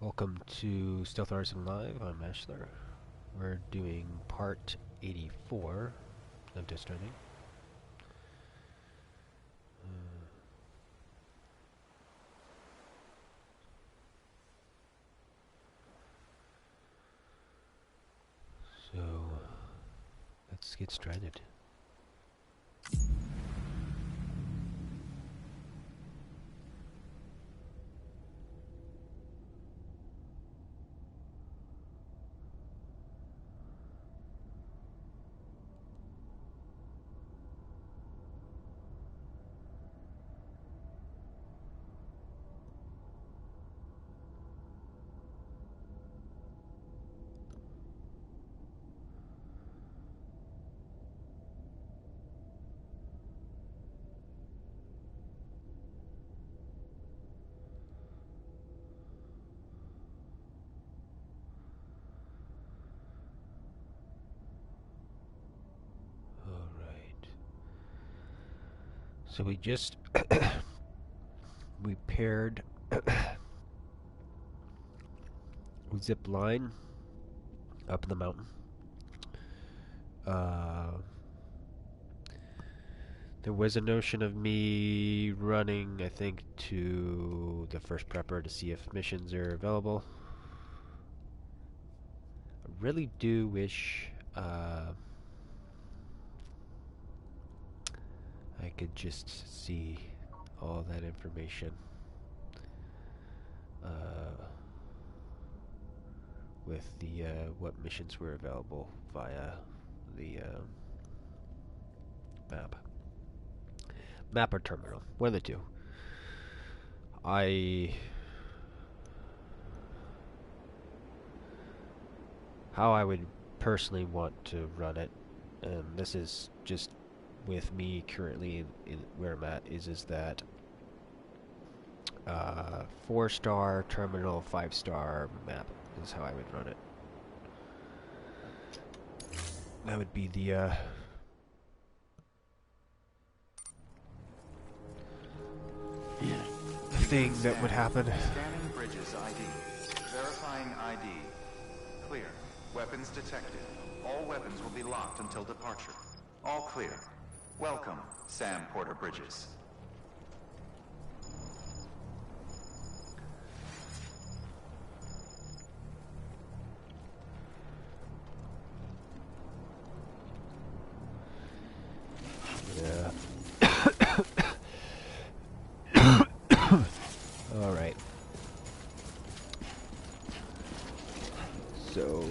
Welcome to Stealth Artisan Live. I'm ASHLER. We're doing part 84 of Stranding. So, let's get stranded. So we just we paired zip line up the mountain. There was a notion of me running, I think, to the first prepper to see if missions are available. I really do wish I could just see all that information with the what missions were available via the map or terminal, one of the two. How I would personally want to run it, and this is just with me currently in where I'm at, is that 4-star terminal, 5-star map is how I would run it. That would be the thing that would happen. Scanning bridges ID. Verifying ID. Clear. Weapons detected. All weapons will be locked until departure. All clear. Welcome, Sam Porter Bridges. Yeah. All right. So,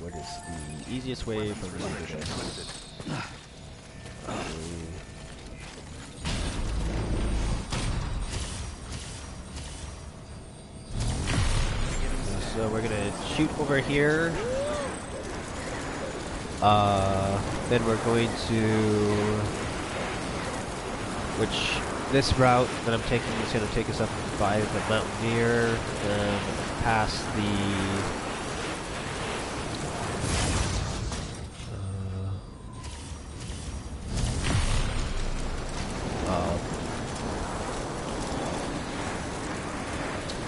what is the easiest way for me to do this? So we're gonna shoot over here. Then we're going to, this route that I'm taking is going to take us up by the Mountaineer, and past the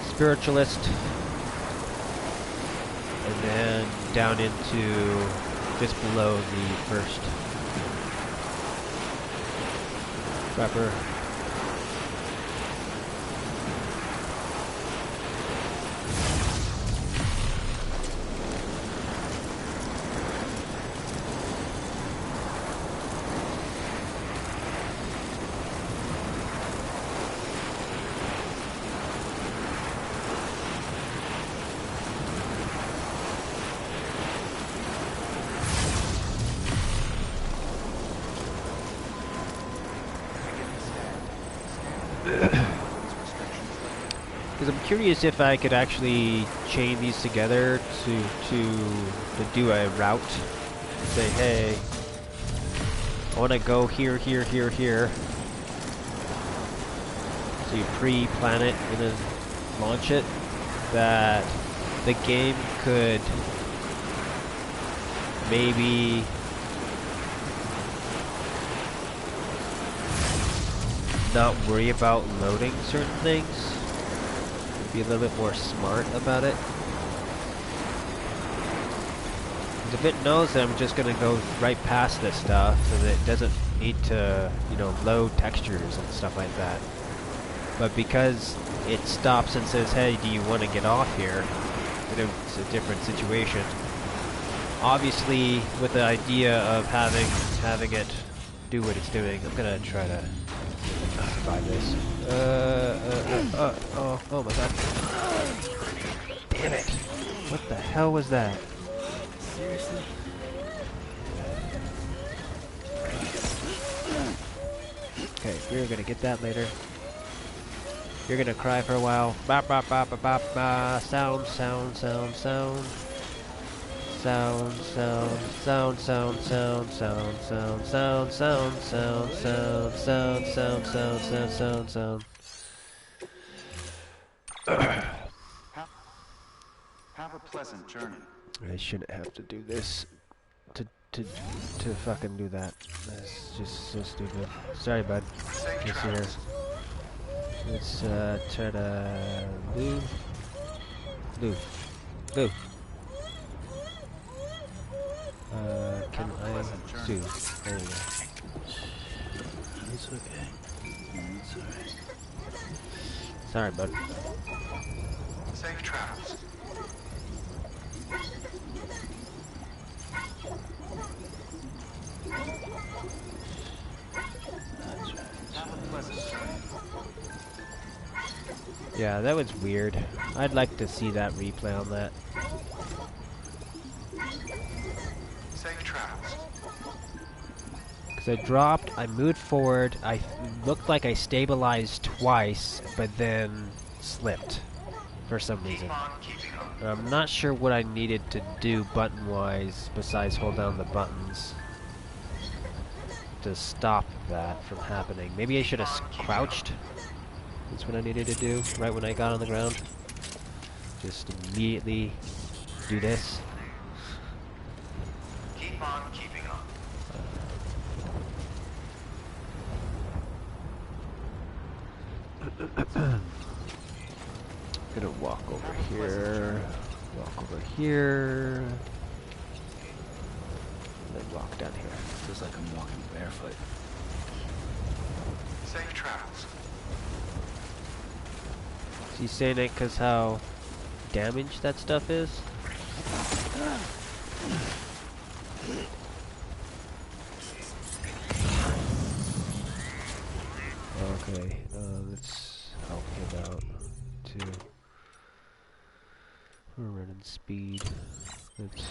Spiritualist, and then down into just below the first prepper. Because I'm curious if I could actually chain these together to do a route. Say, hey, I want to go here, here, here, here. So you pre-plan it and then launch it. That the game could maybe not worry about loading certain things. be a little bit more smart about it. Because if it knows that I'm just gonna go right past this stuff, and it doesn't need to, you know, load textures and stuff like that. But because it stops and says, hey, do you want to get off here? It's a different situation. Obviously, with the idea of having it do what it's doing, I'm gonna try to survive this. Oh my god. Damn it. What the hell was that? Seriously? Okay, we're gonna get that later. You're gonna cry for a while. Ba ba ba ba ba ba. Sound, sound, sound, sound. Sound, sound, sound, sound, sound, sound, sound, sound, sound, sound, sound, sound, sound, sound, sound, sound, sound. Have a pleasant journey. I shouldn't have to do this to fucking do that. That's just so stupid. Sorry, bud. Safe Just travels. here. Let's try to move. Can I do? There we go. It's okay. It's alright. Sorry, bud. Safe travels. That's right. Have a pleasant journey. Yeah, that was weird. I'd like to see that replay on that. Safe travels. Because I dropped, I moved forward, I looked like I stabilized twice, but then slipped for some reason. Keep on keeping on. And I'm not sure what I needed to do button-wise besides hold down the buttons to stop that from happening. Maybe I should have crouched. That's what I needed to do right when I got on the ground. Just immediately do this. Keep on keeping on. Gonna walk over here, walk over here, and then walk down here. Feels like I'm walking barefoot. Safe travels. Is he saying it because how damaged that stuff is? Okay, let's help him out too. We're running speed. Let's.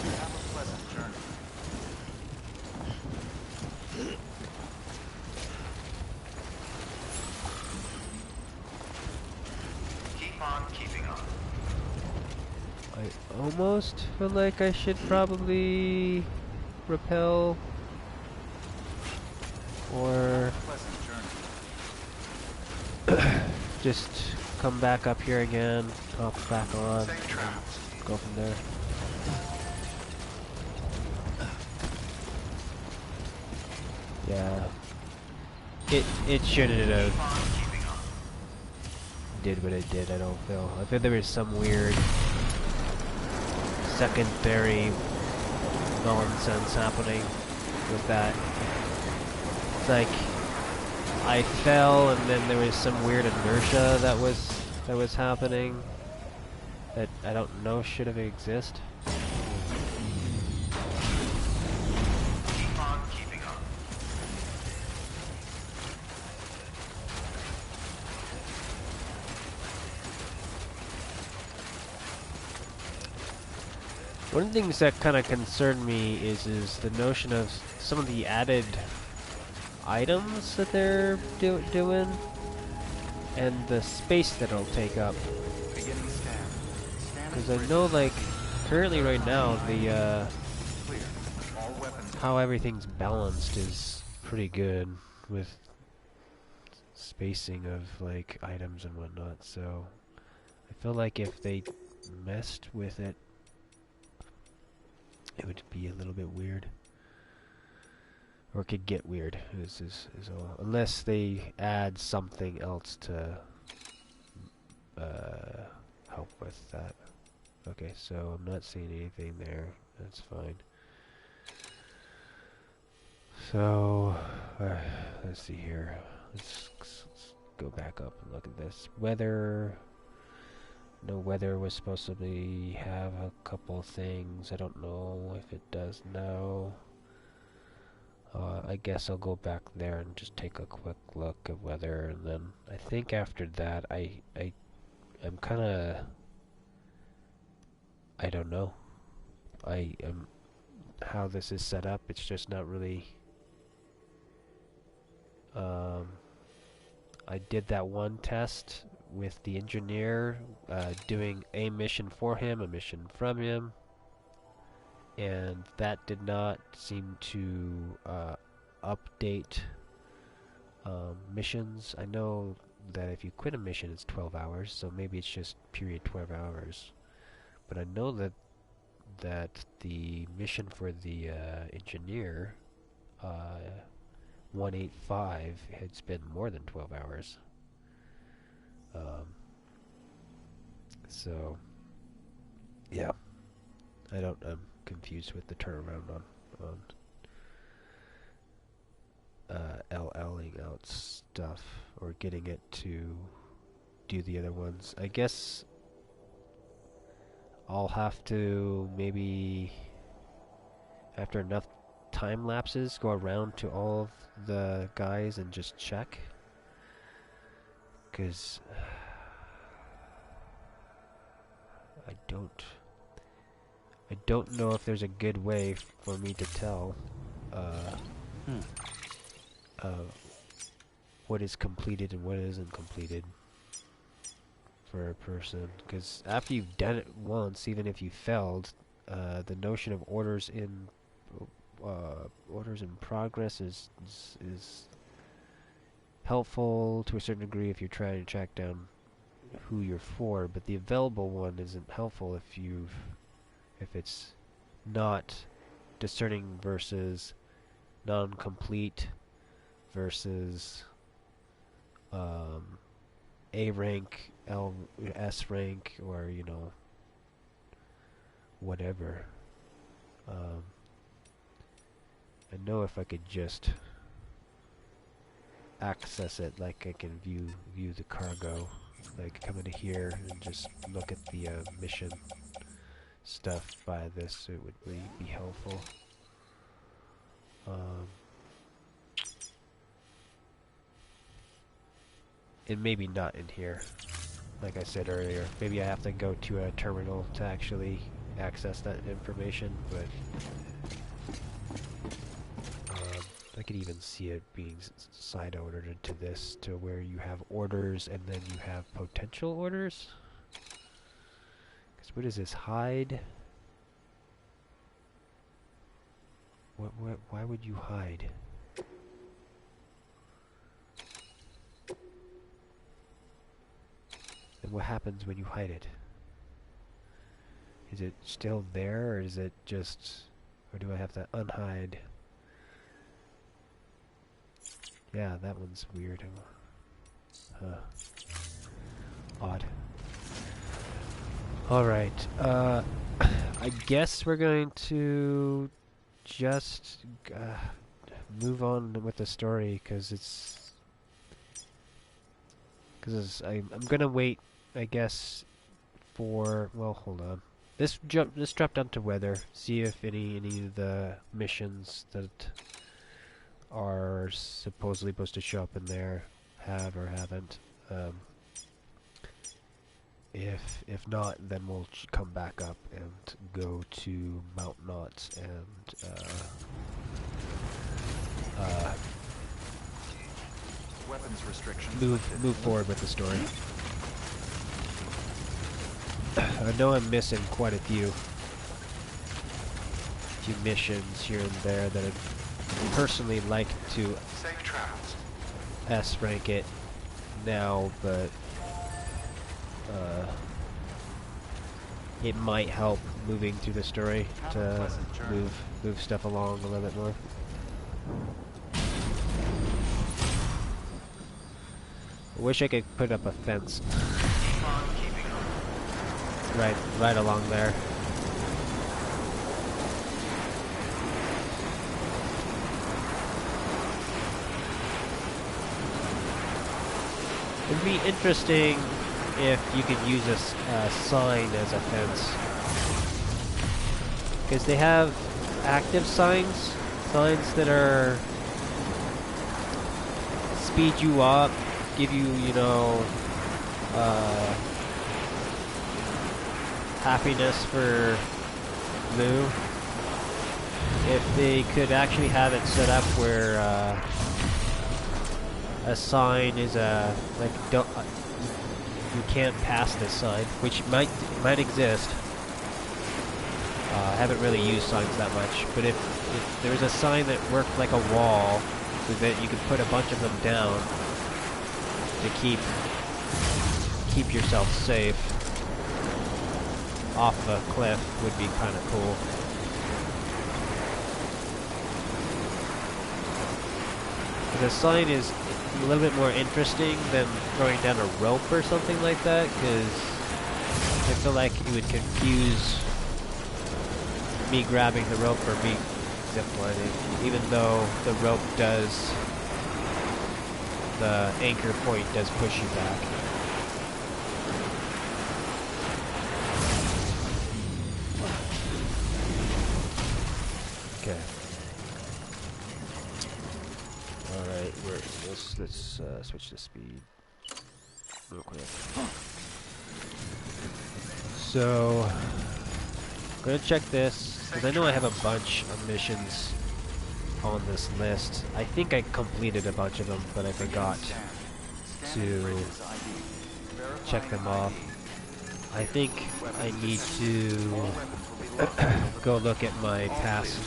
Have a pleasant journey. Keep on keeping on. I almost feel like I should probably repel or Pleasant journey. just come back up here again, hop back on, Safe travels. and go from there. Yeah. It shouldn't have Keep on keeping on. did what it did, I don't feel. I think there was some weird secondary nonsense happening with that. It's like I fell and then there was some weird inertia that was happening that I don't know should have existed. Keep on keeping on. One of the things that kind of concerned me is the notion of some of the added items that they're doing and the space that it'll take up. Beginning scan. Scanning Because I bridge. know, like, currently right now, the Clear. All weapons how everything's balanced is pretty good with spacing of like items and whatnot, so I feel like if they messed with it, it would be a little bit weird. Or it could get weird, is all. Unless they add something else to help with that. Okay, so I'm not seeing anything there. That's fine. So, let's see here. Let's go back up and look at this. Weather. No, weather was supposed to have a couple things. I don't know if it does now. I guess I'll go back there and just take a quick look at weather, and then I think after that I'm kinda, I don't know. I am how this is set up. It's just not really. I did that one test with the engineer, doing a mission for him, a mission from him, and that did not seem to update missions. I know that if you quit a mission it's 12 hours, so maybe it's just period 12 hours. But I know that the mission for the engineer, 185, had spent more than 12 hours. So, yeah. I'm confused with the turnaround on LLing out stuff, or getting it to do the other ones. I guess I'll have to maybe, after enough time lapses, go around to all of the guys and just check, because I don't know if there's a good way for me to tell what is completed and what isn't completed for a person. Because after you've done it once, even if you failed, the notion of orders in progress is helpful to a certain degree if you're trying to track down who you're for, but the available one isn't helpful if it's not discerning versus non-complete versus A rank, S rank, or whatever. I know if I could just access it, like I can view the cargo, like come into here and just look at the mission stuff by this, it would really be helpful. And maybe not in here, like I said earlier. Maybe I have to go to a terminal to actually access that information, but I could even see it being side ordered to this, to where you have orders and then you have potential orders. Because what is this, hide? Why would you hide? And what happens when you hide it? Is it still there, or is it just, or do I have to unhide? Yeah, that one's weird. Huh. Odd. Alright, I guess we're going to just move on with the story, because I'm gonna wait, I guess, for, well, hold on. Let's drop down to weather, see if any of the missions that are supposedly supposed to show up in there have or haven't. If not, then we'll come back up and go to Mount Knots and Weapons restrictions move forward with the story. I know I'm missing quite a few few missions here and there that I'd personally like to Safe travels. S rank it now, but it might help moving through the story Have a to pleasant journey. move stuff along a little bit more. I wish I could put up a fence Keep on keeping on. right along there. It'd be interesting if you could use a sign as a fence, because they have active signs that are speed you up, give you, you know, happiness for Lou. If they could actually have it set up where a sign is like don't you can't pass this sign, which might exist. I haven't really used signs that much, but if there was a sign that worked like a wall, so that you could put a bunch of them down to keep yourself safe off the cliff, would be kind of cool. The sign is a little bit more interesting than throwing down a rope or something like that, because I feel like it would confuse me grabbing the rope or me ziplining, even though the rope does, the anchor point does push you back. Okay. Alright, let's switch to speed real quick. So, I'm gonna check this, because I know I have a bunch of missions on this list. I think I completed a bunch of them, but I forgot to check them off. I think I need to go look at my past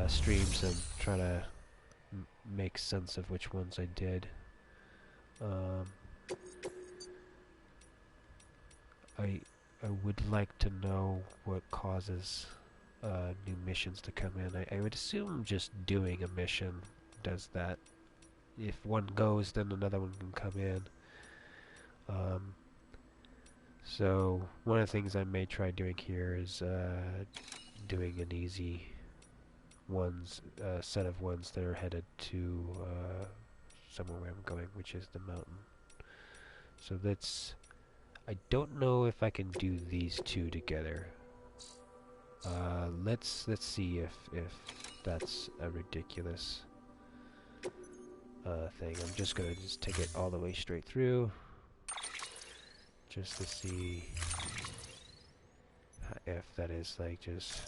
streams and try to make sense of which ones I did. I would like to know what causes new missions to come in. I would assume just doing a mission does that. If one goes, then another one can come in. So one of the things I may try doing here is doing an easy set of ones that are headed to somewhere where I'm going, which is the mountain. So that's, I don't know if I can do these two together. Let's see if that's a ridiculous thing. I'm just gonna take it all the way straight through, just to see if that is like just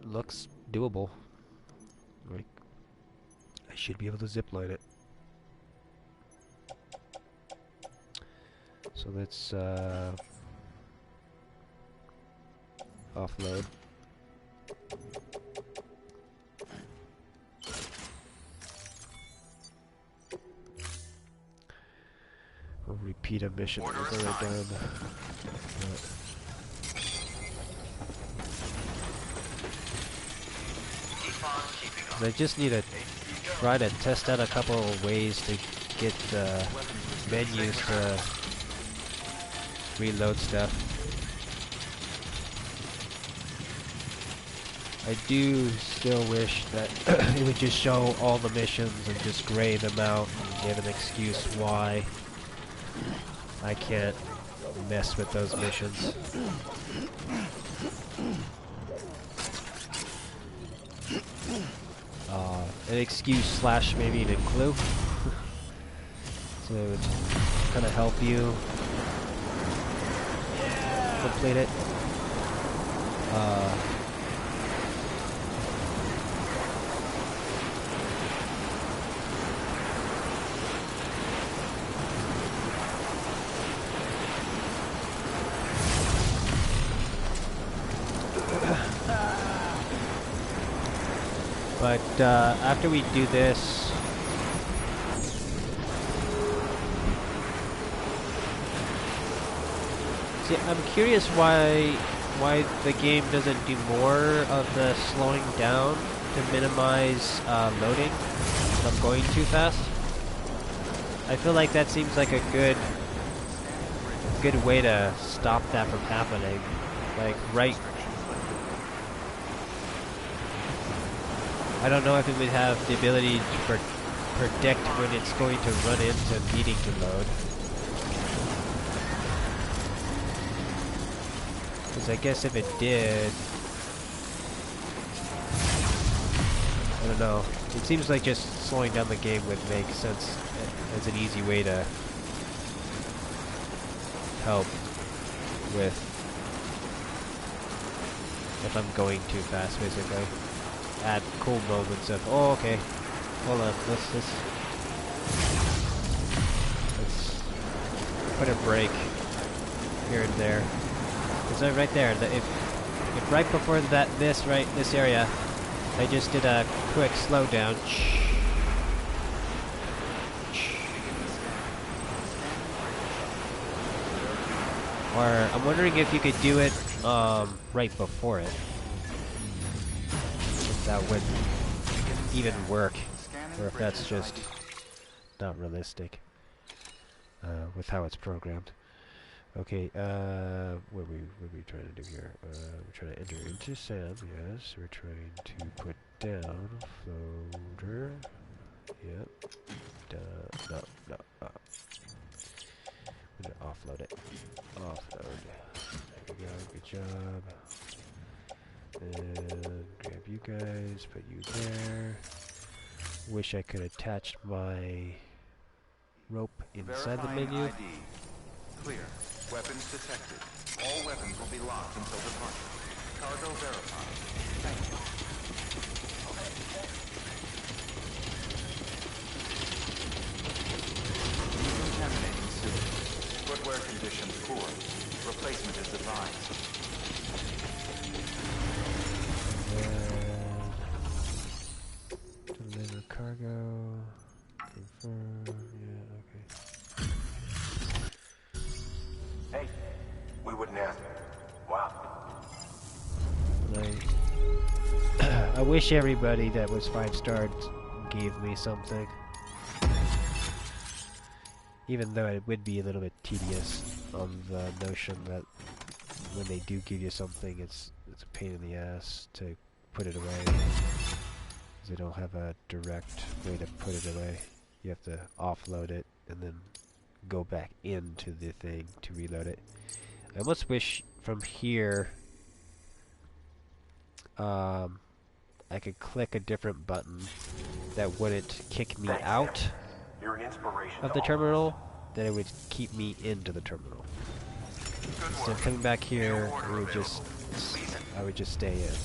looks doable. Like, I should be able to zipline it. So let's offload. We'll repeat a mission we've already done. I just need to try to test out a couple of ways to get the menus to reload stuff. I do still wish that it would just show all the missions and just gray them out and give an excuse why I can't mess with those missions. An excuse slash maybe even clue. So it would kind of help you complete it. But after we do this, see, I'm curious why the game doesn't do more of the slowing down to minimize loading if I'm going too fast. I feel like that seems like a good way to stop that from happening. Like right. I don't know if it would have the ability to predict when it's going to run into needing to load. Because I guess if it did, I don't know. It seems like just slowing down the game would make sense as an easy way to help with if I'm going too fast, basically. Add cool moments of, oh, okay, hold on, let's put a break here and there. Because right there, if right before this area, I just did a quick slowdown. Or I'm wondering if you could do it right before it. If that would even work, or if that's just not realistic with how it's programmed. Okay, what are we trying to do here? We're trying to enter into SAM, yes. We're trying to put down floater. Yep. No. We're gonna offload it. Offload. There we go, good job. And grab you guys, put you there. Wish I could attach my rope inside the menu. ID. Clear. Weapons detected. All weapons will be locked until departure. Cargo verified. Thank you. Decontaminating sewage. Footwear condition poor. Replacement is advised. Deliver cargo. Confirm. Yeah, okay. Hey, we wouldn't ask. Wow. I wish everybody that was 5-star gave me something. Even though it would be a little bit tedious on the notion that when they do give you something, it's a pain in the ass to put it away. Because they don't have a direct way to put it away. You have to offload it and then go back into the thing to reload it. I almost wish from here I could click a different button that wouldn't kick me out You're an inspiration of the terminal, that it would keep me into the terminal. Instead of coming back here, I would just stay in.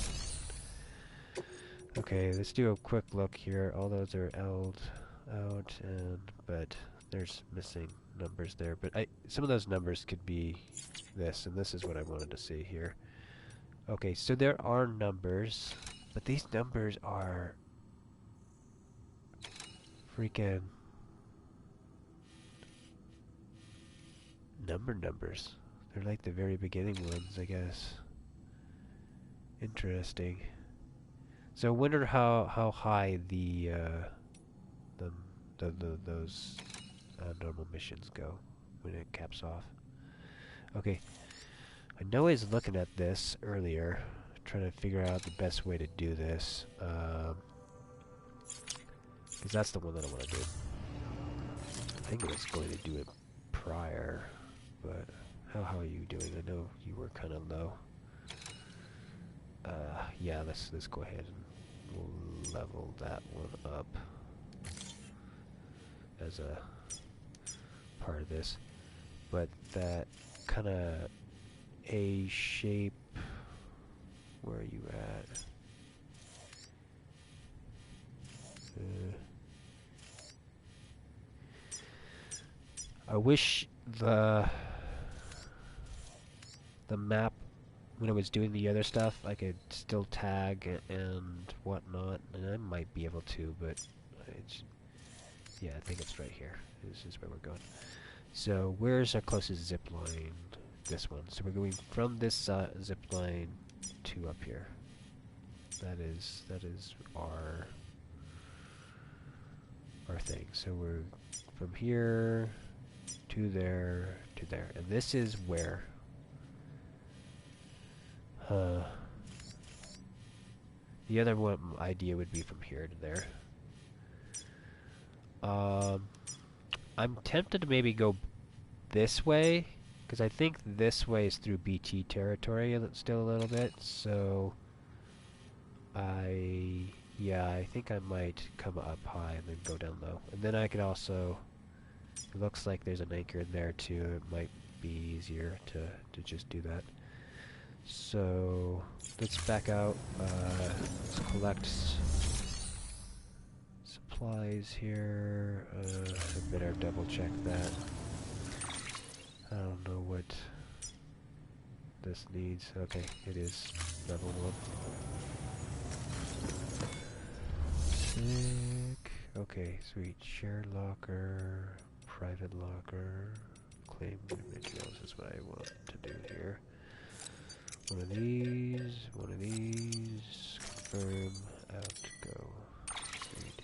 Okay, let's do a quick look here. All those are out, but there's missing numbers there. But some of those numbers could be this, and this is what I wanted to see here. Okay, so there are numbers, but these numbers are freaking numbers. They're like the very beginning ones, I guess. Interesting. So I wonder how high those normal missions go when it caps off. Okay, I know I was looking at this earlier, trying to figure out the best way to do this, because that's the one that I want to do. I think I was going to do it prior, but how are you doing? I know you were kind of low. Yeah, let's go ahead and we'll level that one up as a part of this. But that kind of A shape, where are you at? I wish the map when I was doing the other stuff, I could still tag and whatnot, and I might be able to, but yeah, I think it's right here. This is where we're going. So where's our closest zip line? This one. So we're going from this zip line to up here. That is our thing. So we're from here to there to there, and this is where. The other one idea would be from here to there. I'm tempted to maybe go this way, because I think this way is through BT territory still a little bit, so yeah, I think I might come up high and then go down low. And then I could also, it looks like there's an anchor in there too, it might be easier to just do that. So let's back out, let's collect supplies here, I better double check that. I don't know what this needs. Okay, it is level 1. Sick. Okay, sweet. Shared locker, private locker, claim materials is what I want to do here. One of these, confirm, out, go. Sweet.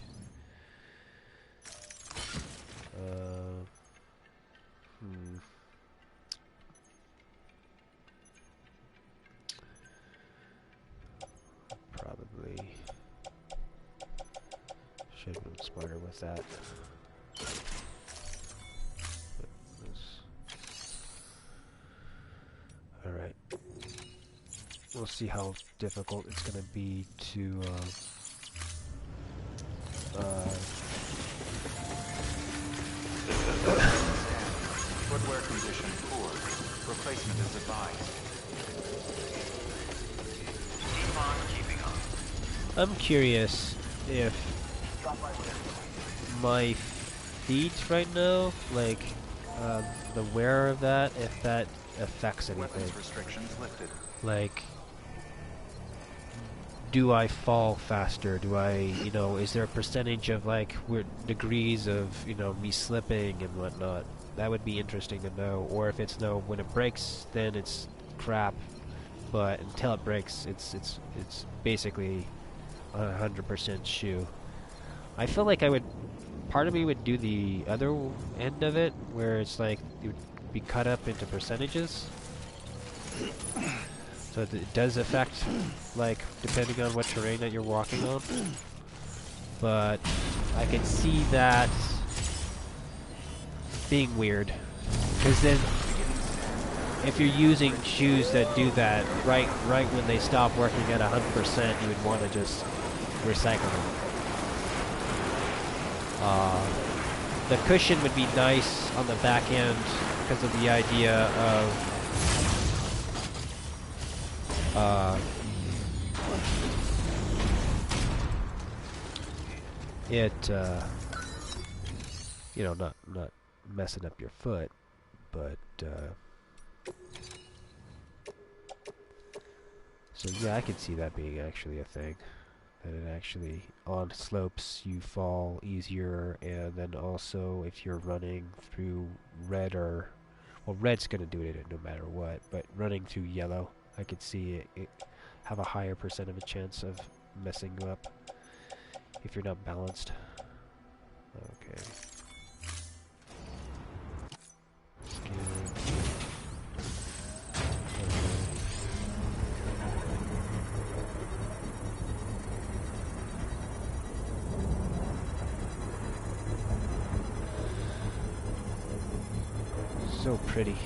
Probably should have been smarter with that. Alright. We'll see how difficult it's going to be to Footwear condition poor. Replacement is advised. Keep on keeping on. I'm curious if my feet right now, like the wear of that, if that affects anything. Weapons restrictions lifted. Like, do I fall faster? Do I, is there a percentage of like degrees of, me slipping and whatnot? That would be interesting to know. Or if it's no, when it breaks, then it's crap. But until it breaks, it's basically 100% shoe. I feel like part of me would do the other end of it, where it's like it would be cut up into percentages. So it does affect, like, depending on what terrain that you're walking on. But I can see that being weird. Because then, if you're using shoes that do that, right when they stop working at 100%, you would want to just recycle them. The cushion would be nice on the back end because of the idea of not messing up your foot, but so yeah, I could see that being actually a thing. That it actually, on slopes, you fall easier, and then also if you're running through red well, red's gonna do it no matter what, but running through yellow, I could see it have a higher percent of a chance of messing you up if you're not balanced. Okay. So pretty.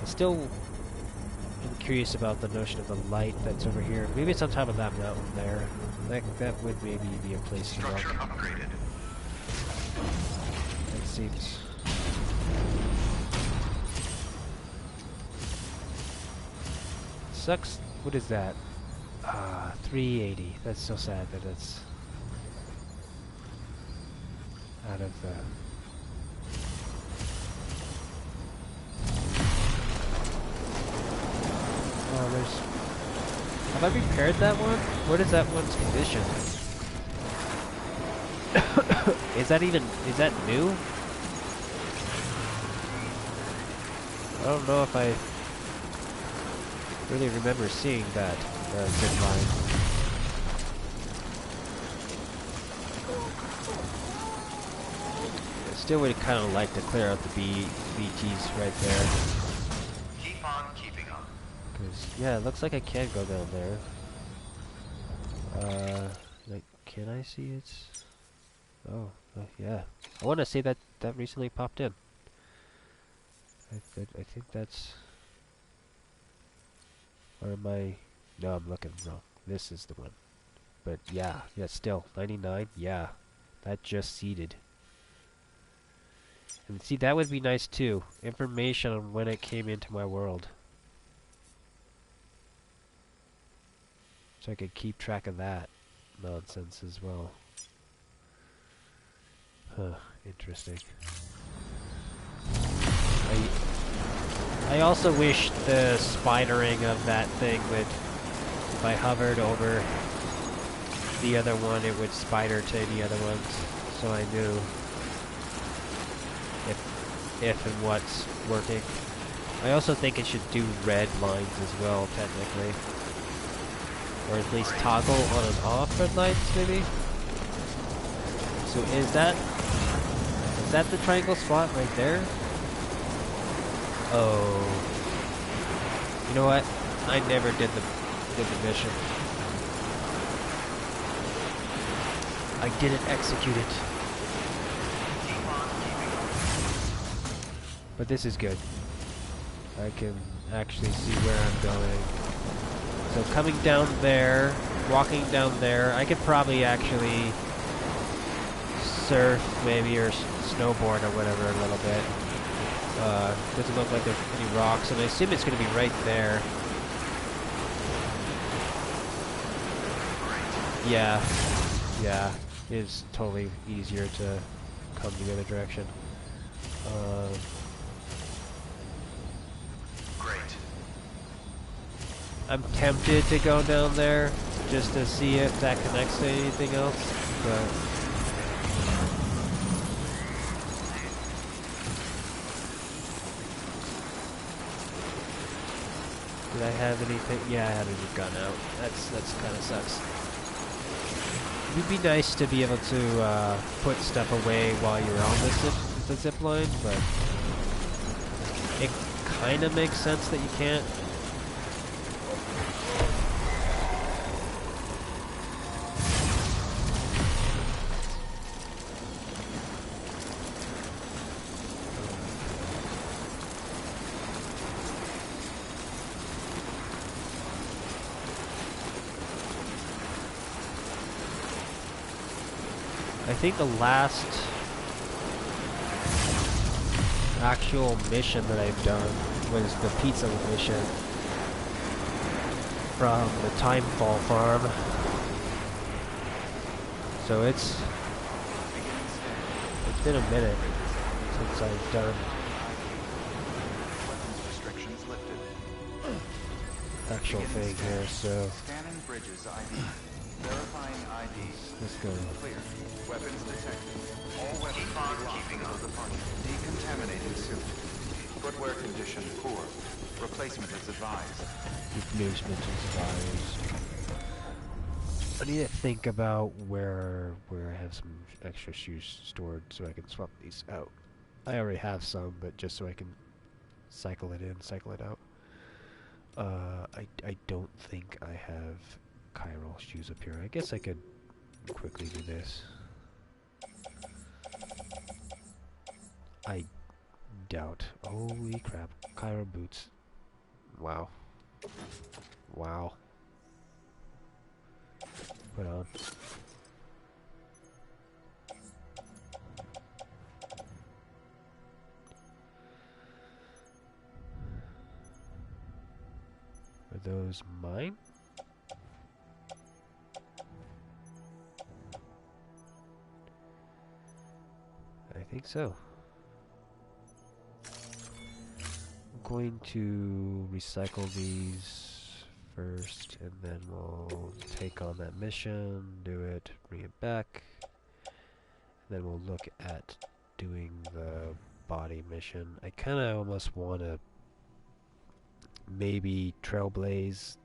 I still am curious about the notion of the light that's over here. Maybe it's on top of that mountain there. That would maybe be a place to walk. Structure upgraded. That seems... Sucks. What is that? 380. That's so sad that it's out of the... there's... Have I repaired that one? What is that one's condition? Is that even... Is that new? I don't know if I really remember seeing that zip line. I still would kind of like to clear out the BTs right there. Keep on keeping on. Cause yeah, it looks like I can go down there. Like, can I see it? Oh, yeah. I want to say that that recently popped in. I think that's... Or am I... No, I'm looking wrong. This is the one. But yeah, still. 99? Yeah. That just seeded. And see, that would be nice too. Information on when it came into my world. So I could keep track of that nonsense as well. Huh, interesting. I also wish the spidering of that thing would, if I hovered over the other one, it would spider to any other ones, so I knew if and what's working. I also think it should do red lines as well, technically. Or at least toggle on and off red lines, maybe? So is that the triangle spot right there? Oh. You know what? I never did the mission. I didn't execute it. But this is good. I can actually see where I'm going. So coming down there, walking down there, I could probably actually surf maybe or snowboard or whatever a little bit. Doesn't look like there's any rocks, and I assume it's going to be right there. Yeah, it's totally easier to come the other direction. Great. I'm tempted to go down there just to see if that connects to anything else, but did I have anything? Yeah, I had a new gun out. That's kind of sucks. It would be nice to be able to put stuff away while you're on the zip line, but it kind of makes sense that you can't. I think the last actual mission that I've done was the pizza mission from the Timefall farm. So it's been a minute since I've done Weapons restrictions lifted. actual thing here, so Scanning bridges ID. Verifying ID. let's go. Clear. Weapons detected. All weapons will be locked until departure. Decontaminating suit. Footwear condition poor. Replacement is advised. Replacement is advised. I need to think about where I have some extra shoes stored so I can swap these out. I already have some, but just so I can cycle it in, cycle it out. I don't think I have chiral shoes up here. I guess I could quickly do this. I doubt. Holy crap. Chiral boots. Wow. Wow. Put on. Are those mine? I think so. I'm going to recycle these first, and then we'll take on that mission, do it, bring it back, and then we'll look at doing the body mission. I kind of almost want to maybe trailblaze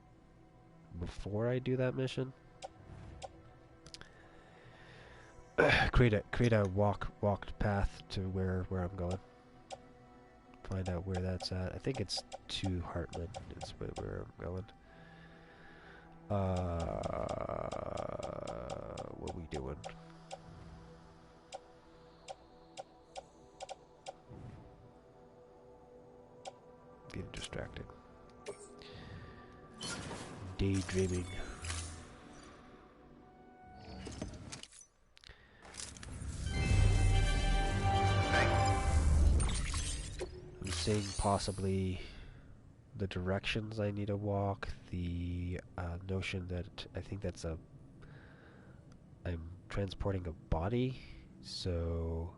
before I do that mission. create a walked path to where I'm going. Find out where that's at. I think it's to Heartland. It's where I'm going. What we doing? Getting distracted. Daydreaming. I'm seeing possibly the directions I need to walk, the notion that I think that's I'm transporting a body, so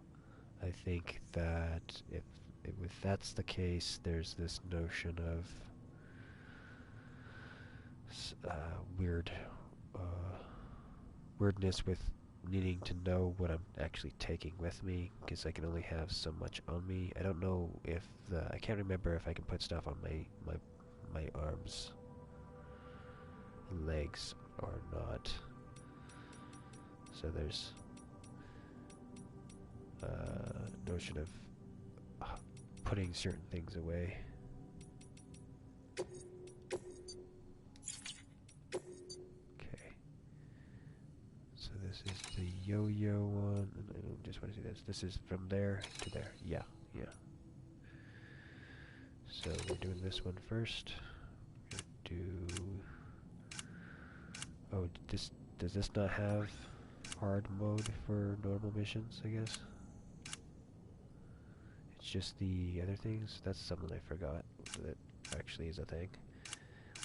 I think that if that's the case, there's this notion of weirdness with needing to know what I'm actually taking with me, because I can only have so much on me. I don't know if I can't remember if I can put stuff on my arms and legs or not. So there's notion of putting certain things away. Okay. So this is the yo-yo one, and I just want to see this. This is from there to there. Yeah, yeah. So we're doing this one first. We're gonna do. Oh, does this not have hard mode for normal missions? I guess. It's just the other things. That's something I forgot that actually is a thing.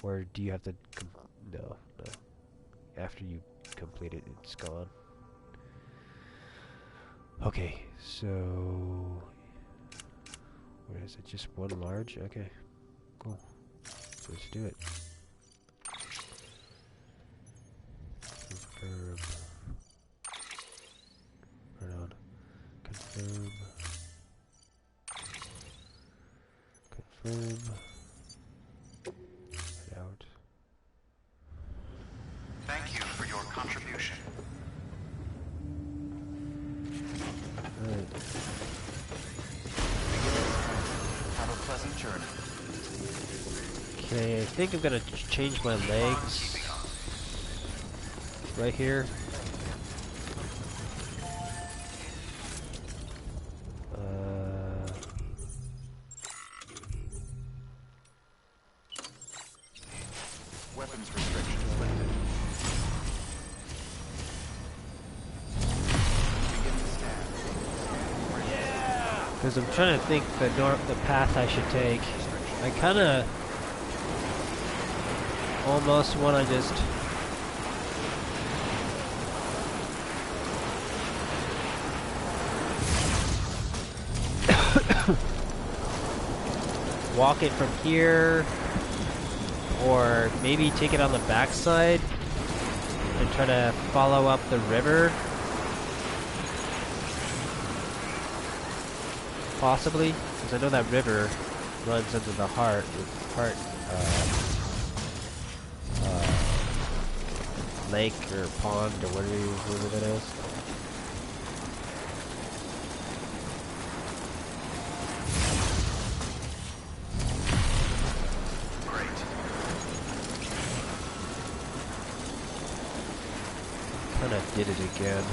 Or do you have to? No. After you complete it, it's gone. Okay, so what is it? Just one large? Okay, cool. So let's do it. Confirm. Right on. Confirm. Confirm. Right out. Thank you for your contribution. Alright. Have a pleasant journey. Okay, I think I'm gonna change my legs right here. Weapons restrictions lifted. Begin to stand. Because I'm trying to think the path I should take. I kind of almost want to just walk it from here, or maybe take it on the backside and try to follow up the river. Possibly, because I know that river runs into the heart lake or pond or whatever that is. Great. Kind of did it again.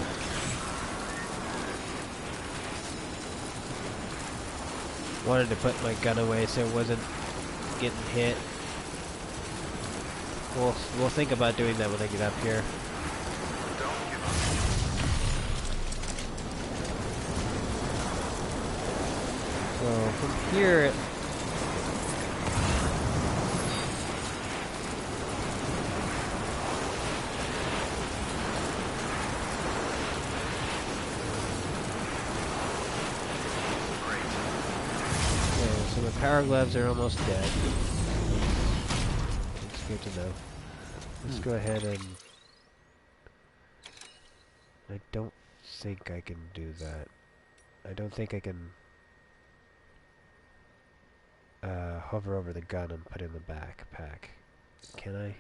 Wanted to put my gun away so it wasn't getting hit. We'll think about doing that when I get up here. Don't give up. So from here, Great. okay, so my power gloves are almost dead. Let's Good to know. Let's go ahead and... I don't think I can do that. I don't think I can hover over the gun and put it in the backpack. Can I?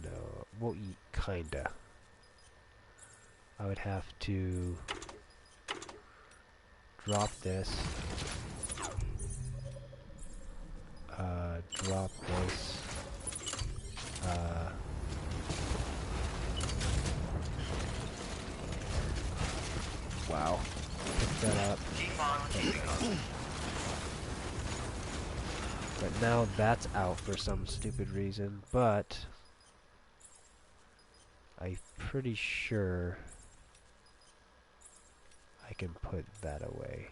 No. Well, kinda. I would have to drop this. Drop this. Wow. Pick that up. Keep on keeping on. But now that's out for some stupid reason, but I'm pretty sure I can put that away.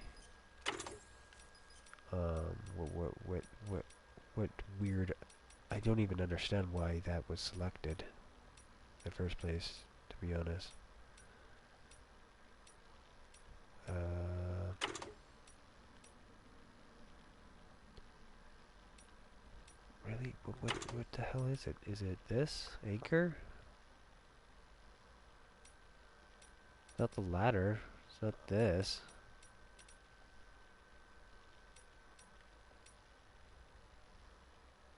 What weird... I don't even understand why that was selected in the first place, to be honest. Really? What the hell is it? Is it this? Anchor? It's not the ladder. It's not this.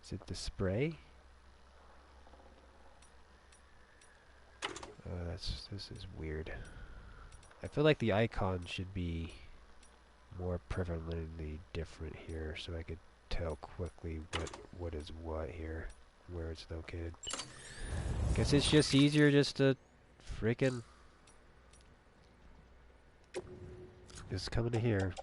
Is it the spray? This is weird. I feel like the icon should be more prevalently different here, so I could tell quickly what is what here, where it's located. Guess it's just easier just to freaking just come into here.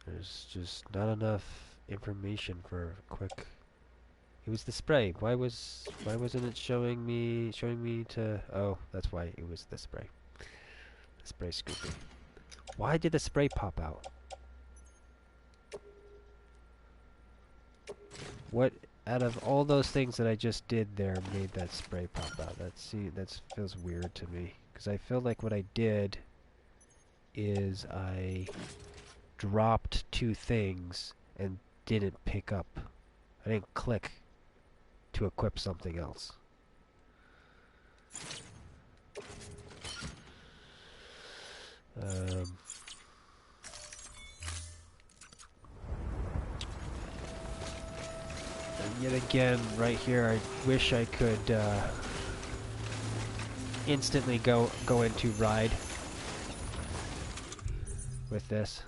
There's just not enough information for a quick. It was the spray. Why wasn't it showing me to? Oh, that's why it was the spray. The spray scooping. Why did the spray pop out? What out of all those things that I just did there made that spray pop out? That feels weird to me, because I feel like what I did is I dropped two things and didn't pick up. I didn't click to equip something else. And yet again, right here, I wish I could instantly go into ride with this,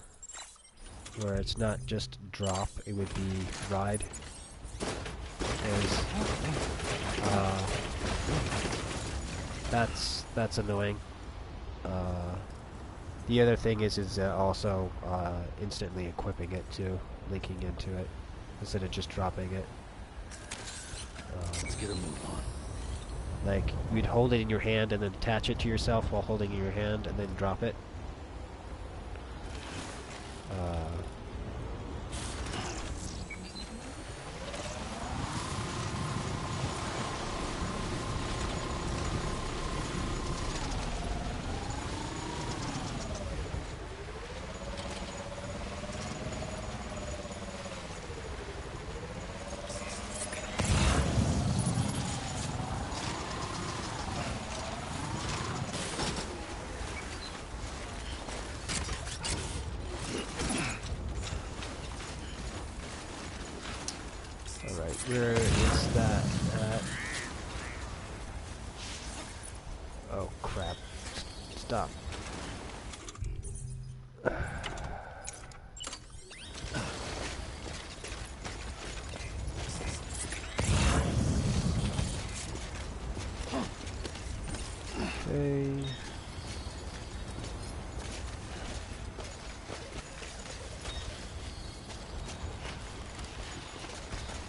where it's not just drop, it would be ride. That's annoying. The other thing is also instantly equipping it too, linking into it instead of just dropping it. Let's get a move on. Like you'd hold it in your hand and then attach it to yourself while holding it in your hand and then drop it. Where is that at? Oh crap. Stop. Okay.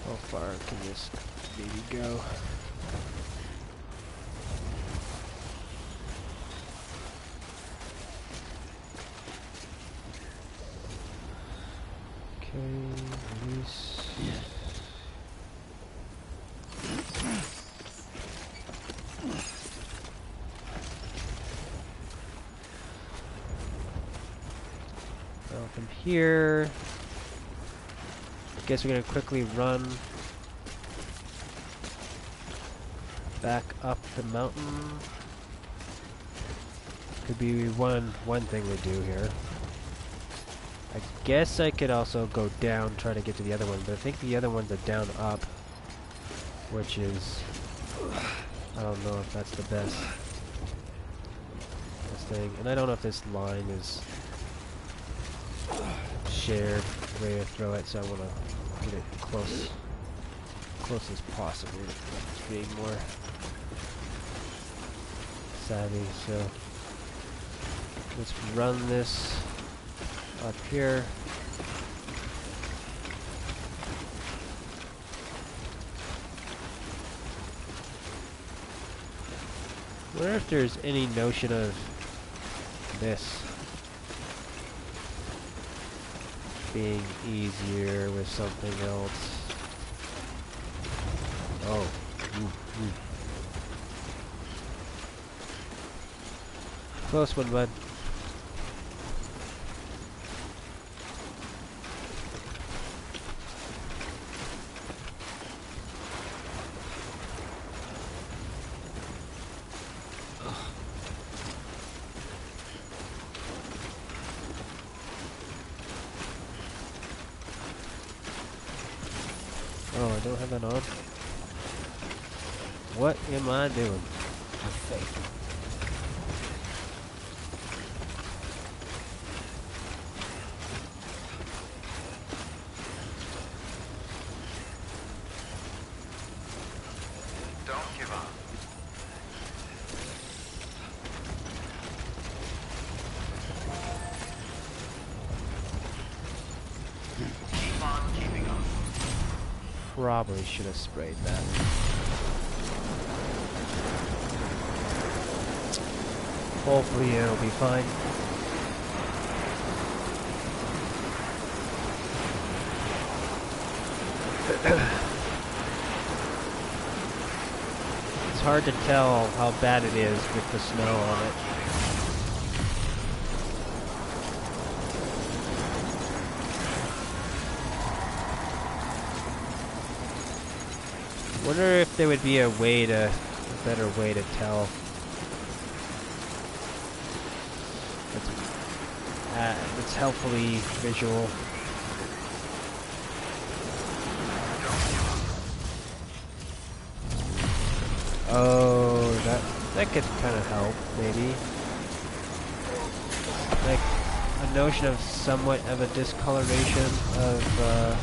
How far can this baby go? Okay, release. Now from here, Guess we're gonna quickly run back up the mountain. Could be one thing to do here. I guess I could also go down, try to get to the other one, but I think the other one's a down up, which is, I don't know if that's the best thing. And I don't know if this line is shared way to throw it, so I want to get it close as possible to being more savvy. So let's run this up here. I wonder if there's any notion of this being easier with something else. Oh. Close one, bud. Oh, I don't have that on. What am I doing? Don't give up. Keep on keeping up. Probably should have sprayed that. Hopefully it'll be fine. It's hard to tell how bad it is with the snow on it. Wonder if there would be a better way to tell. That's helpfully visual. Oh, that could kind of help, maybe. Like a notion of somewhat of a discoloration of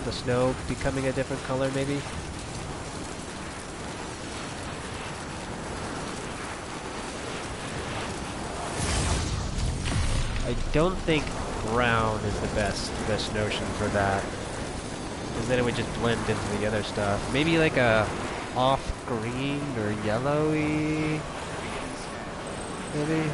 the snow becoming a different color, maybe? I don't think brown is the best notion for that, because then it would just blend into the other stuff. Maybe like a off green or yellowy, maybe?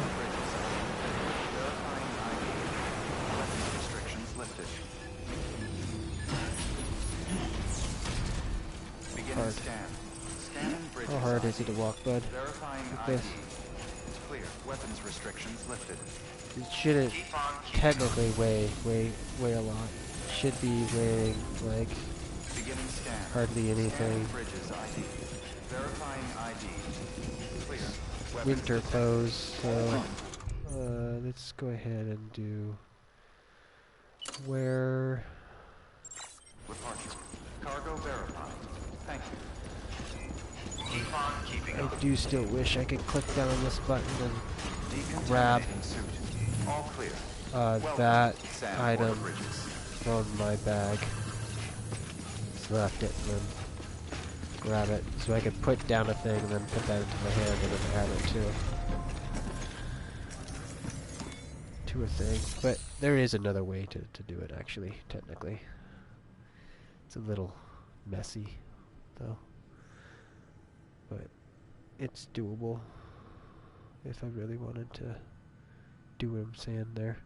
How hard is it to walk, bud? Like this. It's clear. Weapons restrictions lifted. It shouldn't technically weigh a lot. It should be weighing like hardly anything. Verifying ID. Clear. Winter clothes, so let's go ahead and do wear. Departure. Cargo verified. Thank you. Keep on keeping I up. do still wish I could click down on this button and grab Suit. All clear. that Sam item Bridges. from my bag. Select it and then grab it, so I could put down a thing and then put that into my hand and then add it to a thing. But there is another way to do it, actually, technically. It's a little messy, though. But it's doable if I really wanted to do what I'm saying there.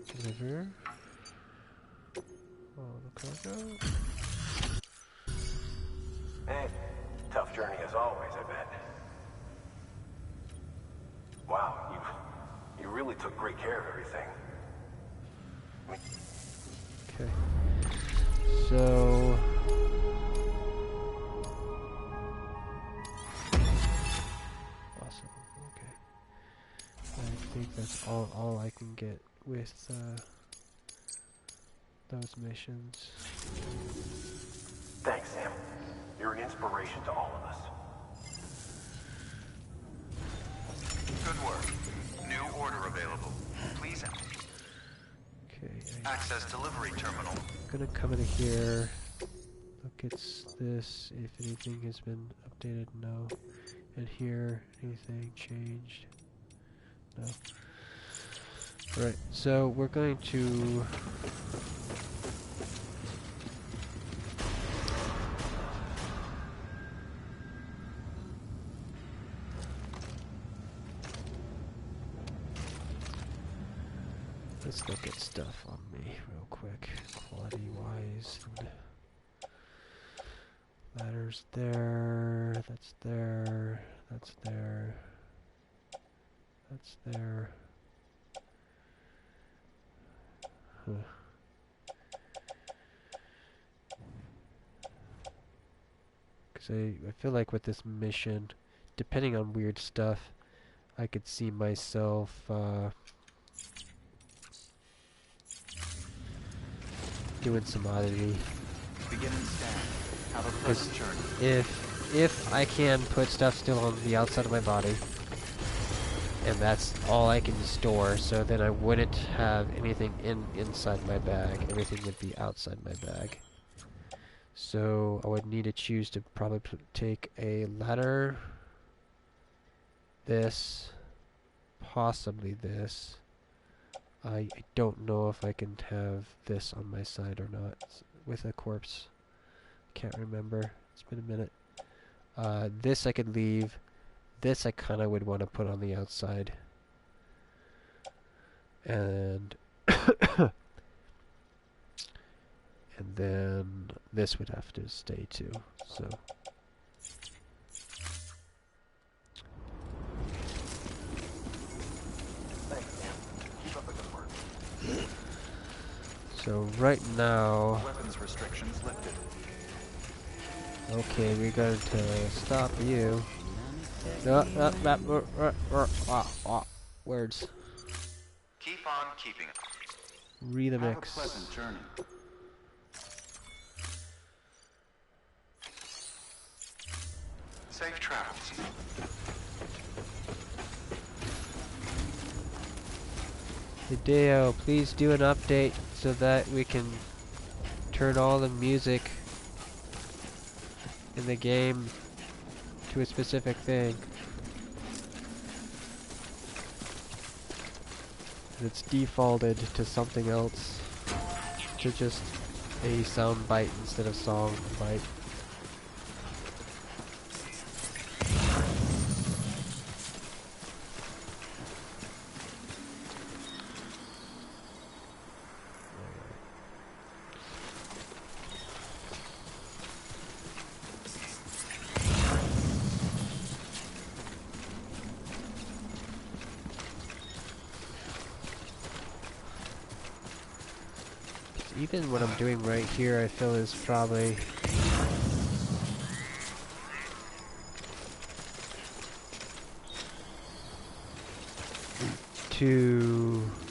Deliver all the cargo. all I can get with those missions. Thanks, Sam. You're an inspiration to all of us. Good work. New order available. Please enter. Okay, Access delivery terminal. I'm gonna come in here. Look at this. If anything has been updated, no. And here, anything changed? No. Right, so we're going to let's look at stuff on me real quick, quality wise. Ladders there, that's there, that's there, that's there. Huh. Cause I feel like with this mission, depending on weird stuff, I could see myself doing some oddity. Begin and stand. Have a pleasant journey. If I can put stuff still on the outside of my body, and that's all I can store, so then I wouldn't have anything inside my bag. Everything would be outside my bag. So I would need to choose to probably take a ladder, this, possibly this. I don't know if I can have this on my side or not with a corpse. Can't remember. It's been a minute. This I could leave. This I kind of would want to put on the outside. And and then this would have to stay too. So Thanks, Sam. Keep up the good work. so right now, Weapons restrictions lifted. okay, we're going to stop you. Words. Keep on keeping up. Read the Have a mix. pleasant journey. Safe travels. Hideo, please do an update so that we can turn all the music in the game to a specific thing. It's defaulted to something else, to just a sound bite instead of song bite. Even what I'm doing right here, I feel is probably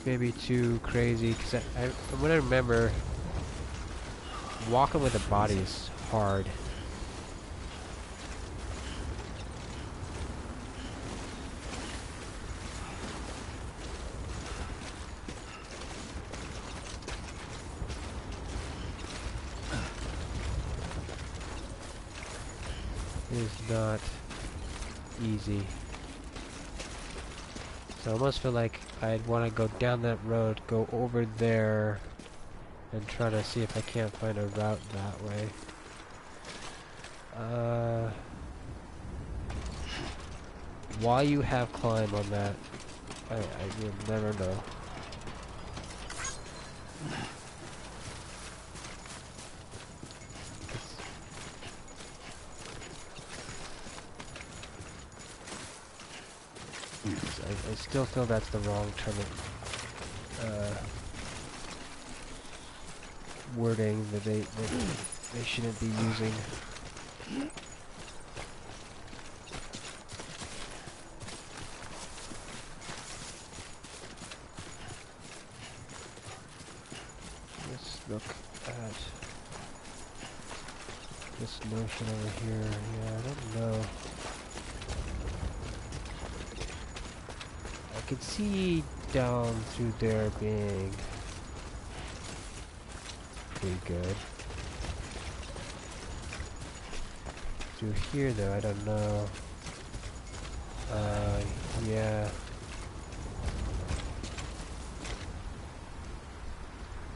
maybe too crazy, because from what I remember, walking with a body is hard. Is not easy. So I almost feel like I'd want to go down that road, go over there, and try to see if I can't find a route that way. Why you have climb on that, I will never know. I still feel that's the wrong term of wording that they shouldn't be using. This notion over here, yeah, I don't know. I could see down through there being pretty good. Through here though, I don't know. Yeah.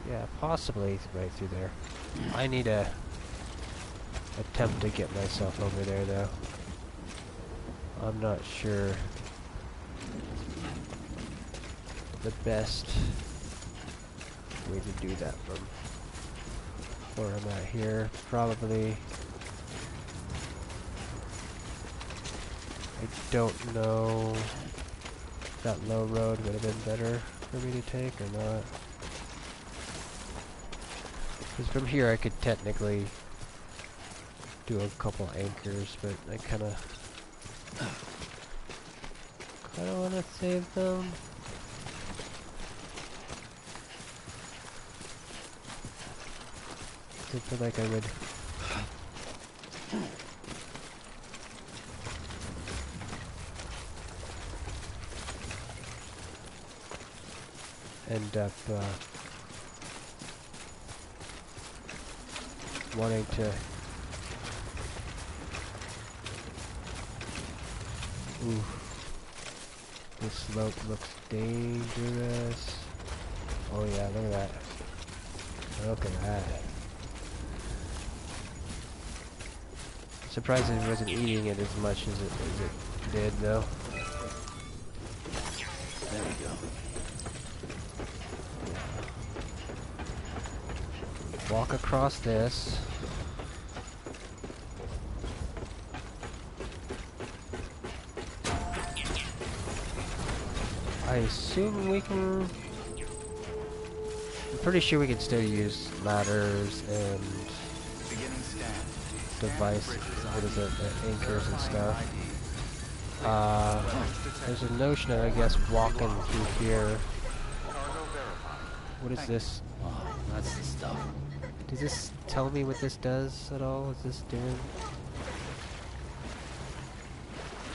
Yeah, possibly right through there. I need to attempt to get myself over there though. I'm not sure the best way to do that from where I'm at here. Probably. I don't know if that low road would have been better for me to take or not. Because from here I could technically do a couple anchors, but I kind of want to save them. I feel like I would end up wanting to ooh, this slope looks dangerous. Oh yeah, look at that. Look at that. Surprised it wasn't eating it as much as it did though. There we go. Walk across this. I assume we can... I'm pretty sure we can still use ladders and device, what is it, anchors and stuff. There's a notion of, I guess, walking through here. What is this? Oh, that's the stuff. Does this tell me what this does at all? Is this doing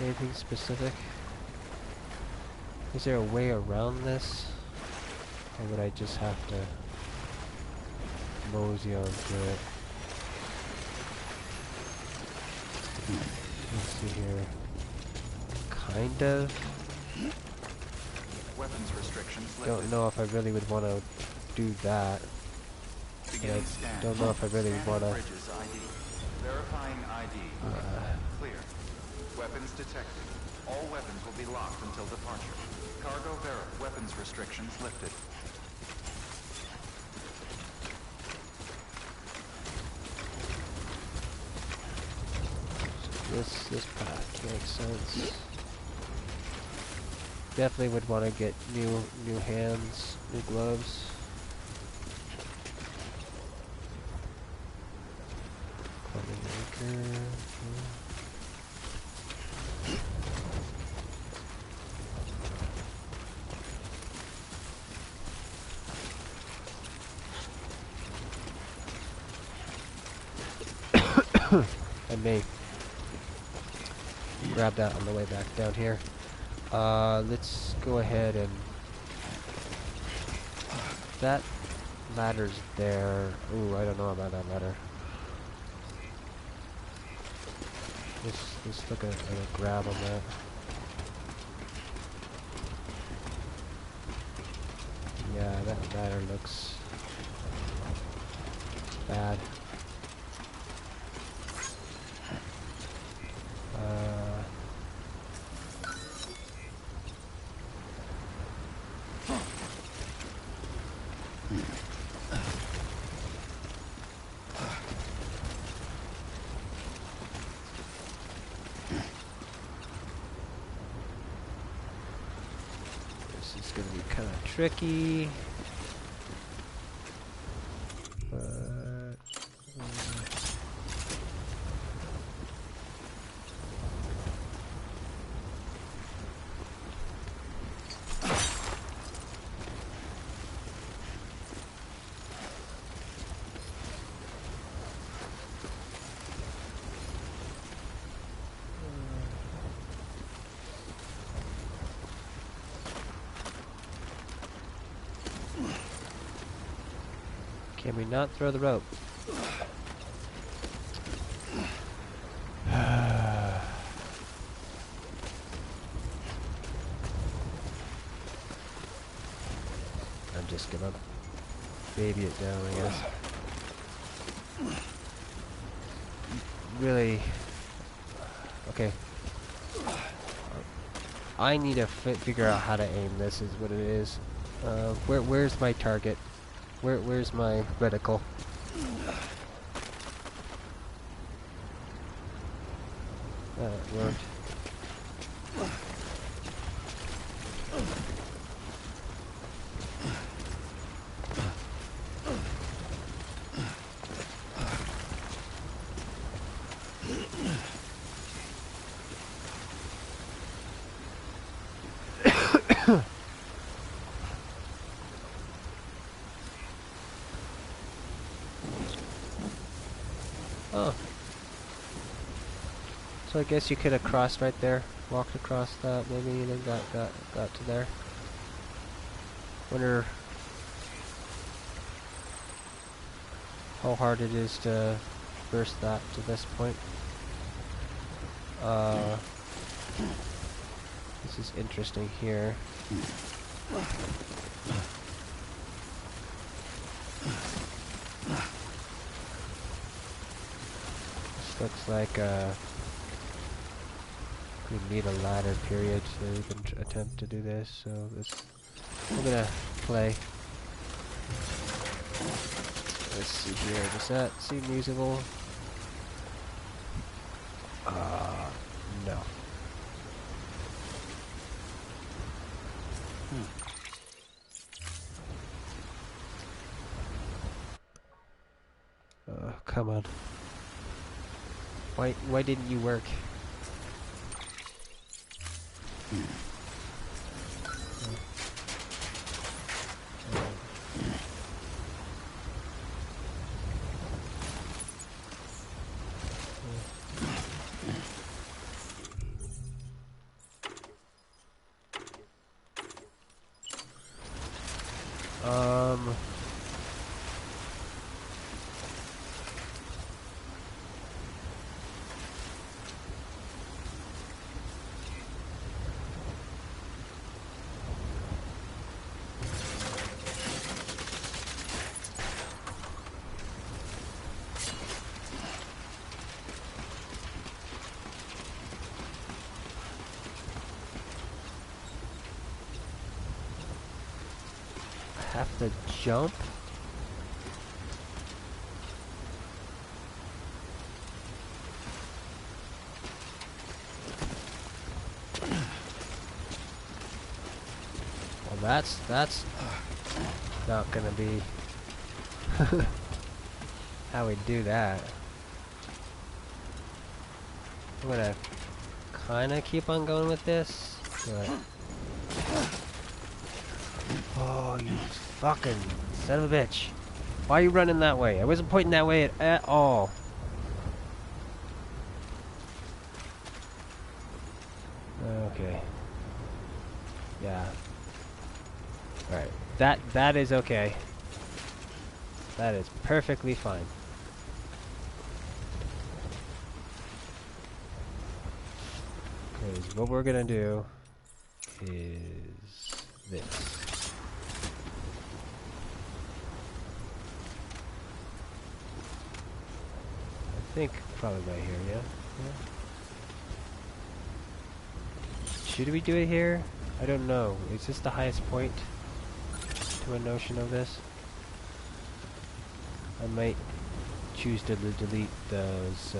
anything specific? Is there a way around this? Or would I just have to mosey on through it? Let's see here. Kind of. Weapons restrictions Don't know if I really would want to do that. Beginning scan. Don't know if I really want to. Bridges ID. Verifying ID. Clear. Weapons detected. All weapons will be locked until departure. Cargo weapons restrictions lifted. This path makes sense. Definitely would want to get new hands, new gloves. Clubbing anchor. I may grab that on the way back down here. Let's go ahead and... That ladder's there. Ooh, I don't know about that ladder. Let's look at a grab on that. Yeah, that ladder looks bad. This is gonna be kind of tricky, but Can we not throw the rope? I'm just gonna baby it down, I guess. Really? Okay. I need to figure out how to aim this, is what it is. Where's my target? Where's my reticle? That worked. Oh. So I guess you could have crossed right there, walked across that maybe, and then got to there. Wonder how hard it is to burst that to this point. This is interesting here. This looks like we need a ladder period to even attempt to do this, so I'm gonna play. Let's see here, does that seem usable? No. Come on. Why didn't you work? Have to jump? Well, that's not gonna be how we do that. I'm gonna kinda keep on going with this, but oh, you fucking son of a bitch. Why are you running that way? I wasn't pointing that way at all. Okay. Yeah. Alright. That is okay. That is perfectly fine. Because what we're gonna do is this. I think probably right here, yeah? Should we do it here? I don't know. Is this the highest point to a notion of this? I might choose to delete those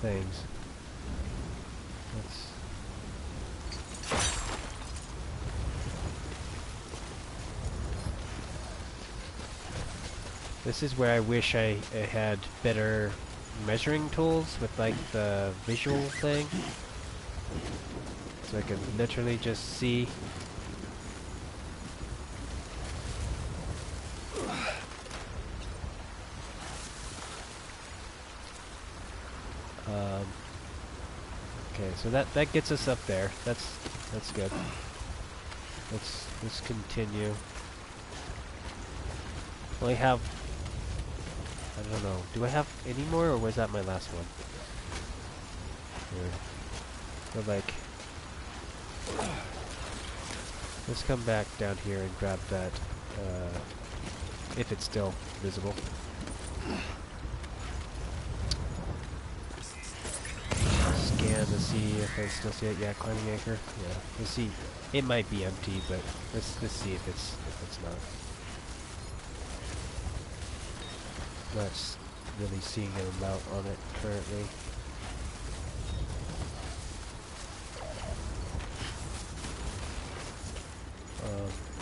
things. This is where I wish I had better measuring tools with like the visual thing. So I can literally just see. Okay, so that gets us up there. That's good. Let's continue. Well, I have... I don't know. Do I have any more, or was that my last one? Here. But like... Let's come back down here and grab that, if it's still visible. Scan to see if I still see it. Yeah, climbing anchor. Yeah, let's see. It might be empty, but let's see if it's not. Not really seeing an amount on it currently.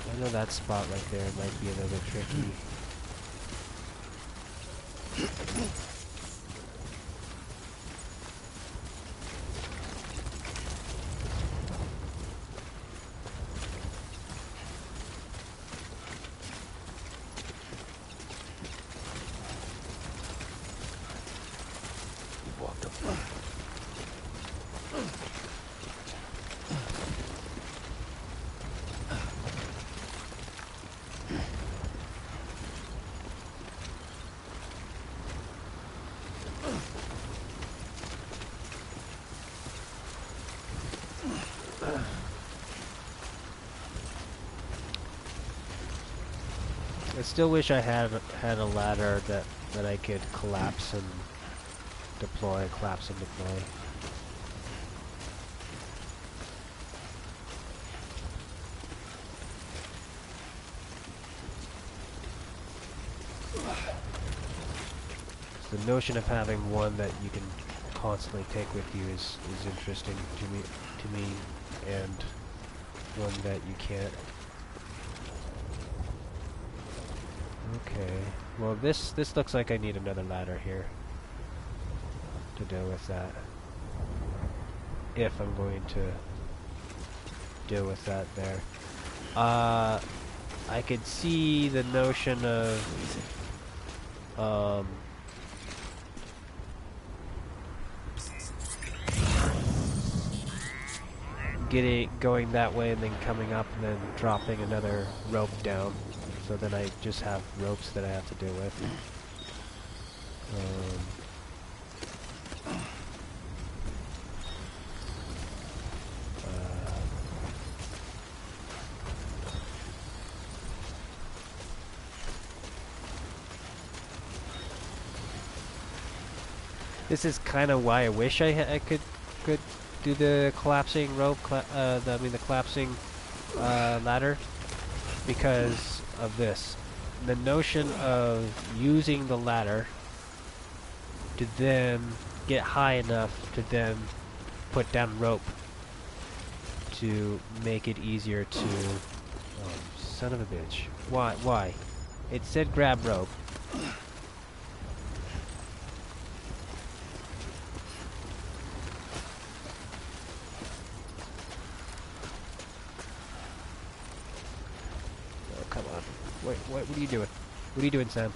I know that spot right there might be a little bit tricky. Walked up. I still wish I had a ladder that I could collapse and deploy, collapse and deploy. So the notion of having one that you can constantly take with you is interesting to me, and one that you can't. Okay. Well, this looks like I need another ladder here to deal with that. If I'm going to deal with that there. I could see the notion of going that way and then coming up and then dropping another rope down. So then I just have ropes that I have to deal with. This is kind of why I wish I could do the collapsing rope, the collapsing ladder, because of this. The notion of using the ladder to then get high enough to then put down rope to make it easier to... Oh, son of a bitch. Why? It said grab rope. What are you doing? What are you doing, Sam?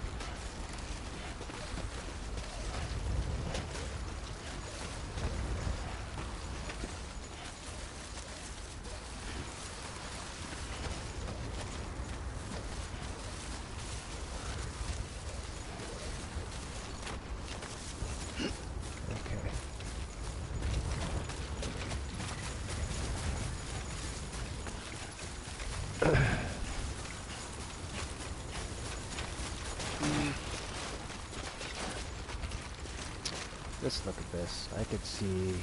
Let's look at this. I could see...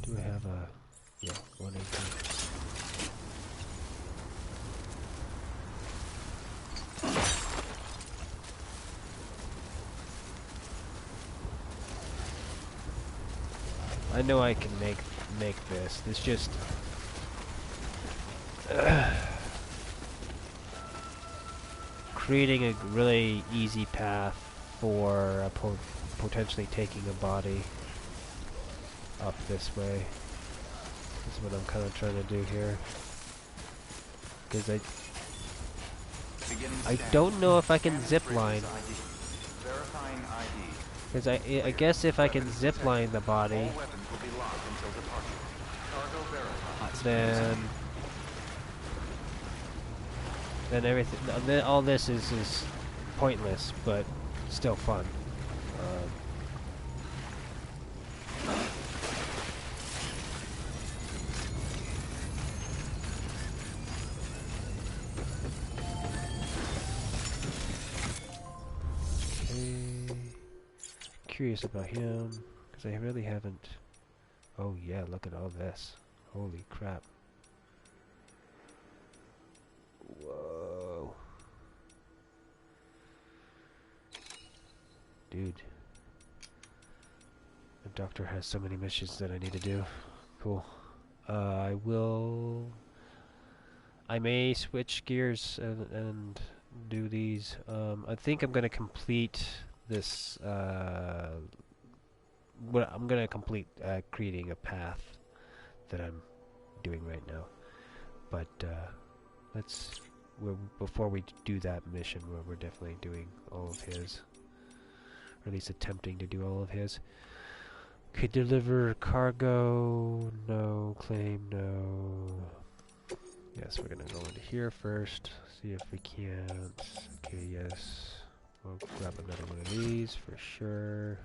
Do I have a... Yeah, 118. I know I can make this. It's just... creating a really easy path for potentially taking a body up this way is what I'm kind of trying to do here. Because I don't know if I can zip line. Because I guess if I can zip line the body, then everything, then all this is pointless, but still fun. Okay. Curious about him, because I really haven't. Oh yeah, look at all this. Holy crap. Whoa. Dude. The doctor has so many missions that I need to do. Cool. I may switch gears and do these. I think I'm going to complete this. I'm going to complete creating a path that I'm doing right now. But before we do that mission, we're definitely doing all of his, or at least attempting to do all of his. Okay, deliver cargo. No. Claim. No. Yes, we're gonna go into here first. See if we can't. Okay, yes. We'll grab another one of these for sure.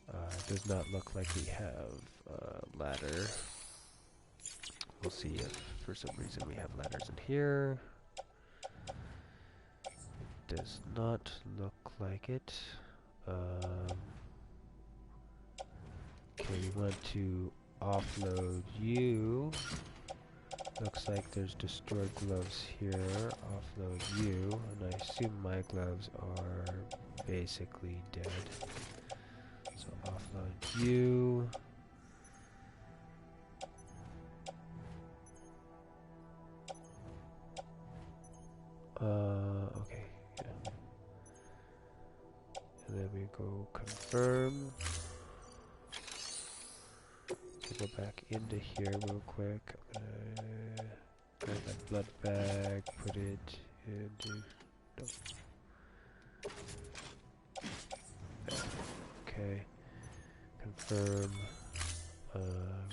It does not look like we have a ladder. We'll see if for some reason we have ladders in here. It does not look like it. Okay, we want to offload you. Looks like there's destroyed gloves here. Offload you, and I assume my gloves are basically dead. So offload you. Okay, yeah. And then we go confirm. Go back into here real quick. I'm gonna grab that blood bag, put it into. No. Okay. Confirm. I'm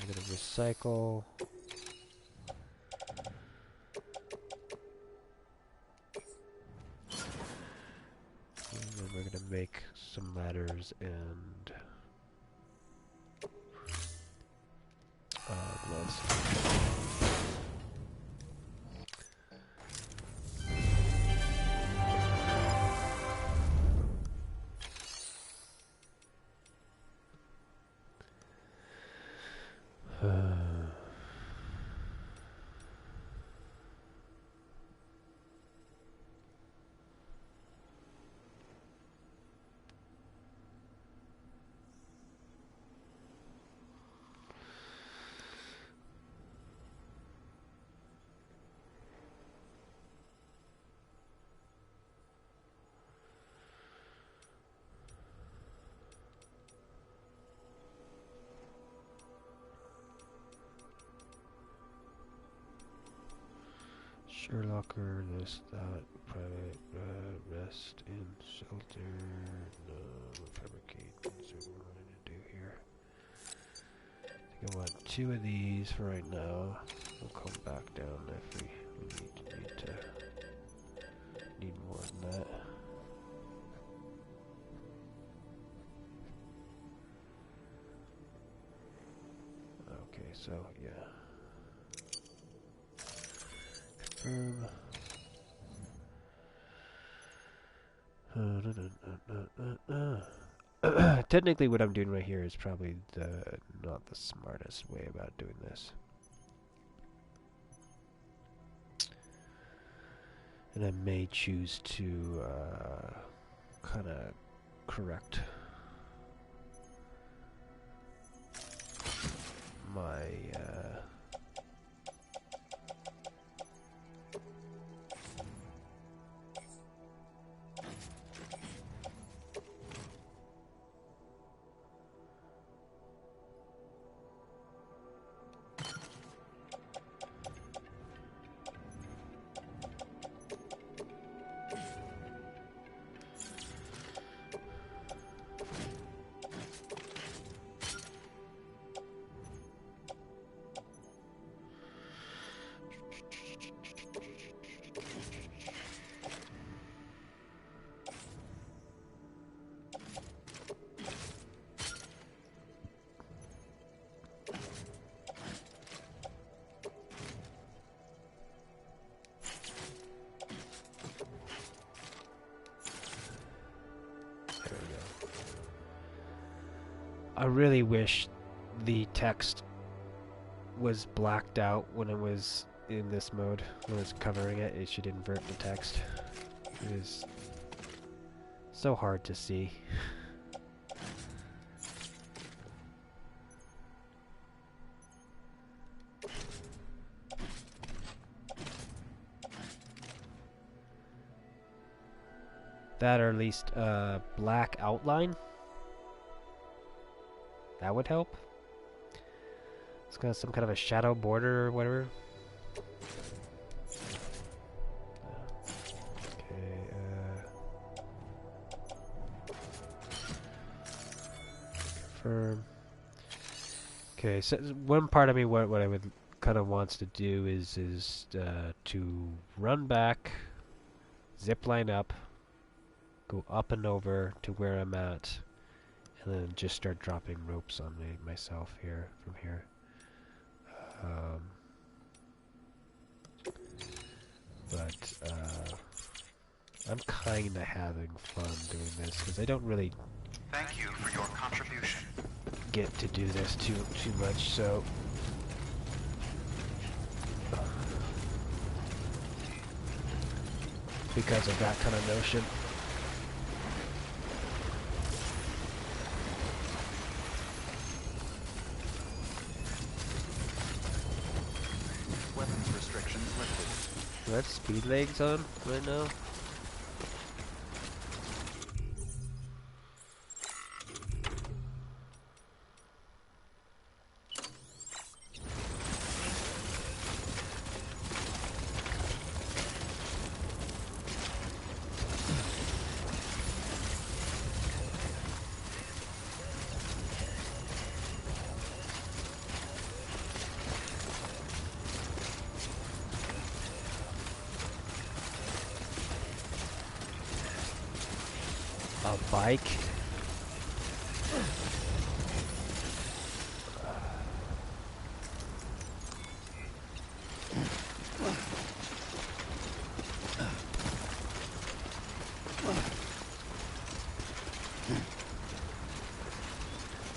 gonna recycle. And then we're gonna make some ladders and gloves. Sherlocker, this, that, private, rest in shelter, no, fabricate, that's what we're going to do here. I think I want 2 of these for right now. We'll come back down if we need more than that. Okay, so, yeah. Technically what I'm doing right here is probably not the smartest way about doing this. And I may choose to kind of correct my I really wish the text was blacked out when it was in this mode. When it was covering it, it should invert the text. It is so hard to see. That, or at least a black outline. That would help. It's got some kind of a shadow border or whatever. Confirm. Okay, so one part of me, what I would kind of wants to do is to run back, zip line up, go up and over to where I'm at, and then just start dropping ropes on myself here from here. But I'm kind of having fun doing this because I don't really Thank you for your contribution. get to do this too much, so because of that kind of notion. Weapons restrictions lifted. Do I have speed legs on right now? A bike?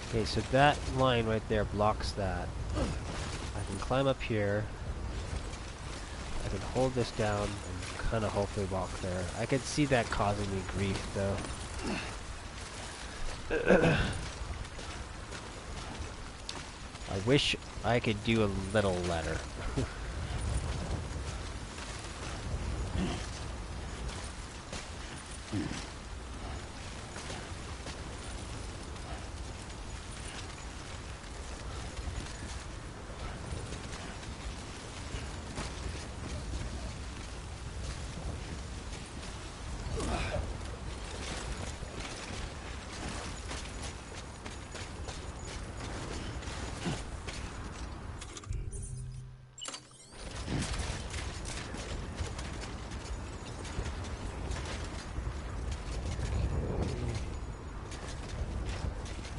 Okay, so that line right there blocks that. I can climb up here. I can hold this down and kind of hopefully walk there. I can see that causing me grief, though. I wish I could do a little letter.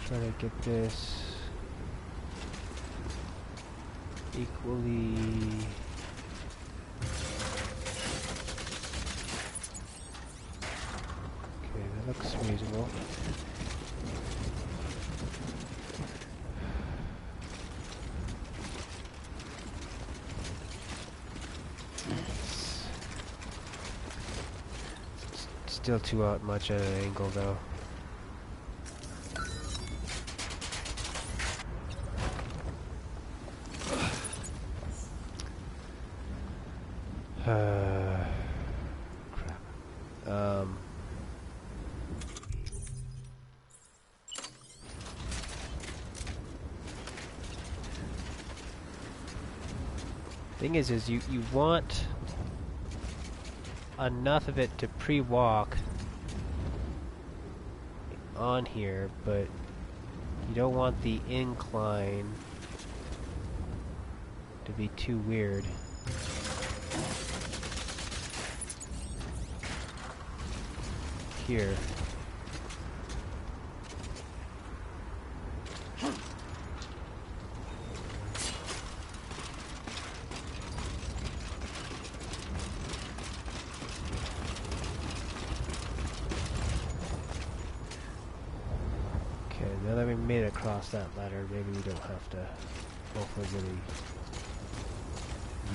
Try to get this equally. Okay, that looks reasonable. Still too much at an angle, though. Crap. Thing is you want enough of it to pre-walk on here, but you don't want the incline to be too weird. Here. now that we made it across that ladder, maybe we don't have to hopefully really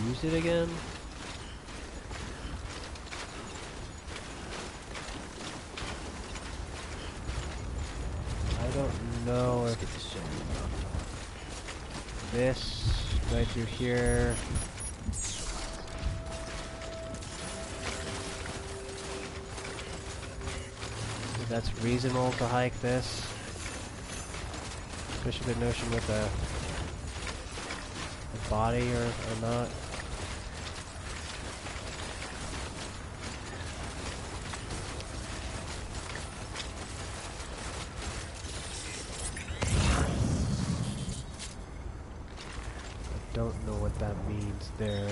use it again. I don't know Let's if get this shit. this right through here. If that's reasonable to hike this. Especially the notion with the body or not. Don't know what that means there.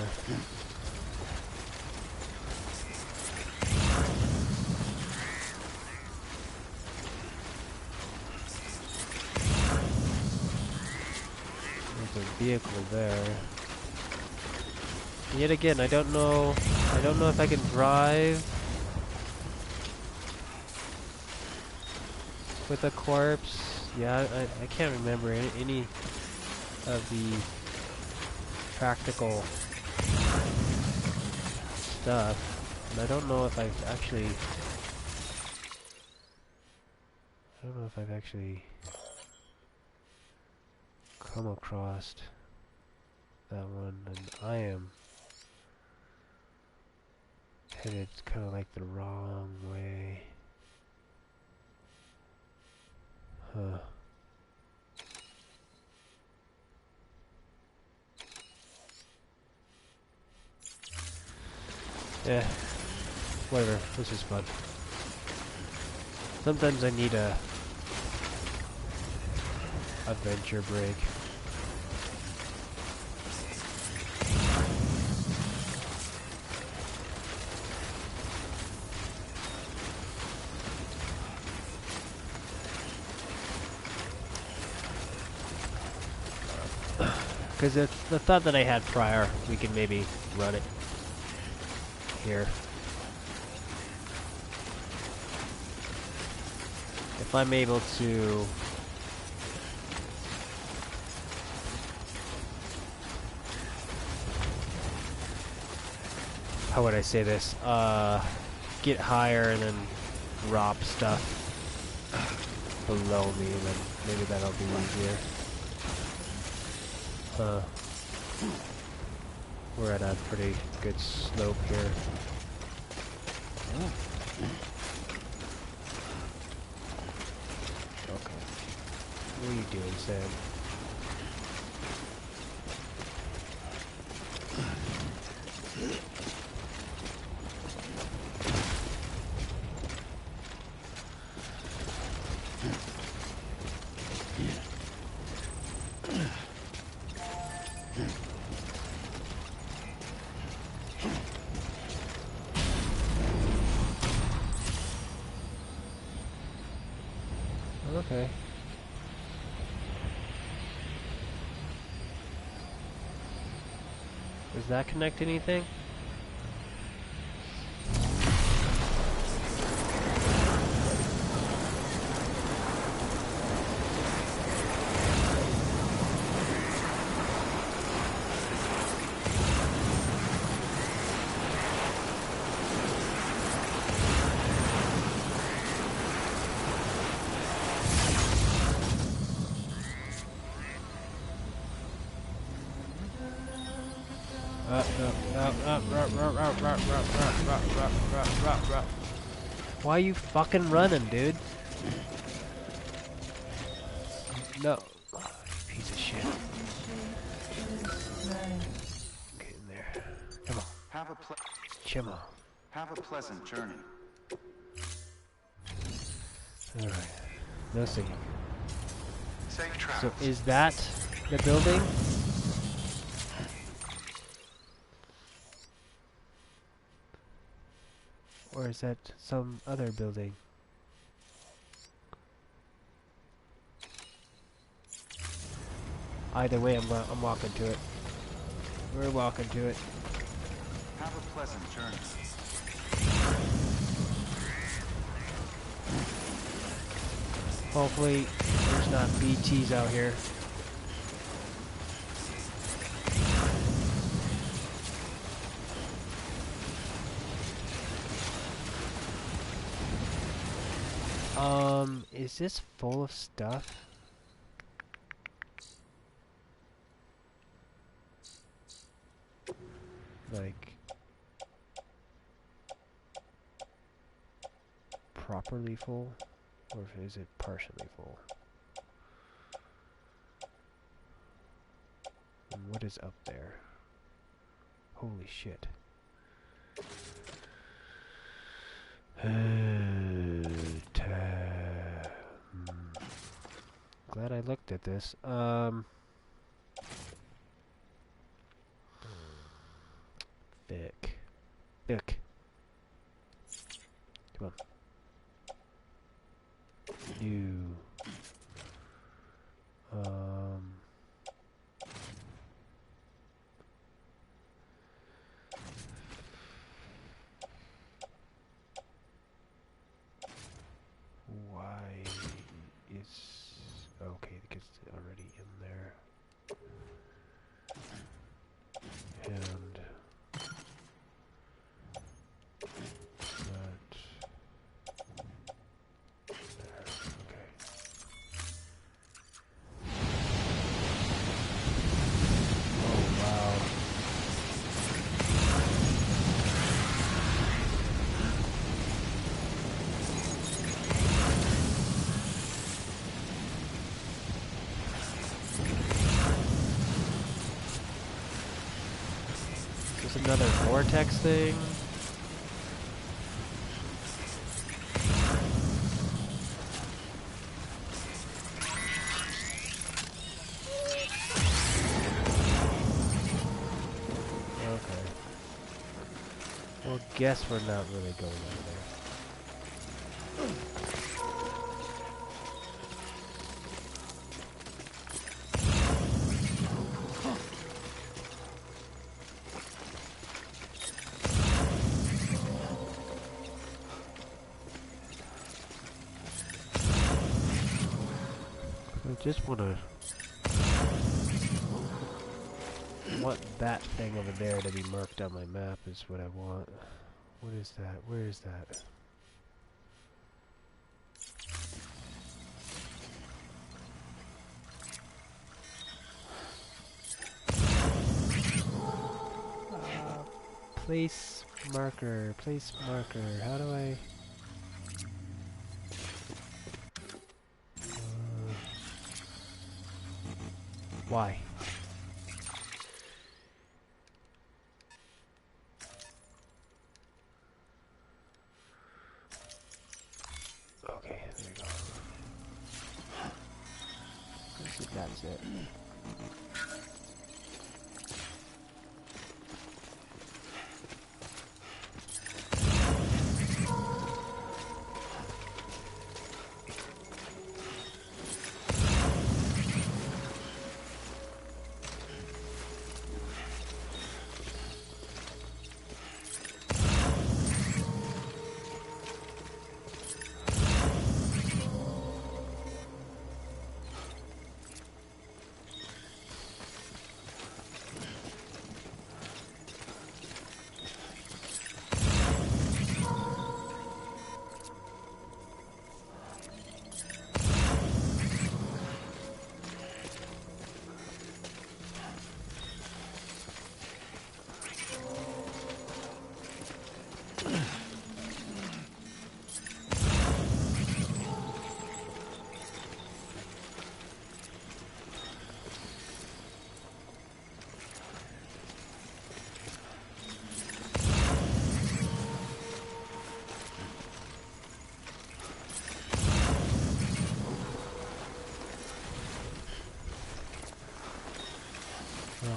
There's a vehicle there. Yet again, I don't know if I can drive with a corpse. Yeah, I can't remember any of the practical stuff, and I don't know if I've actually come across that one, and I am headed kind of like the wrong way. Huh. Yeah, whatever, this is fun. Sometimes I need a adventure break. Because the thought that I had prior, we can maybe run it here. If I'm able to how would I say this? Get higher and then drop stuff below me, and then maybe that'll be easier. We're at a pretty good slope here. Okay. What are you doing, Sam? Okay. Does that connect to anything? Why are you fucking running, dude? No. Oh, you piece of shit. Get in there. Come on. Chimmo. Have a pleasant journey. Alright. Let's see. Safe So travels. is that the building? Or is that some other building? Either way, I'm walking to it. We're walking to it. Have a pleasant journey. Hopefully, there's there's not BTs out here. Is this full of stuff? Like, properly full? Or is it partially full? And what is up there? Holy shit. Glad I looked at this. Vic. Vic. Come on. New. Why is... Okay, because it's already in there. And... that... there, okay. Oh, wow. There's another vortex thing. Okay. Well, guess we're not really going out there. I just want that thing over there to be marked on my map is what I want. What is that? Where is that? Place marker. Place marker. How do I... why? Okay, there we go. I think that's it.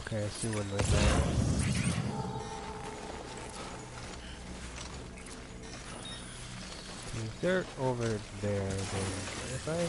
Okay, I see one right there. If they're over there, then if I...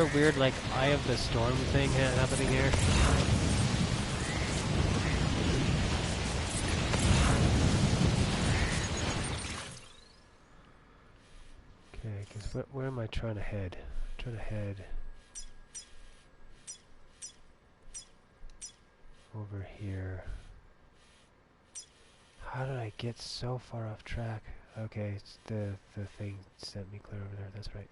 there a weird, like, Eye of the Storm thing happening here? Okay, because where am I trying to head? I'm trying to head over here. How did I get so far off track? Okay, it's the thing sent me clear over there, that's right.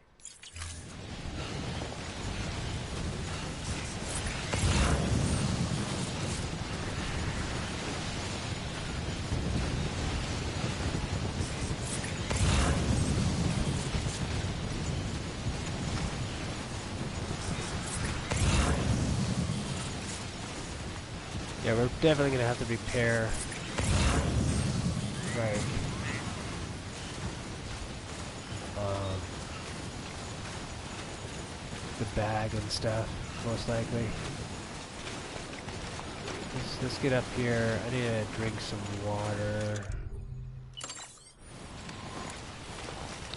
Yeah, we're definitely gonna have to repair. Right. The bag and stuff, most likely. Let's get up here. I need to drink some water.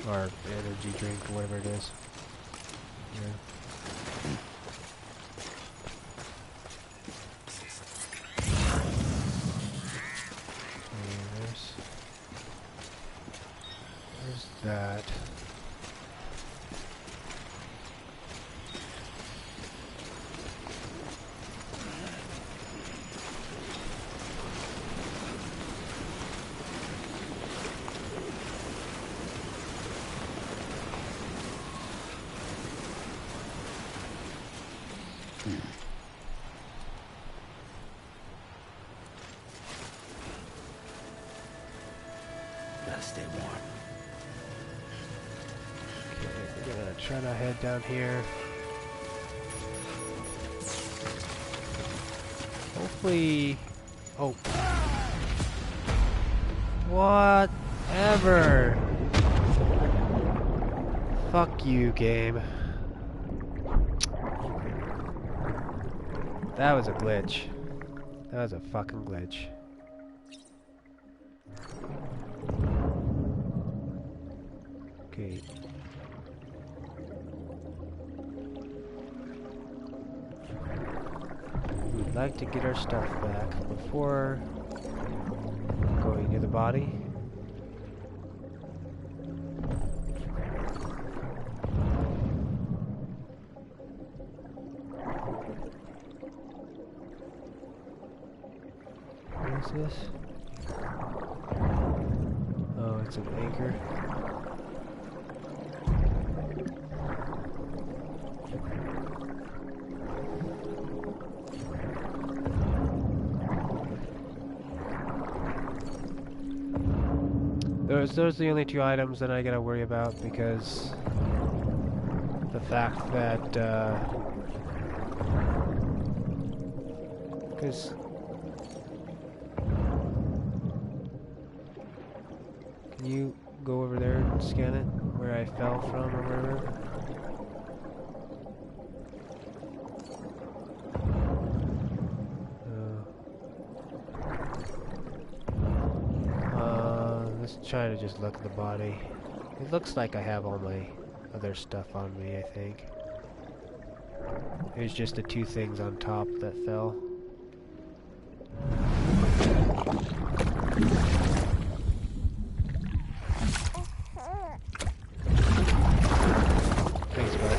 Or energy drink, or whatever it is. Yeah. There's that. Gotta stay warm. Okay, we're gonna try to head down here. Hopefully... Oh. Whatever. Fuck you, game. That was a glitch. That was a fucking glitch. Okay. We'd like to get our stuff back before going to the body. What is this? Oh, it's an anchor. Those are the only two items that I gotta worry about, because the fact that because can you go over there and scan it where I fell from or whatever? Let's try to just look at the body. It looks like I have all my other stuff on me, I think. It was just the two things on top that fell. Thanks, bud.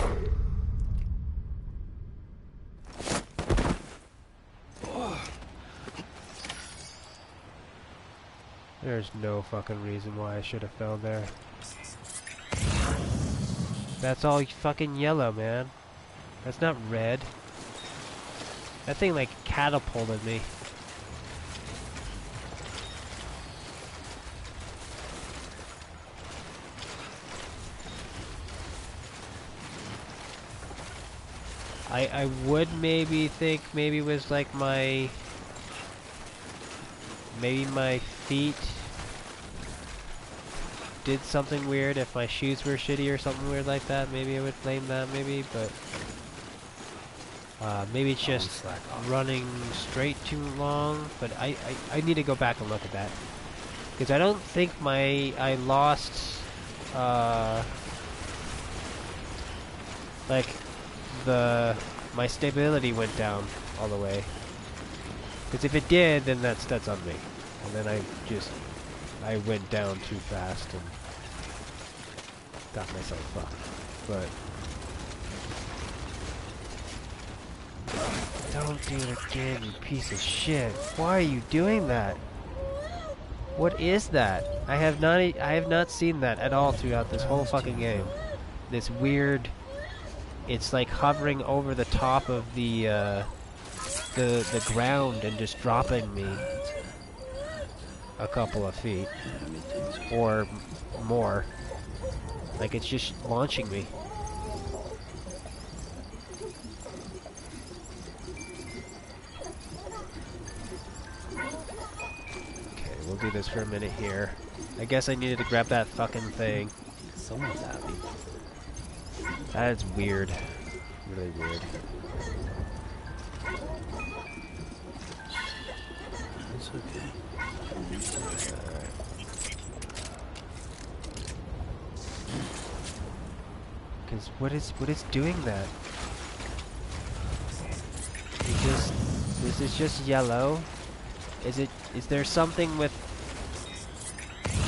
There's no fucking reason why I should have fell there. That's all fucking yellow, man. That's not red. That thing like catapulted me. I would maybe think maybe it was like maybe my feet did something weird. If my shoes were shitty or something weird like that, maybe I would blame that, maybe, but maybe it's just running straight too long. But I need to go back and look at that, because I don't think I lost like my stability went down all the way. Because if it did, then that's on me. And then I went down too fast and got myself fucked. But don't do it again, you piece of shit. Why are you doing that? What is that? I have not seen that at all throughout this whole fucking game. This weird, it's like hovering over the top of the ground and just dropping me a couple of feet or more. Like it's just launching me. We'll do this for a minute here. I guess I needed to grab that fucking thing. Someone's happy. That's weird. Really weird. It's okay. Because what is doing that? Is this just yellow? Is there something with...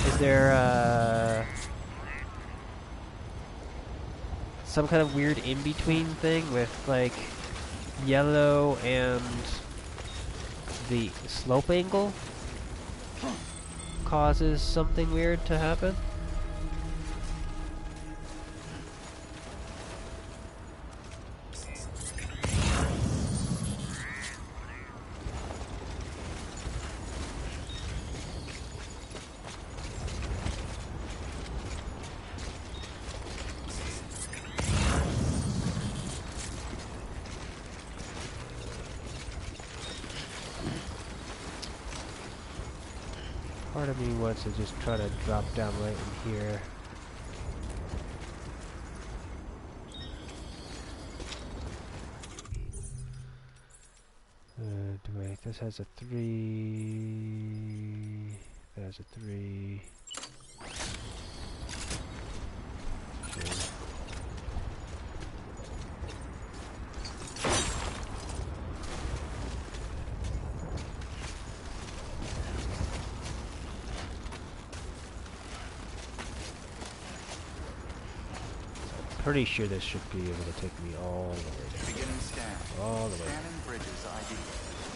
Is there, some kind of weird in-between thing with, like, yellow and the slope angle causes something weird to happen? Part of me wants to just try to drop down right in here. This has a 3. That has a 3. Okay. Pretty sure this should be able to take me all the way down. Beginning scan. All the way. Scanning bridges ID.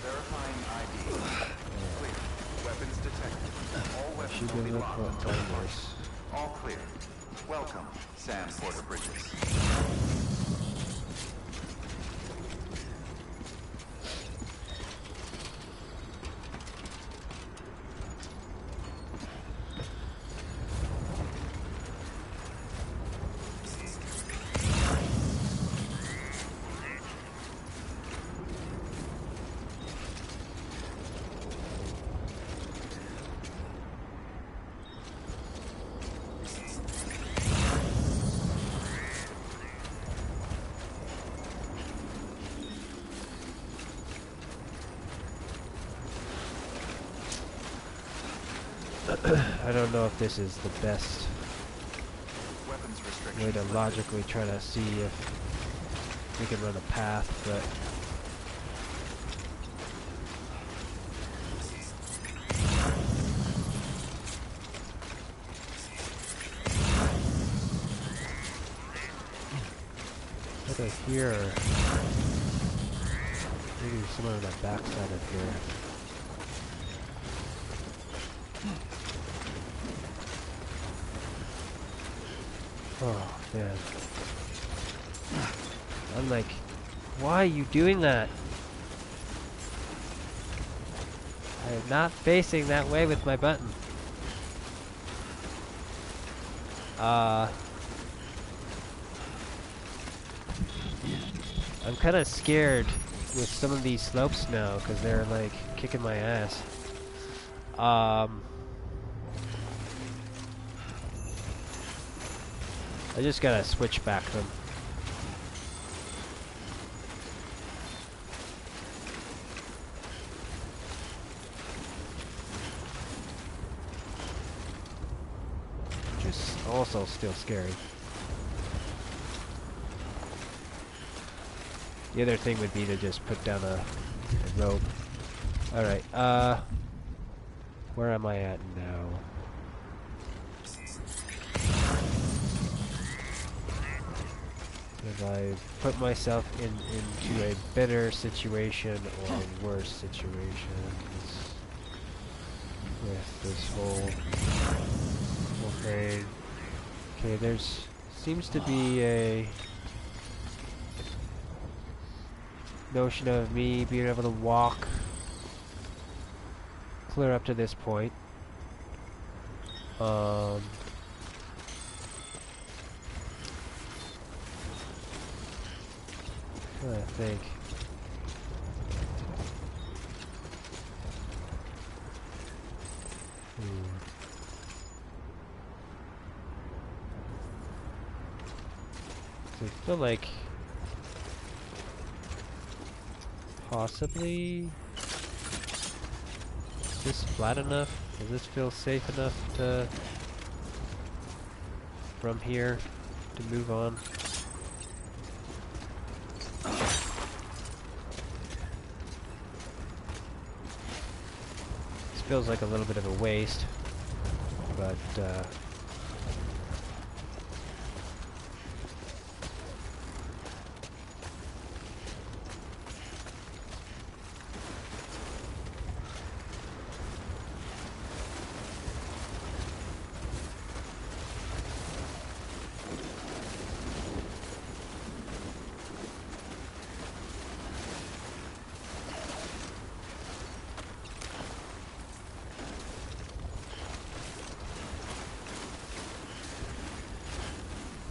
Verifying ID. Clear. Weapons detected. All weapons will be locked until departure. All clear. Welcome, Sam Porter Bridges. I don't know if this is the best way to logically try to see if we can run a path, but what I hear, maybe someone on the backside of here. Oh, man. I'm like, why are you doing that? I am not facing that way with my button. I'm kind of scared with some of these slopes now, because they're like kicking my ass. I just gotta switch back them. Which is also still scary. The other thing would be to just put down a rope. Alright, where am I at now? Have I put myself into a better situation or worse situations with this whole thing? Okay, there's seems to be a notion of me being able to walk clear up to this point. I think. So I feel like possibly is this flat enough? Does this feel safe enough to from here to move on? This feels like a little bit of a waste, but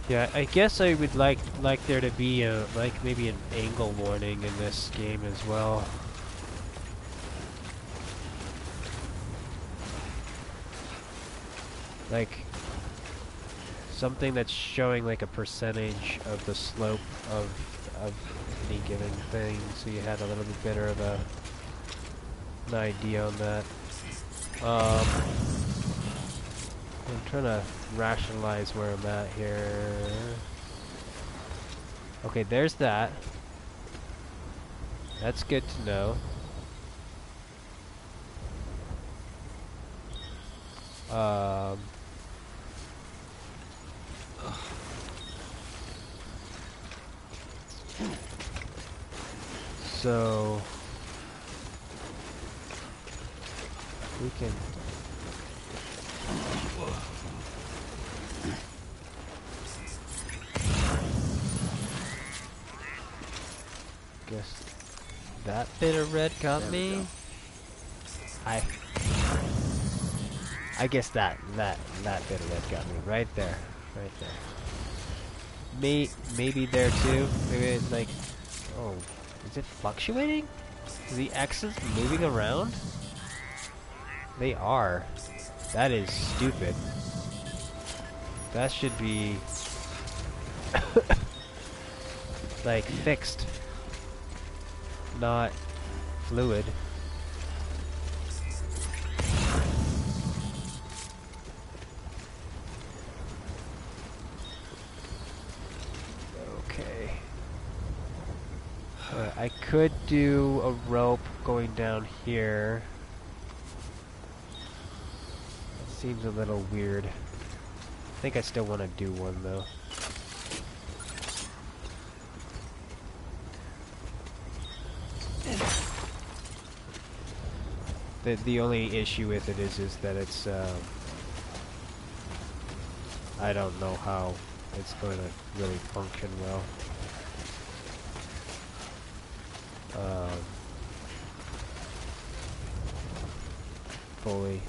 yeah, I guess I would like there to be a maybe an angle warning in this game as well. Like something that's showing like a percentage of the slope of any given thing, so you had a little bit better of an idea on that. I'm trying to rationalize where I'm at here. Okay, there's that. That's good to know. So we can guess that bit of red got me. I guess that bit of red got me right there, right there. Maybe there too. Maybe it's like, oh, is it fluctuating? Is the X's moving around? They are. That is stupid. That should be like fixed, not fluid. Okay. I could do a rope going down here. That seems a little weird. I think I still want to do one though. The only issue with it is that it's I don't know how it's going to really function well. Fully.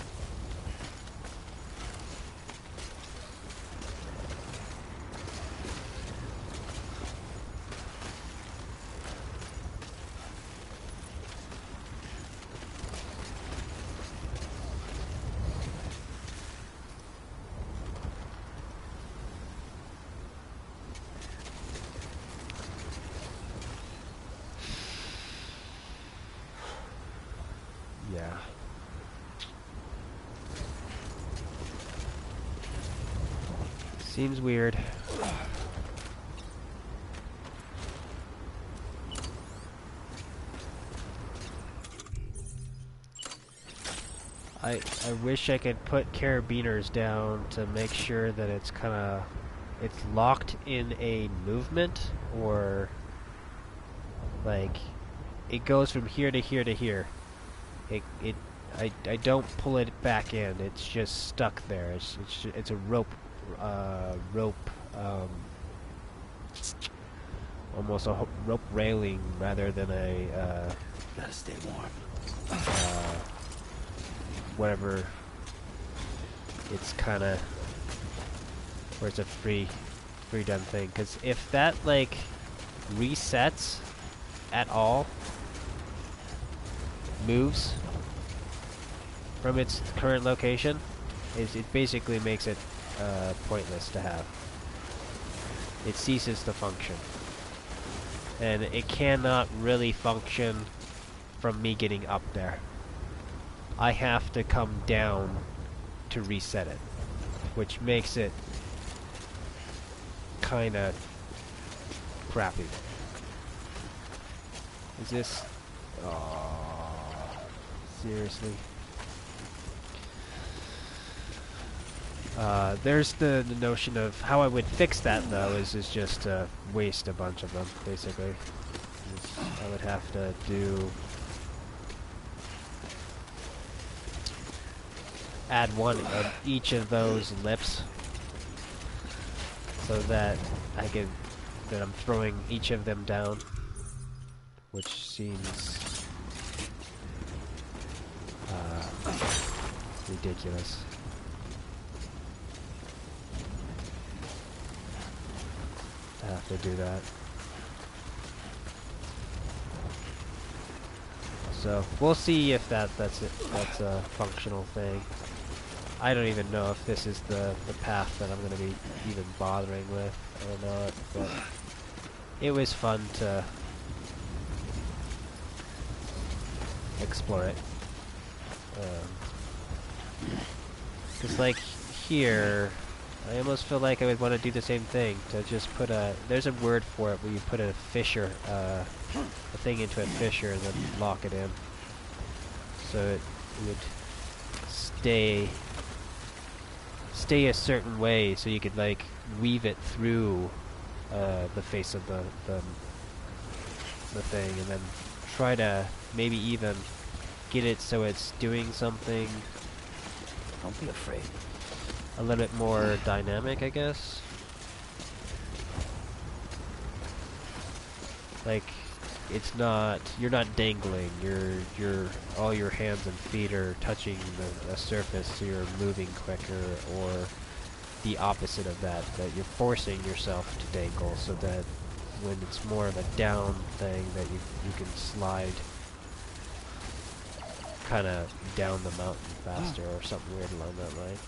Yeah. Seems weird. I wish I could put carabiners down to make sure that it's it's locked in a movement, or like it goes from here to here to here. I don't pull it back in. It's just stuck there. It's a rope almost a rope railing rather than a Gotta stay warm. whatever. It's kind of where it's a free done thing. Because if that like resets at all, moves from its current location, it basically makes it pointless to have. It ceases to function. And it cannot really function from me getting up there. I have to come down to reset it, which makes it kinda crappy. Is this... Oh, seriously? There's the notion of how I would fix that, though, is just waste a bunch of them, basically. I would have to do... add one of each of those lips, so that that I'm throwing each of them down, which seems ridiculous. I have to do that. So we'll see if that's a functional thing. I don't even know if this is the path that I'm going to be even bothering with or not, but it was fun to explore it. Because like here, I almost feel like I would want to do the same thing, to just put there's a word for it where you put a fissure, a thing into a fissure and then lock it in. So it would stay a certain way, so you could like weave it through the face of the thing, and then try to maybe even get it so it's doing something. Don't be afraid. A little bit more dynamic, I guess. Like, it's not, you're not dangling, you're all your hands and feet are touching the surface, so you're moving quicker, or the opposite of that, that you're forcing yourself to dangle, so that when it's more of a down thing, that you can slide kind of down the mountain faster, or something weird along that line.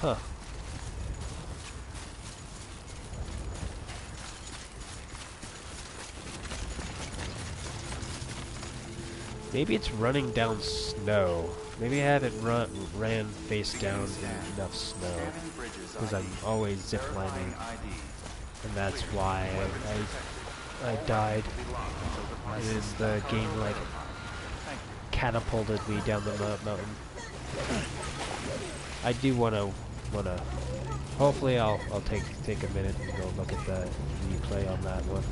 Huh. Maybe it's running down snow. Maybe I haven't ran face down in enough snow, because I'm always ziplining, and that's why I died. And the game like catapulted me down the mountain. I do wanna. Hopefully, I'll take a minute and go look at the replay on that one.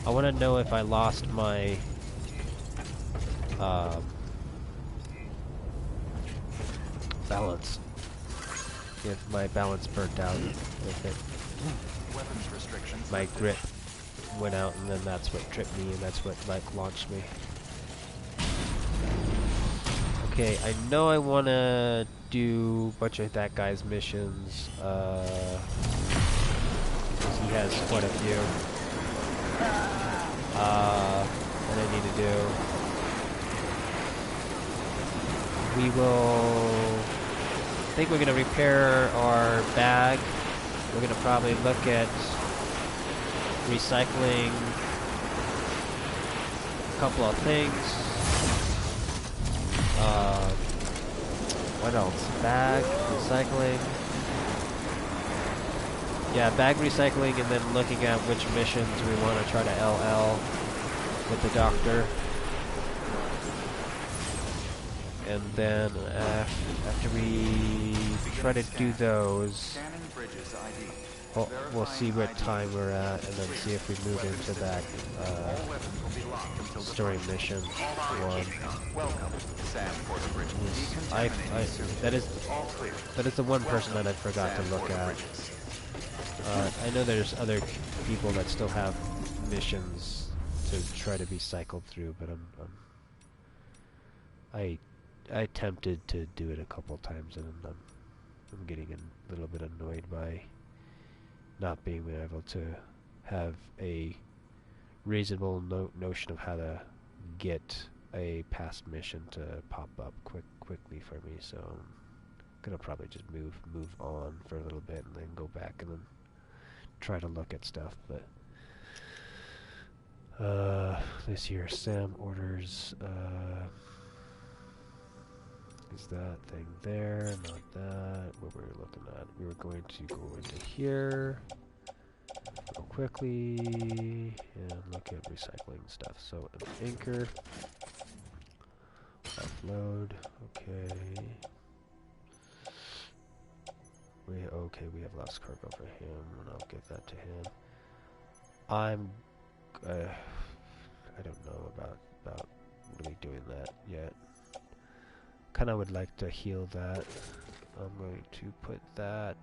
I want to know if I lost my balance. If my balance burnt out. If my grip went out, and then that's what tripped me, and that's what like launched me. Okay, I know I want to do a bunch of that guy's missions, because he has quite a few that I need to do. We will, I think we're going to repair our bag. We're going to probably look at recycling a couple of things. What else? Bag, recycling. Yeah, bag recycling, and then looking at which missions we want to try to LL. with the doctor. And then after we try to do those, Scanning bridges ID. we'll see what time we're at, and then see if we move into that All weapons will be locked until story departure. mission All one. keeping up. Welcome, Sam Porter Bridges. I Decontaminating soon. that All clear. is the one person that I forgot to Sam look Porter at. Bridges. I know there's other people that still have missions to try to be cycled through, but I attempted to do it a couple times, and I'm getting a little bit annoyed by not being able to have a reasonable notion of how to get a past mission to pop up quickly for me. So I'm gonna probably just move on for a little bit and then go back and then try to look at stuff. But this year Sam orders is that thing there, not that. What we were looking at, we were going to go into here real quickly and look at recycling stuff. So an anchor, offload, okay. We have lost cargo for him, and I'll give that to him. I don't know about really doing that yet. Kinda would like to heal that. I'm going to put that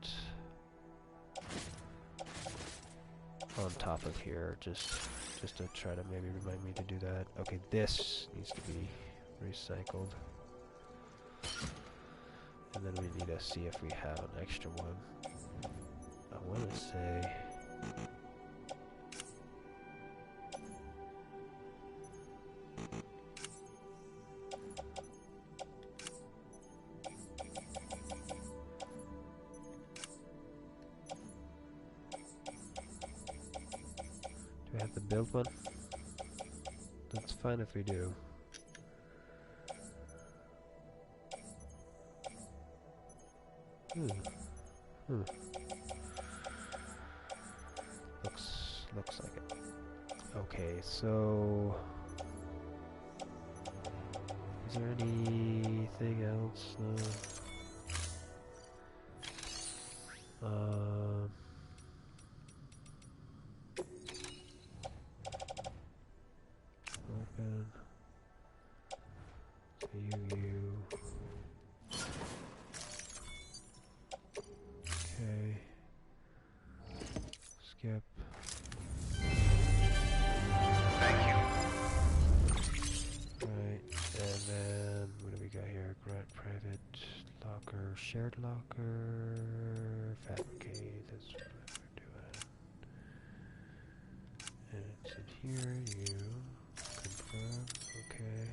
on top of here, just to try to maybe remind me to do that. Okay, this needs to be recycled. And then we need to see if we have an extra one. I want to say... Do I have to build one? That's fine if we do. Looks like it. Okay, so is there anything else? Open. You. Okay. Skip. Thank you. Right, and then what do we got here? Grant private locker, shared locker, fabricate. That's what we're doing. And it's in here. You confirm. Okay.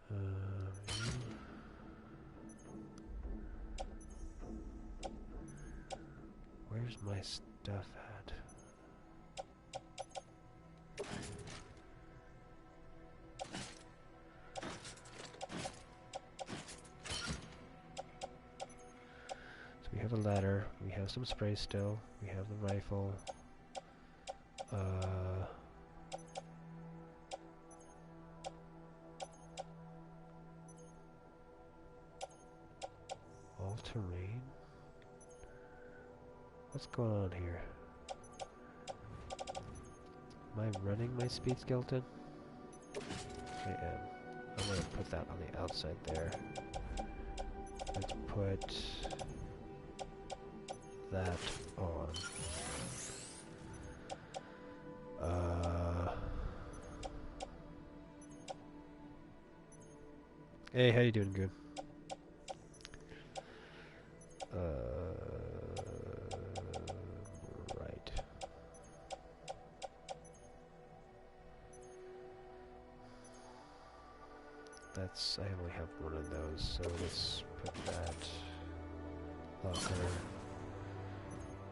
You. Where's my stuff at? So we have a ladder, we have some spray still, we have the rifle. All terrain? What's going on here? Am I running my speed skeleton? I am. I'm gonna put that on the outside there. Let's put that on. Hey, how you doing? Good. Right. That's, I only have one of those, so let's put that locker.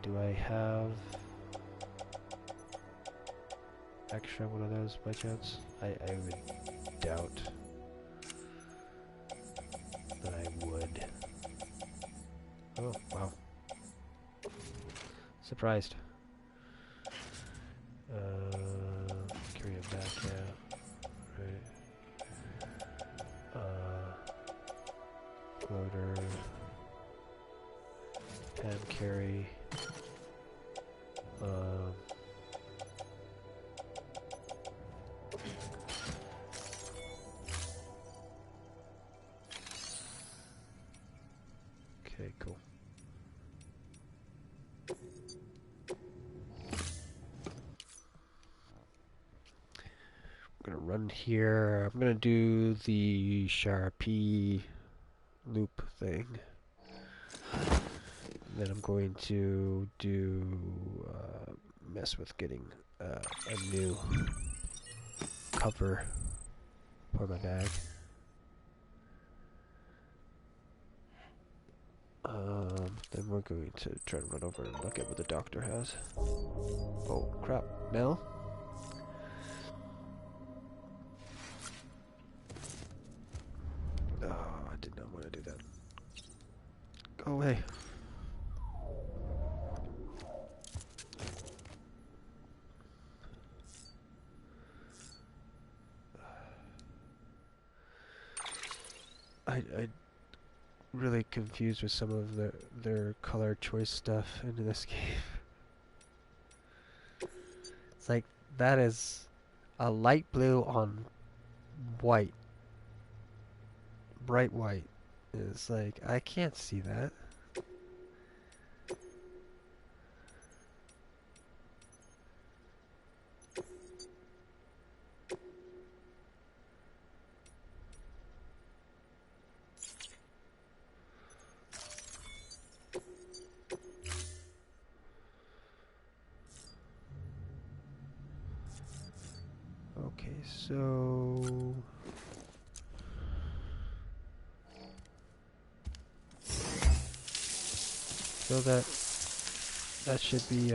Do I have extra one of those by chance? I would doubt that I would. Oh, wow. Surprised. Hand carry. Okay, cool. I'm gonna run here. I'm gonna do the Sharpie loop thing. Then I'm going to do mess with getting a new cover for my bag. Then we're going to try to run over and look at what the doctor has. Oh crap, Mel? Oh, I did not want to do that. Go away. I really confused with some of their color choice stuff in this game. It's like that is a light blue on white, bright white. It's like I can't see that. Okay, so that should be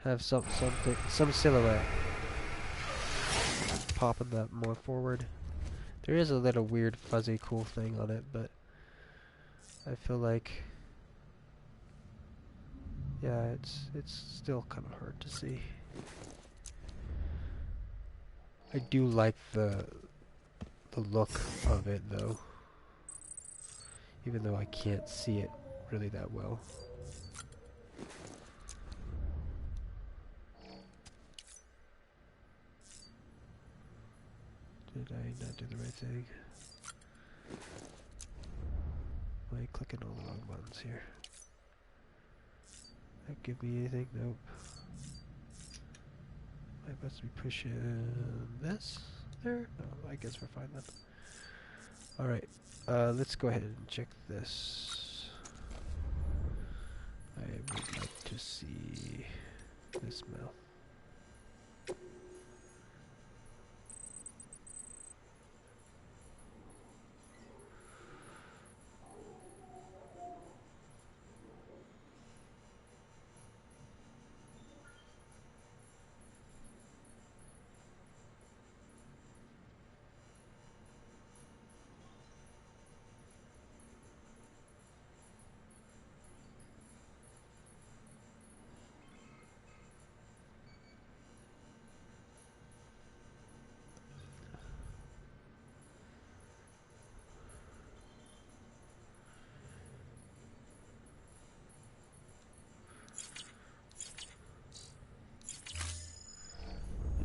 have some silhouette popping that more forward. There is a little weird fuzzy cool thing on it, but I feel like yeah, it's still kind of hard to see. I do like the look of it though, even though I can't see it really that well. Did I not do the right thing? Am I clicking all the wrong buttons here? That give me anything? Nope. I must be pushing this there? No, I guess we're fine then. Alright, let's go ahead and check this. I would like to see this smell.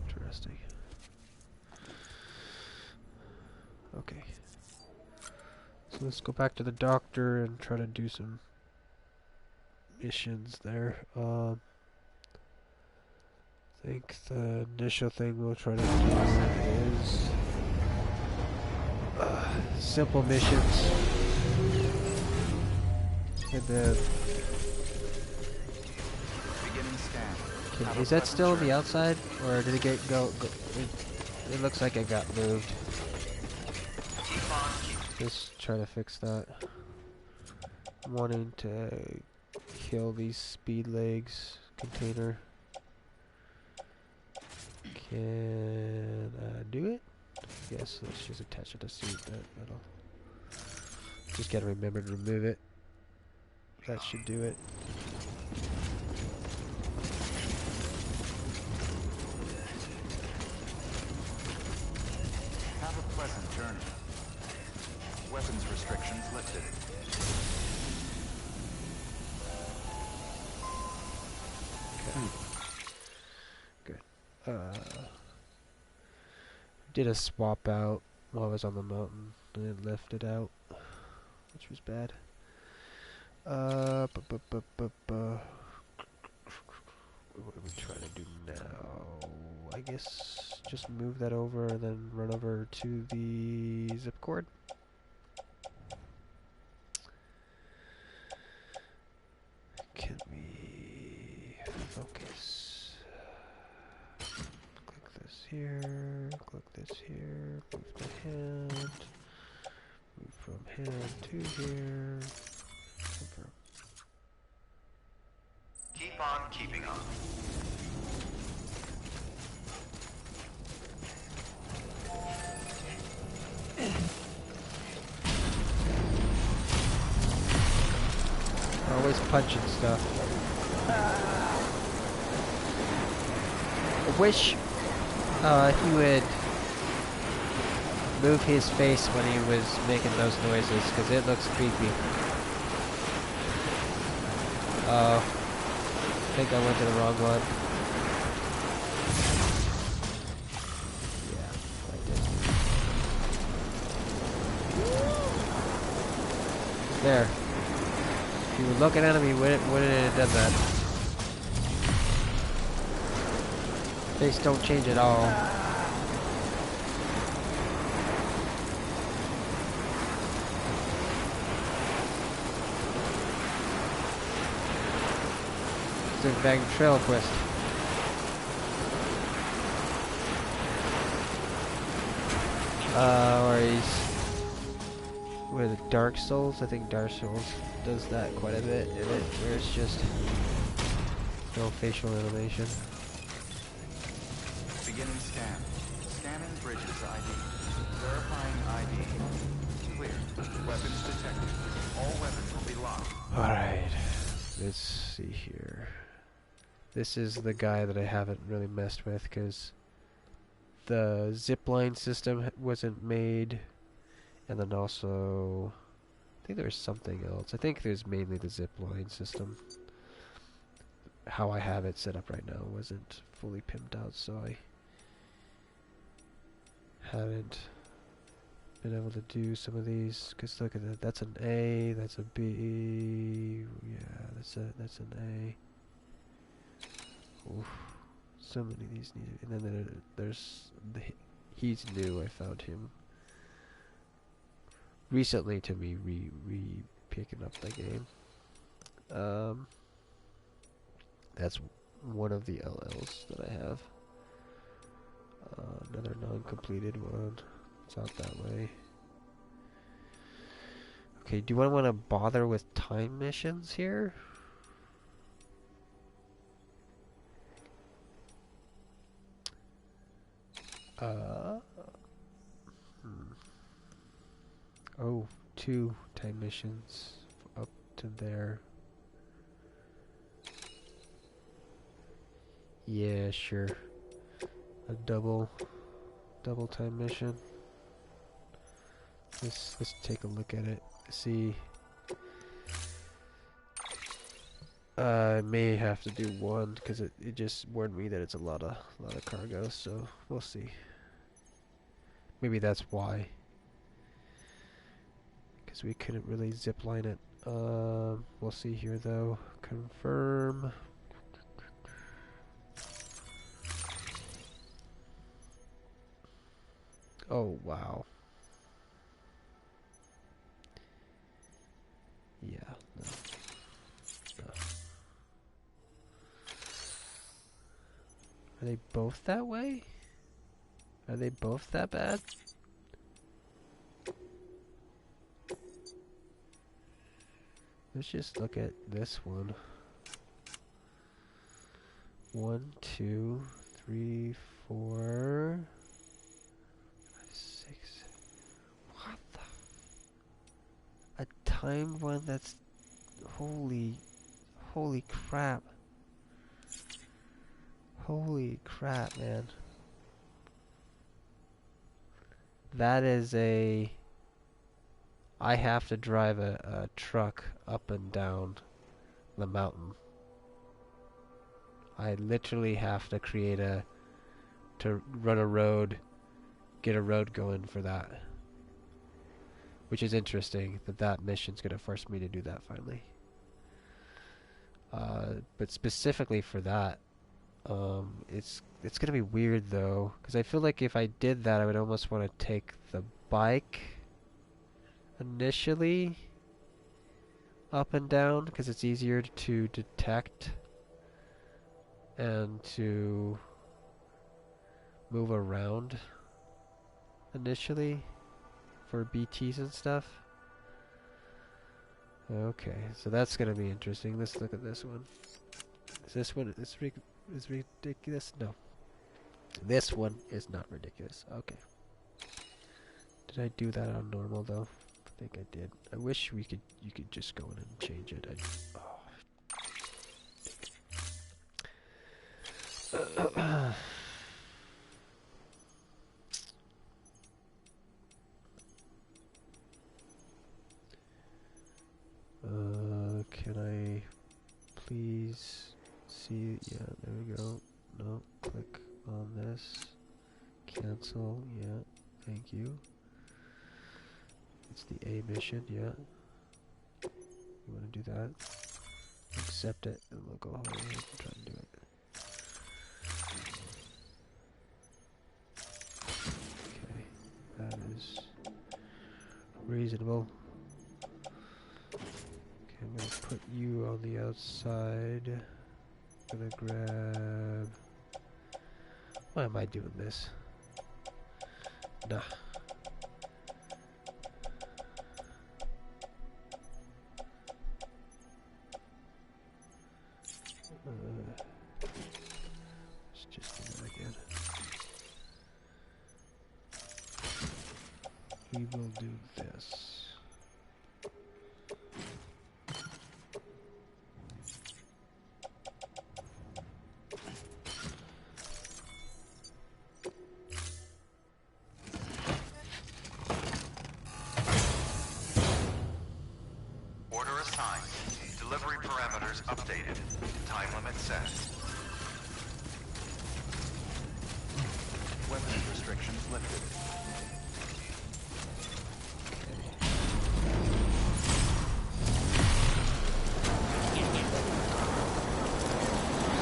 Interesting. Okay. So let's go back to the doctor and try to do some missions there. I think the initial thing we'll try to do is simple missions. And then Beginning scan. okay, is that still on the outside, or did it go? It looks like it got moved. Just try to fix that. I'm wanting to kill these speed legs container. Can I do it? Yes, let's just attach it to suit. That'll just gotta remember to remove it. That should do it. Have a pleasant journey. Weapons restrictions lifted. Did a swap out while I was on the mountain, and it left it out, which was bad. What are we trying to do now? I guess just move that over and then run over to the zip cord. Can we focus? Click this here, click this here, move the hand, move from hand to here, confirm. Keep on keeping on. Always punching stuff. I wish he would move his face when he was making those noises, because it looks creepy. Oh, I think I went to the wrong one. Yeah, I did. There. If you were looking at him, he wouldn't have done that. Face don't change at all. It's a ventriloquist. Or he's... What are the Dark Souls? I think Dark Souls does that quite a bit in it, where it's just no facial animation. Beginning scan. Scanning bridges ID. Verifying ID. Clear. Weapons detected. All weapons will be locked. Alright, let's see here. This is the guy that I haven't really messed with, because the zipline system wasn't made, and then also I think there's something else. I think there's mainly the zipline system. How I have it set up right now wasn't fully pimped out, so I haven't been able to do some of these. Because look at that, that's an A, that's a B, yeah, that's an A. Oof, so many of these needed. And then there's he's new. I found him recently to me picking up the game. That's one of the LLs that I have. Another non-completed one. It's out that way. Okay, do I want to bother with time missions here? Oh, 2 time missions up to there. Yeah, sure. A double time mission. Let's take a look at it. See. I may have to do one because it just warned me that it's a lot of cargo. So we'll see. Maybe that's why. Because we couldn't really zipline it. We'll see here though. Confirm. Oh wow. Yeah. No. Are they both that way? Are they both that bad? Let's just look at this one. 1, 2, 3, 4, 5, 6. What the? A timed one that's holy crap. Holy crap, man. That is a... I have to drive a truck up and down the mountain. I literally have to create a to run a road, get a road going for that. Which is interesting that that mission's gonna force me to do that finally. But specifically for that, it's gonna be weird though, because I feel like if I did that, I would almost want to take the bike initially up and down, because it's easier to detect and to move around initially for BTs and stuff. Okay, so that's gonna be interesting. Let's look at this one. Is this one is ridiculous? No. This one is not ridiculous. Okay. Did I do that on normal though? I think I did. I wish you could just go in and change it. Can I please see? Yeah, there we go. No, click on this. Cancel. Yeah, thank you. It's the A mission. Yeah. You want to do that? Accept it, and we'll go ahead and try and do it. Okay, that is reasonable. I'm going to put you on the outside. I'm going to grab... Why am I doing this? Nah. Let's just do that again. We will do this. Updated. Time limit set. Weapons restrictions lifted.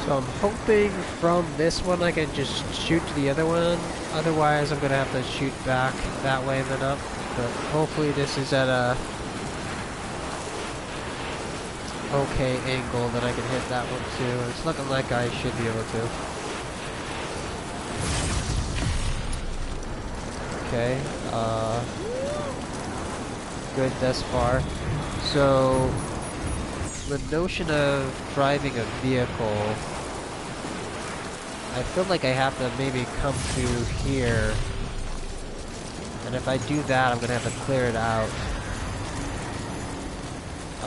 So I'm hoping from this one I can just shoot to the other one. Otherwise I'm going to have to shoot back that way and then up. But hopefully this is at a okay angle that I can hit that one too. It's looking like I should be able to. Okay, good thus far. So, the notion of driving a vehicle, I feel like I have to maybe come through here. And if I do that, I'm gonna have to clear it out.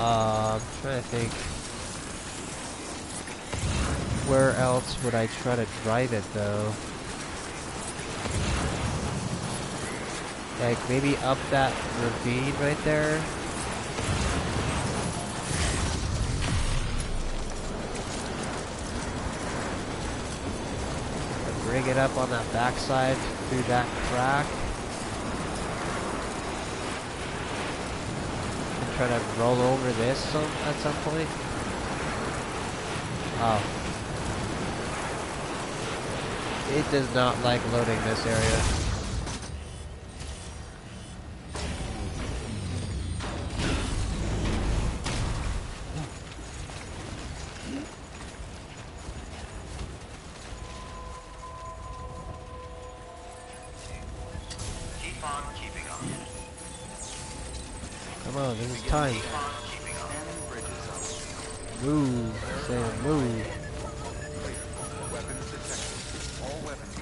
I'm trying to think, where else would I try to drive it though? Like maybe up that ravine right there? Bring it up on that backside through that crack. Try to roll over this at some point. Oh. It does not like loading this area. Keep on keeping on. Come on, this is time. Move, Sam, move. Weapons detected. All weapons.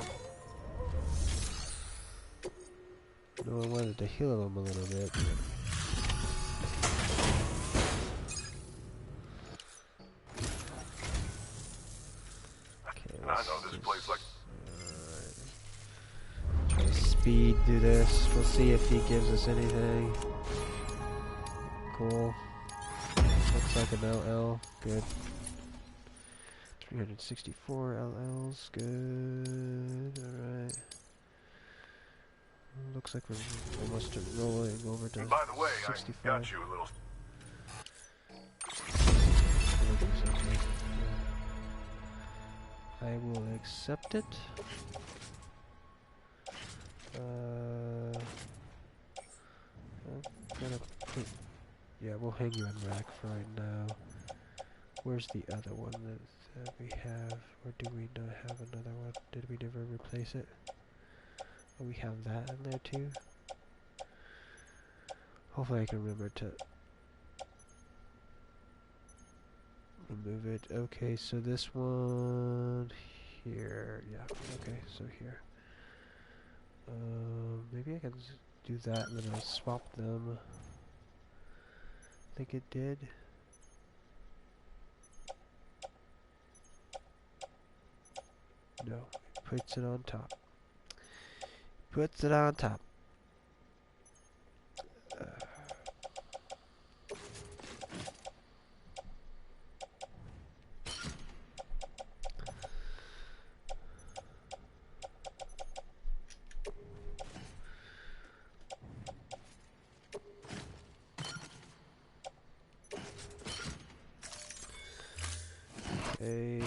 No, I wanted to heal him a little bit. Okay, I know this place like... Try to speed through this. We'll see if he gives us anything. Cool. Looks like an LL. Good. 364 LLs, good. Alright. Looks like we're almost rolling over to And by the way, 65. I got you a little... I will accept it. I'm gonna put... Yeah, we'll hang you in rack for right now. Where's the other one that we have? Or do we not have another one? Did we never replace it? Oh, we have that in there too? Hopefully I can remember to remove it. Okay, so this one here. Yeah, okay, so here. Maybe I can do that and then I'll swap them. I think it did. No, it puts it on top. Puts it on top. Okay.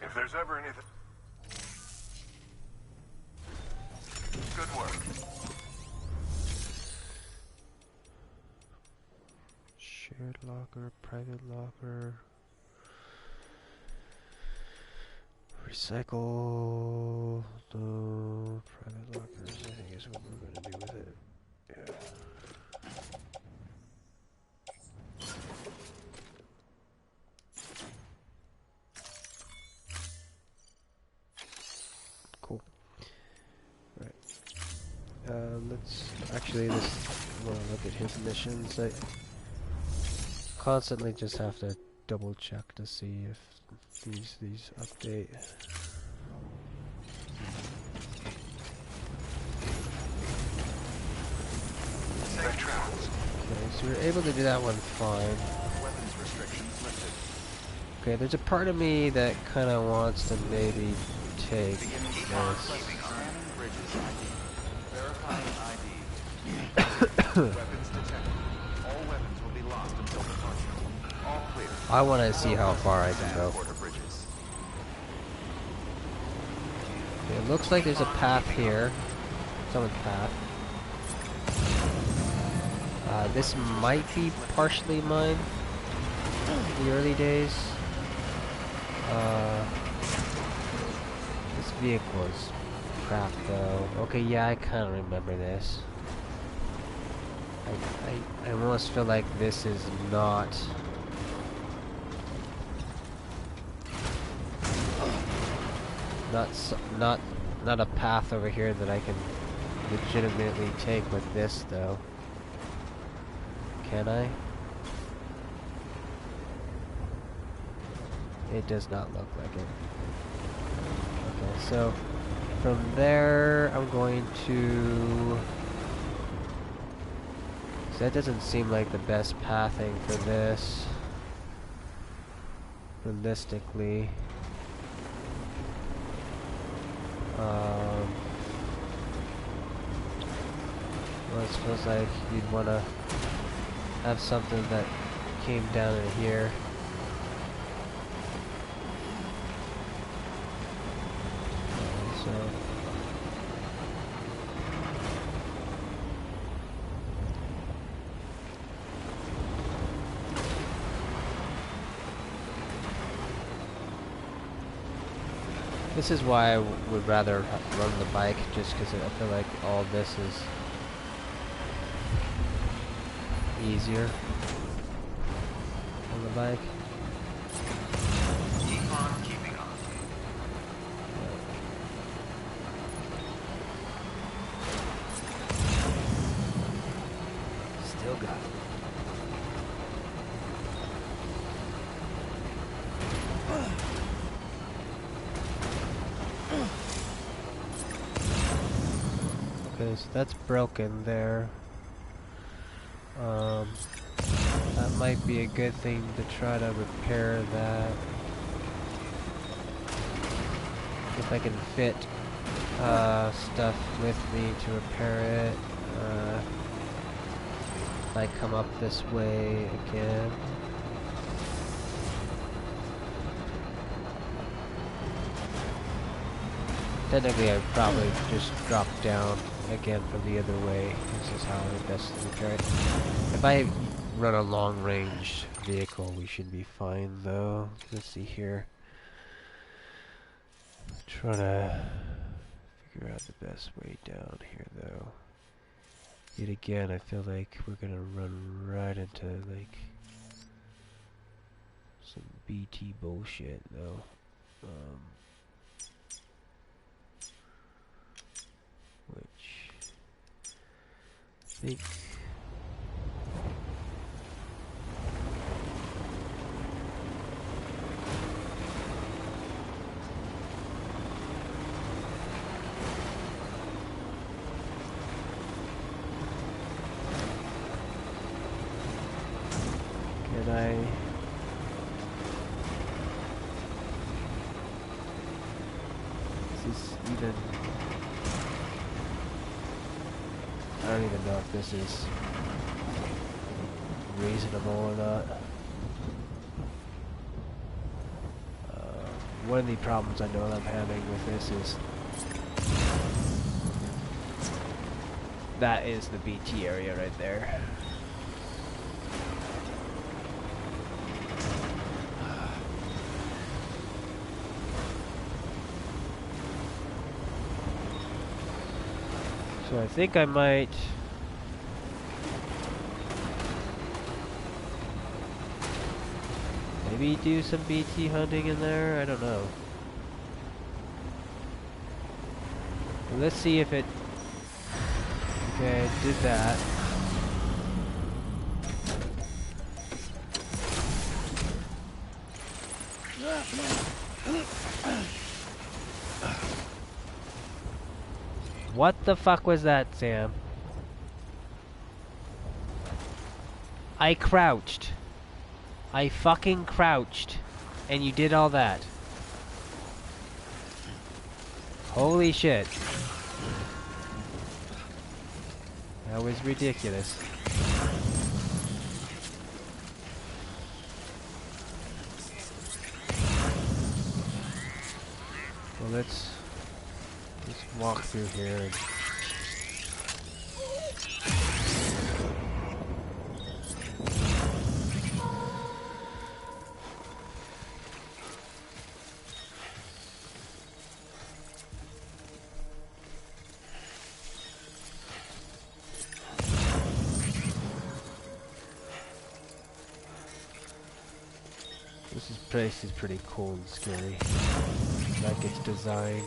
If there's ever anything... Good work. Shared locker, private locker. Recycle. No, private lockers, I think is what we're gonna do with it. Yeah. Cool. Right. Let's actually want to look at his missions. I constantly just have to double check to see if these update. Safe travels. Okay, so we're able to do that one fine. Weapons restrictions lifted. Okay, there's a part of me that kind of wants to maybe take Beginning this. scanning bridges ID. Verifying ID. Weapons detected. All weapons will be locked until departure. All clear. I want to see how far I can go. Porter bridges. Okay, it looks like there's a path here. Someone's path. This might be partially mine. In the early days. This vehicle is crap though. Okay, yeah, I kind of remember this. I almost feel like this is not a path over here that I can legitimately take with this though. Can I? It does not look like it. Okay, so from there I'm going to... So that doesn't seem like the best pathing for this. Realistically. Well, it feels like you'd want to have something that came down in here. So this is why I would rather run the bike, just because I feel like all this is easier on the bike. Keep on keeping on. Still got it. Okay, so that's broken there. That might be a good thing to try to repair that. if I can fit stuff with me to repair it. If I come up this way again. Technically, I'd probably just drop down again from the other way. This is how I best repair it. If I run a long-range vehicle, we should be fine, though. Let's see here. Trying to figure out the best way down here, though. Yet again, I feel like we're gonna run right into, like, some BT bullshit, though. Which I think can I is this even I don't even know if this is reasonable or not. One of the problems I know that I'm having with this is that is the BT area right there. So I think I might maybe do some BT hunting in there, I don't know. But let's see if it... Okay, I did that. What the fuck was that, Sam? I crouched. I fucking crouched. And you did all that. Holy shit. That was ridiculous. Well, let's walk through here and this place is pretty cool and scary. Like its design.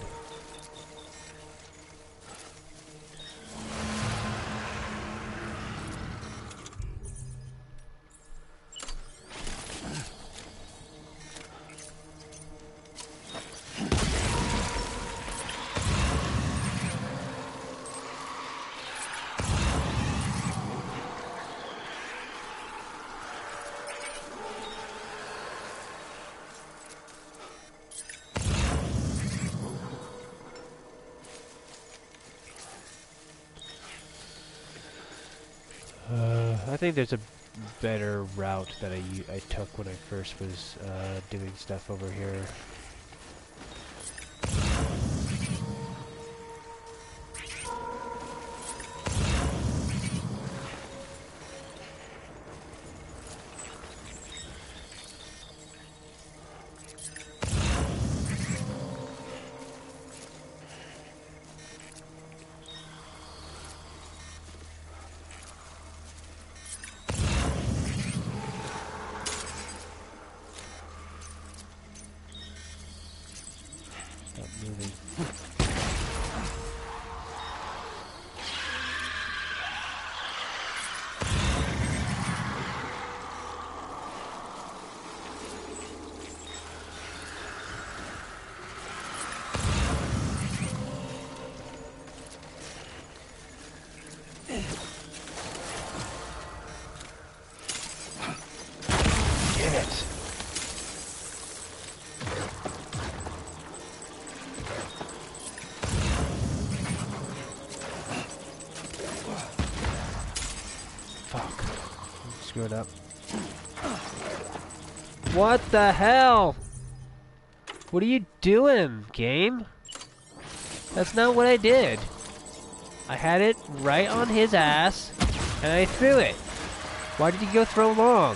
I think there's a better route that I took when I first was doing stuff over here. screwing up. What the hell? What are you doing, game? That's not what I did. I had it right on his ass, and I threw it. Why did you go throw long?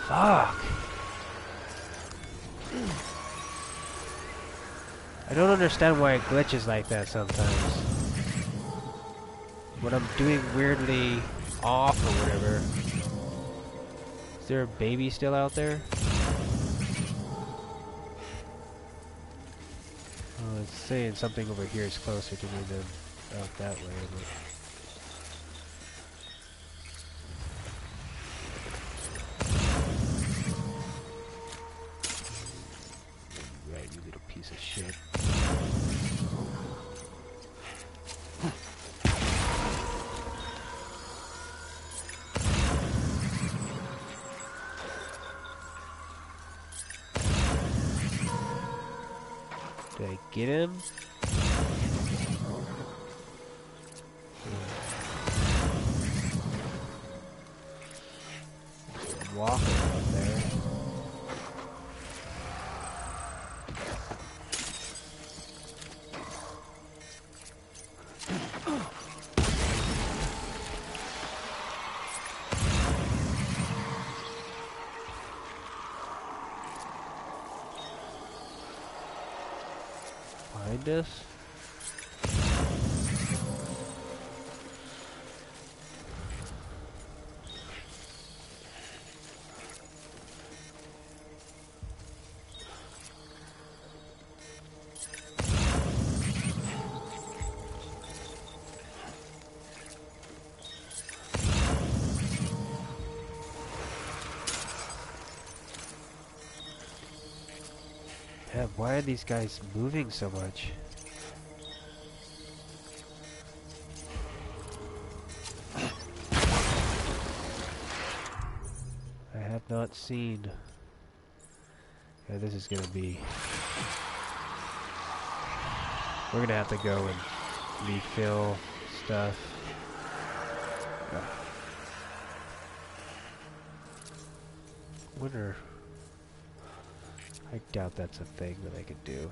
Fuck. I don't understand why it glitches like that sometimes. When I'm doing weirdly off or whatever. Is there a baby still out there? Oh, it's saying something over here is closer to me than out that way. But right, you little piece of shit. Did I get him? Walking out there. Find us? Yeah, why are these guys moving so much? I have not seen. Yeah, this is gonna be. We're gonna have to go and refill stuff. Wonder. I doubt that's a thing that I could do.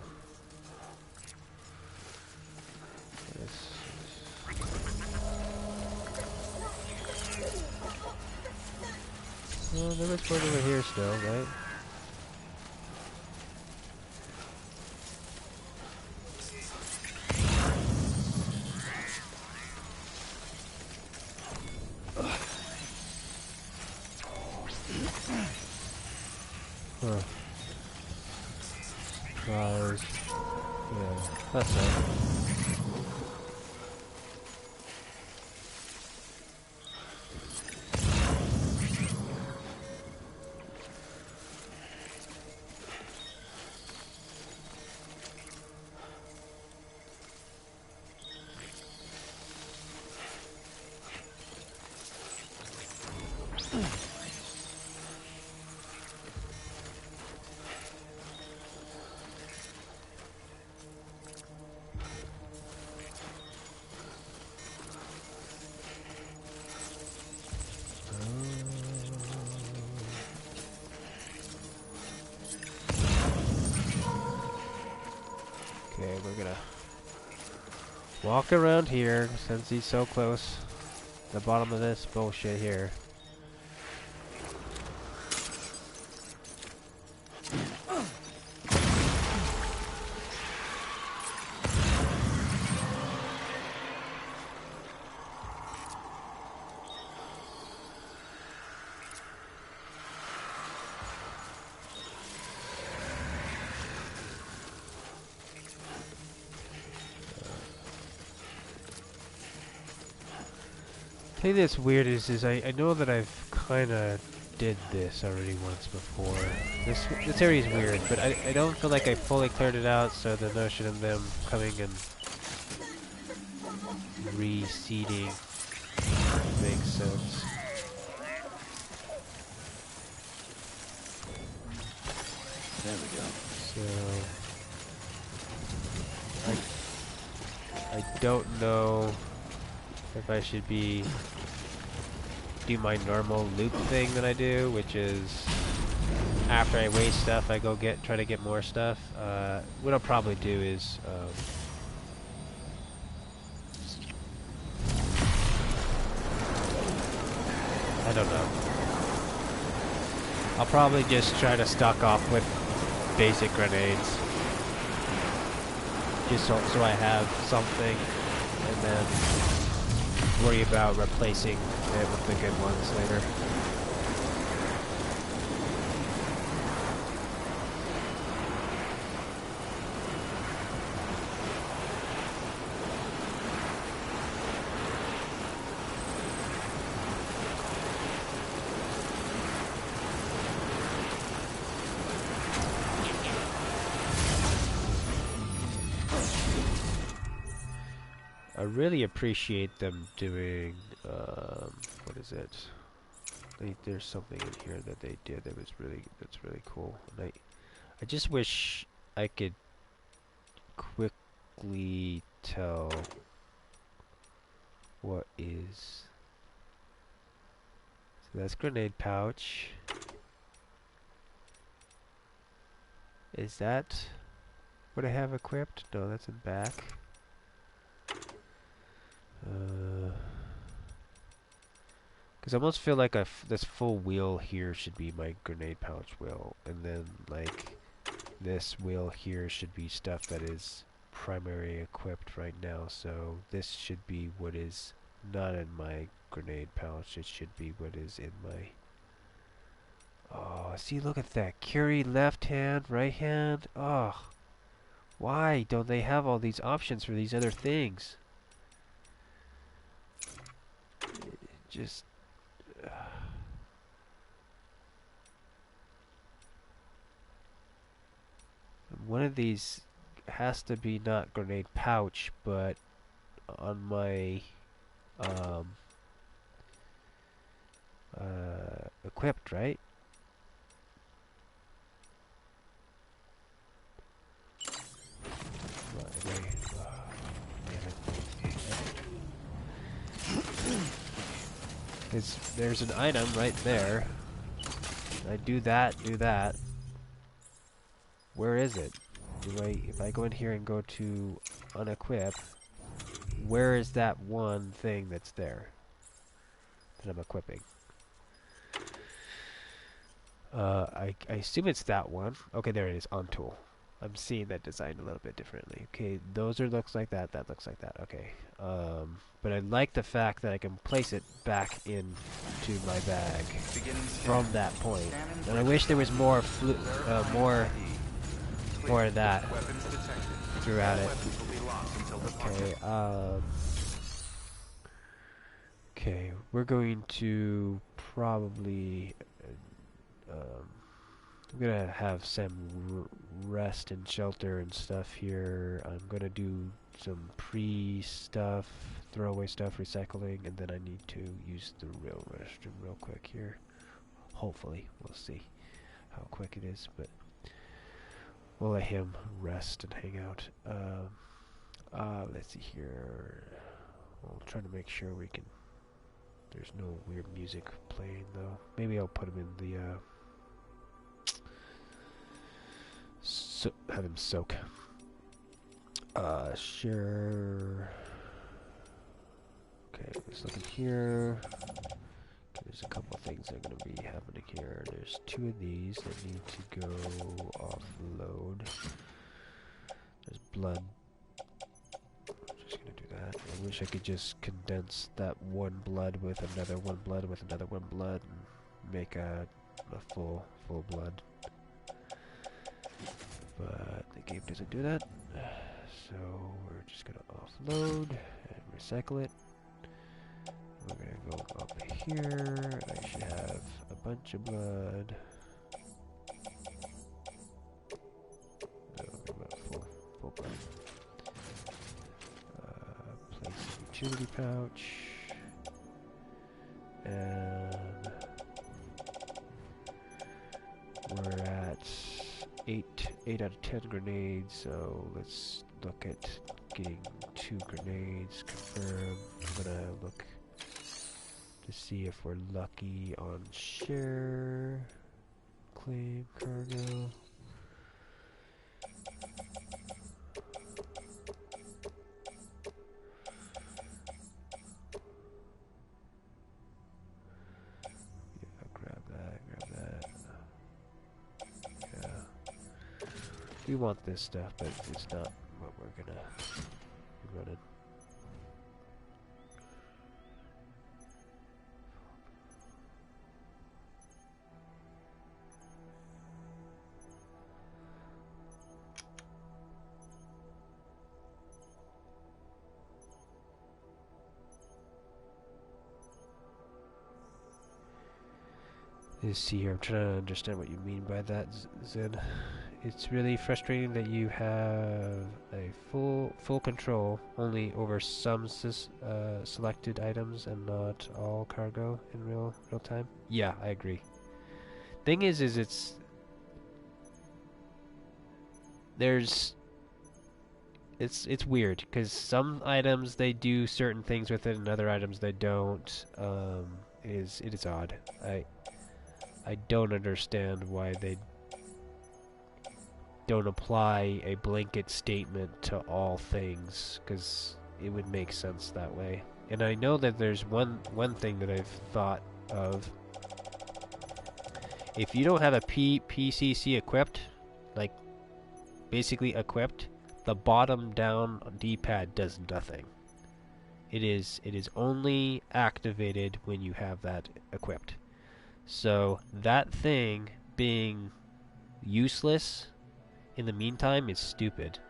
Well, there was one over here still, right? Huh. Surprise. Yeah, that's it. Okay, we're gonna walk around here since he's so close to the bottom of this bullshit here. The thing that's weird is I know that I've kind of did this already once before. This area is weird, but I don't feel like I fully cleared it out, so the notion of them coming and reseeding makes sense. There we go. So I don't know if I should be do my normal loop thing that I do, which is after I waste stuff, I go try to get more stuff. What I'll probably do is I don't know. I'll probably just try to stock off with basic grenades, just so I have something, and then worry about replacing it with the good ones later. I really appreciate them doing, what is it? There's something in here that they did that's really cool. And I just wish I could quickly tell what is. So that's grenade pouch. Is that what I have equipped? No, that's in back. Because I almost feel like this full wheel here should be my grenade pouch wheel, and then like this wheel here should be stuff that is primary equipped right now. So this should be what is not in my grenade pouch. It should be what is in my. Oh, see, look at that. Carry left hand, right hand. Oh, why don't they have all these options for these other things? Just one of these has to be not grenade pouch, but on my equipped, right? There's an item right there. I do that. Where is it? If I go in here and go to unequip, where is that one thing that's there that I'm equipping? I assume it's that one. Okay, there it is, on tool. I'm seeing that design a little bit differently. Okay, looks like that, that looks like that. Okay. But I like the fact that I can place it back into my bag from that point. And I wish there was more more of that throughout it. Okay, okay, we're going to probably I'm gonna have some rest and shelter and stuff here. I'm gonna do some pre-stuff, throwaway stuff, recycling, and then I need to use the real restroom real quick here. Hopefully, we'll see how quick it is, but we'll let him rest and hang out. Let's see here. We'll try to make sure we can. There's no weird music playing though. Maybe I'll put him in the have him soak. Sure. Okay, let's look in here. Okay, there's a couple things that are going to be happening here. There's 2 of these that need to go offload. There's blood. I'm just going to do that. I wish I could just condense that one blood with another one blood with another one blood and make a full blood. But the game doesn't do that, so we're just gonna offload and recycle it. We're gonna go up here. I should have a bunch of blood. No, about full blood. Place utility pouch, and we're at 8 out of 10 grenades, so let's look at getting 2 grenades, confirm. I'm gonna look to see if we're lucky on share, claim cargo. Grab that. Yeah. We want this stuff, but it's not what we're gonna be running. Let's see here, I'm trying to understand what you mean by that, Zen. It's really frustrating that you have a full control only over some selected items and not all cargo in real time. Yeah, I agree. Thing is it's weird because some items they do certain things with it and other items they don't. It is odd. I don't understand why they don't apply a blanket statement to all things, because it would make sense that way. And I know that there's one thing that I've thought of. If you don't have a PCC equipped, like basically equipped, the bottom down D-pad does nothing. It is only activated when you have that equipped. So that thing being useless in the meantime is stupid.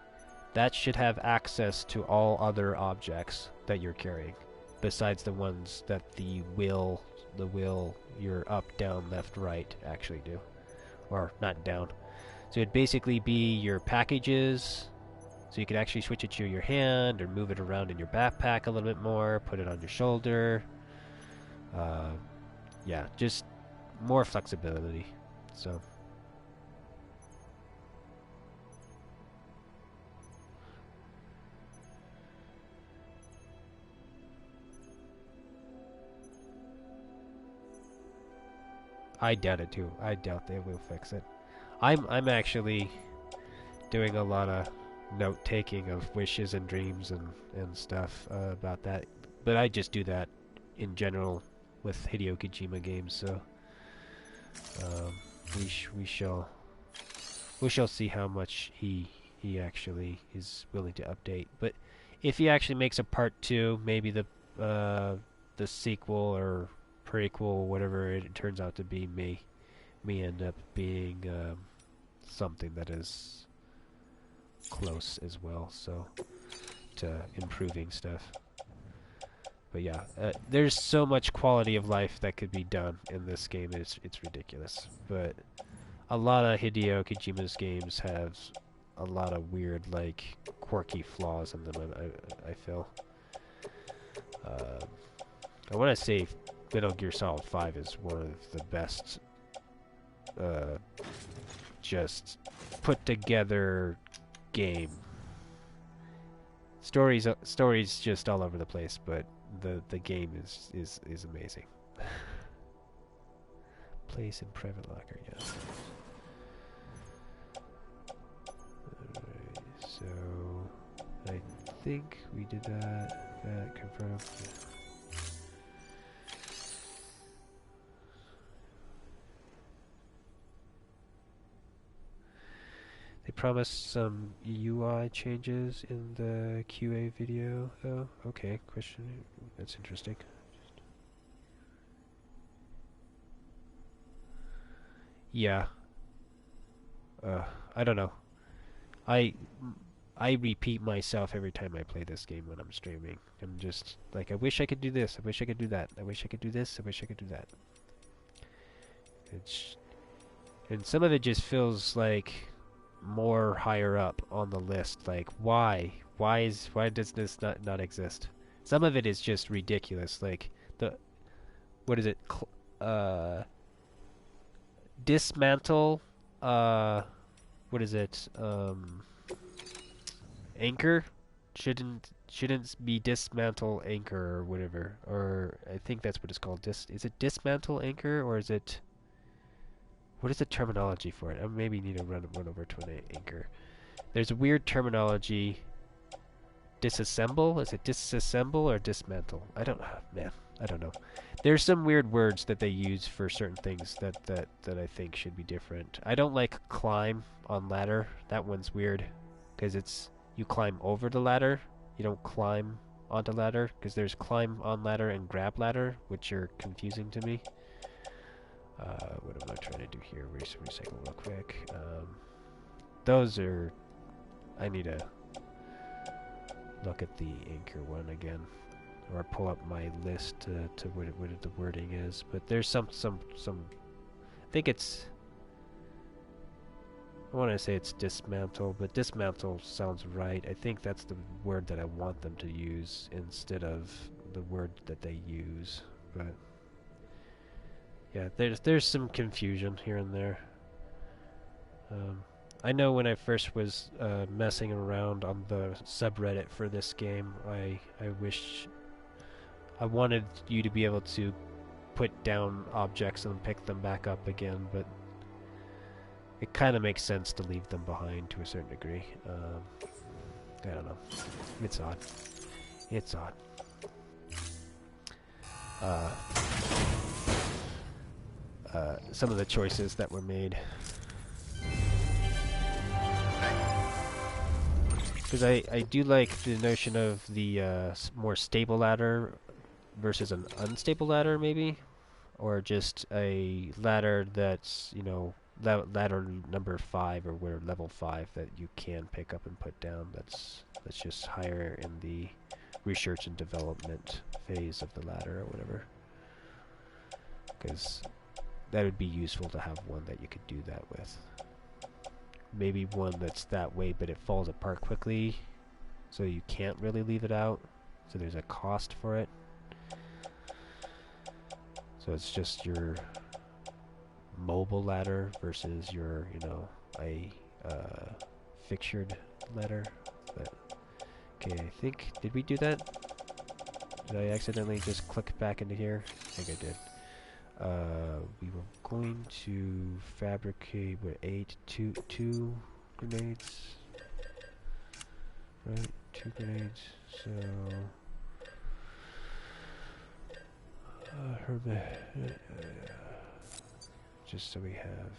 That should have access to all other objects that you're carrying, besides the ones that the wheel, your up, down, left, right actually do. Or not down. So it'd basically be your packages, so you could actually switch it to your hand or move it around in your backpack a little bit more, put it on your shoulder. Yeah, just more flexibility. So I doubt it too. I doubt they will fix it. I'm actually doing a lot of note taking of wishes and dreams and stuff about that. But I just do that in general with Hideo Kojima games, so we shall see how much he actually is willing to update. But if he actually makes a part 2, maybe the sequel or prequel, whatever it turns out to be, may end up being something that is close as well, so to improving stuff. But yeah, there's so much quality of life that could be done in this game. It's ridiculous. But a lot of Hideo Kojima's games have a lot of weird, like, quirky flaws in them, I feel. I want to say Metal Gear Solid 5 is one of the best just put together game. Stories just all over the place, but the game is amazing. Place in private locker, yes. Alright, so I think we did that. That confirmed. They promised some UI changes in the QA video, though. Okay, question. That's interesting. Yeah. I don't know. I repeat myself every time I play this game when I'm streaming. I'm just like, I wish I could do this. I wish I could do that. I wish I could do this. I wish I could do that. And some of it just feels like more higher up on the list. Like, why does this not exist? Some of it is just ridiculous. Like what is it? Dismantle. What is it? Anchor shouldn't shouldn't be dismantle anchor or whatever, or I think that's what it's called. Is it dismantle anchor, or is it? What is the terminology for it? I maybe need to run over to an anchor. There's a weird terminology. Disassemble? Is it disassemble or dismantle? I don't know, man. I don't know. There's some weird words that they use for certain things that I think should be different. I don't like climb on ladder. That one's weird because it's you climb over the ladder. You don't climb onto ladder because there's climb on ladder and grab ladder, which are confusing to me. What am I trying to do here? Recycle real quick. Those are... I need to look at the anchor one again, or pull up my list to what the wording is. But there's some. I think it's. I want to say it's dismantle, but dismantle sounds right. I think that's the word that I want them to use instead of the word that they use. But yeah, there's some confusion here and there. I know when I first was messing around on the subreddit for this game, I wanted you to be able to put down objects and pick them back up again, but it kind of makes sense to leave them behind to a certain degree. I don't know. It's odd. It's odd. Some of the choices that were made. Because I do like the notion of the more stable ladder versus an unstable ladder, maybe, or just a ladder that's, you know, ladder number 5 or where level 5 that you can pick up and put down. That's just higher in the research and development phase of the ladder or whatever. Because that would be useful to have one that you could do that with. Maybe one that's that way, but it falls apart quickly, so you can't really leave it out. So there's a cost for it. So it's just your mobile ladder versus your, you know, a fixtured ladder. But okay, I think, did we do that? Did I accidentally just click back into here? I think I did. We were going to fabricate, what, two grenades? Right, 2 grenades, so... just so we have...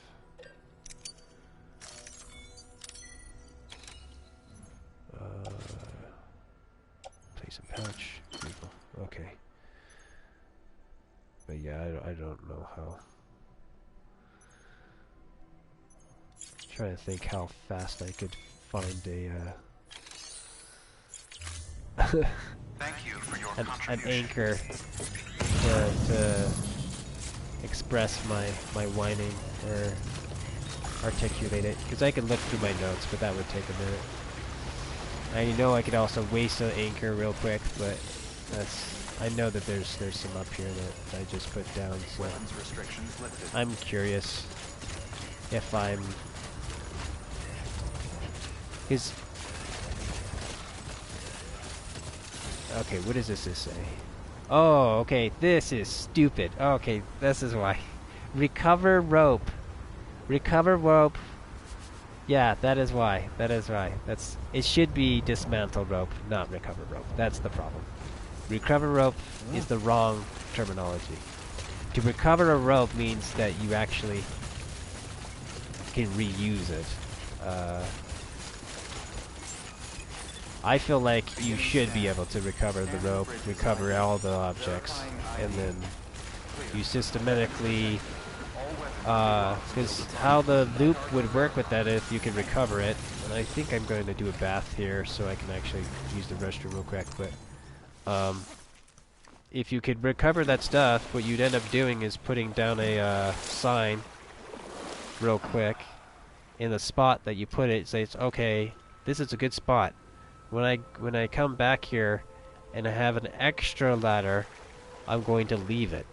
place a pouch. Beautiful. Okay. But yeah, I don't know how. Trying to think how fast I could find a Thank you for your an contribution. anchor to express my whining or articulate it, because I can look through my notes, but that would take a minute. I know I could also waste an anchor real quick, but I know that there's some up here that I just put down. So Weapons restrictions lifted. I'm curious if I'm... Is... Okay, what does this say? Oh, okay, this is stupid. Okay, this is why. Recover rope. Recover rope. Yeah, that is why. That is why. It should be dismantle rope, not recover rope. That's the problem. Recover rope is the wrong terminology. To recover a rope means that you actually can reuse it. I feel like you should be able to recover the rope, recover all the objects, and then you systematically... because how the loop would work with that if you could recover it, and I think I'm going to do a bath here so I can actually use the restroom real quick, but if you could recover that stuff, what you'd end up doing is putting down a sign real quick in the spot that you put it, says, okay, this is a good spot. When I come back here and I have an extra ladder, I'm going to leave it.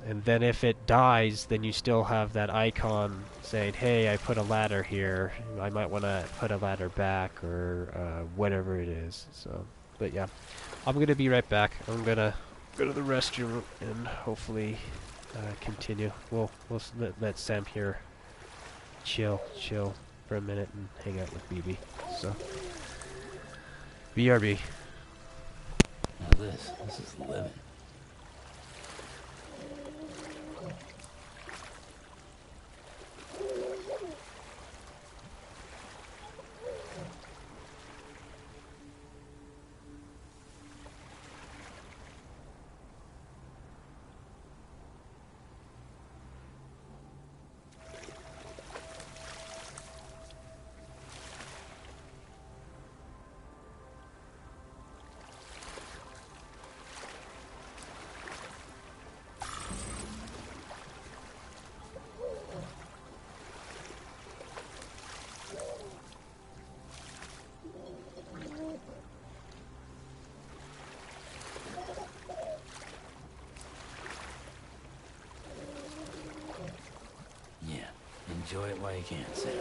And then if it dies, then you still have that icon saying, hey, I put a ladder here. I might want to put a ladder back, or whatever it is. So, but yeah, I'm going to be right back. I'm going to go to the restroom and hopefully continue. We'll let Sam here chill for a minute and hang out with BB. So, BRB. Now this is living. Enjoy it while you can, Sam.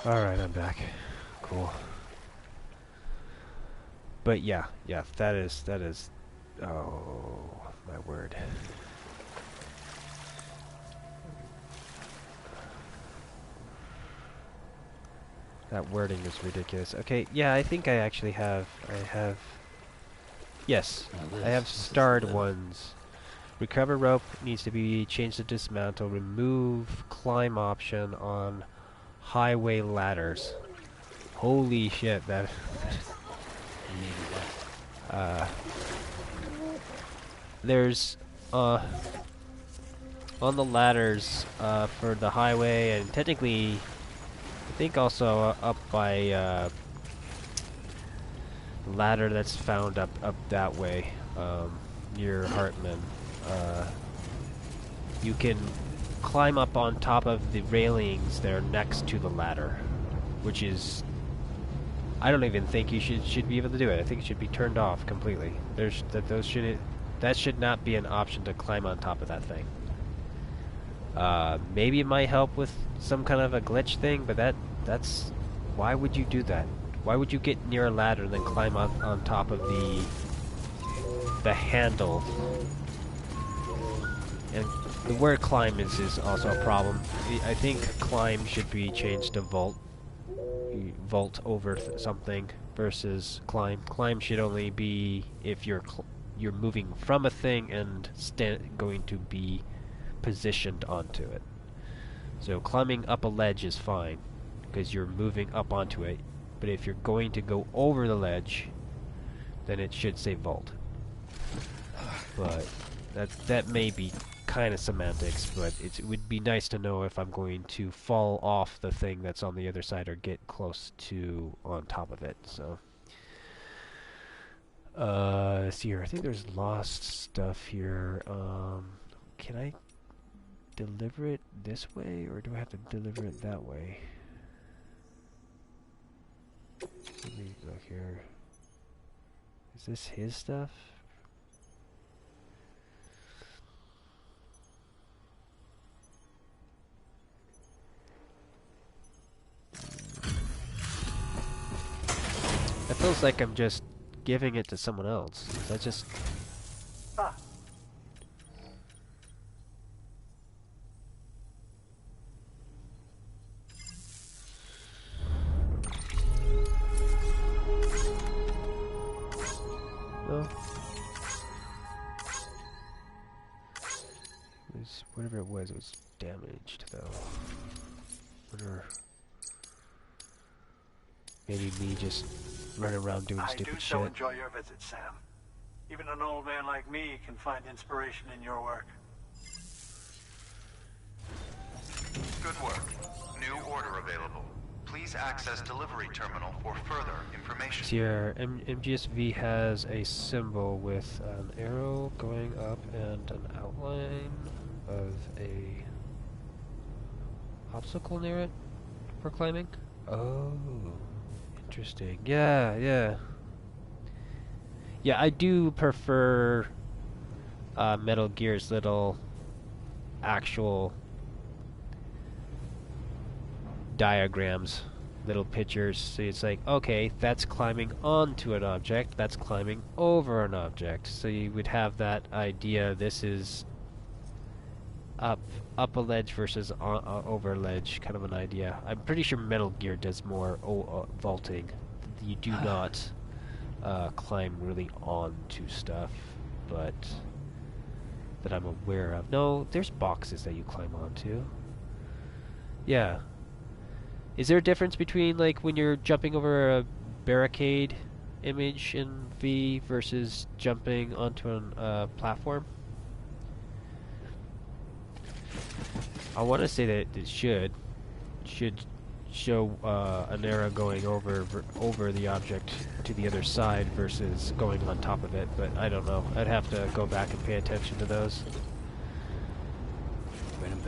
Alright, I'm back. Cool. But yeah, that is, oh, my word. That wording is ridiculous. Okay, yeah, I think I actually have, yes, I have starred ones. Recover rope needs to be changed to dismantle. Remove climb option on highway ladders. Holy shit, that... there's, on the ladders, for the highway, and technically, I think also up by, ladder that's found up that way, near Hartman. You can climb up on top of the railings there next to the ladder, which is... I don't even think you should be able to do it. I think it should be turned off completely. That should not be an option to climb on top of that thing. Maybe it might help with some kind of a glitch thing, but that's... Why would you do that? Why would you get near a ladder and then climb on top of the handle? And the word climb is also a problem. I think climb should be changed to vault. Vault over something versus climb. Climb should only be if you're moving from a thing and going to be positioned onto it. So climbing up a ledge is fine because you're moving up onto it. But if you're going to go over the ledge, then it should say vault. But that may be kind of semantics, but it would be nice to know if I'm going to fall off the thing that's on the other side or get close to on top of it. So let's see here. I think there's lost stuff here. Can I deliver it this way, or do I have to deliver it that way? Let me look here. Is this his stuff? feels like I'm just giving it to someone else. That's just... Ah, No. It was, whatever it was damaged though. Wonder... Maybe me just running around doing I do stupid so shit. enjoy your visit, Sam. Even an old man like me can find inspiration in your work. Good work. New order available. Please access delivery terminal for further information. Here, MGSV has a symbol with an arrow going up and an outline of a obstacle near it for climbing. Oh, interesting. Yeah, yeah. Yeah, I do prefer Metal Gear's little actual diagrams, little pictures. So it's like, okay, that's climbing onto an object, that's climbing over an object. So you would have that idea. This is up a ledge versus over a ledge, kind of an idea. I'm pretty sure Metal Gear does more vaulting. You do not climb really onto stuff, but that I'm aware of. No, there's boxes that you climb onto. Yeah. Is there a difference between, like, when you're jumping over a barricade image in V versus jumping onto a platform? I want to say that it should show an arrow going over the object to the other side versus going on top of it, but I don't know. I'd have to go back and pay attention to those.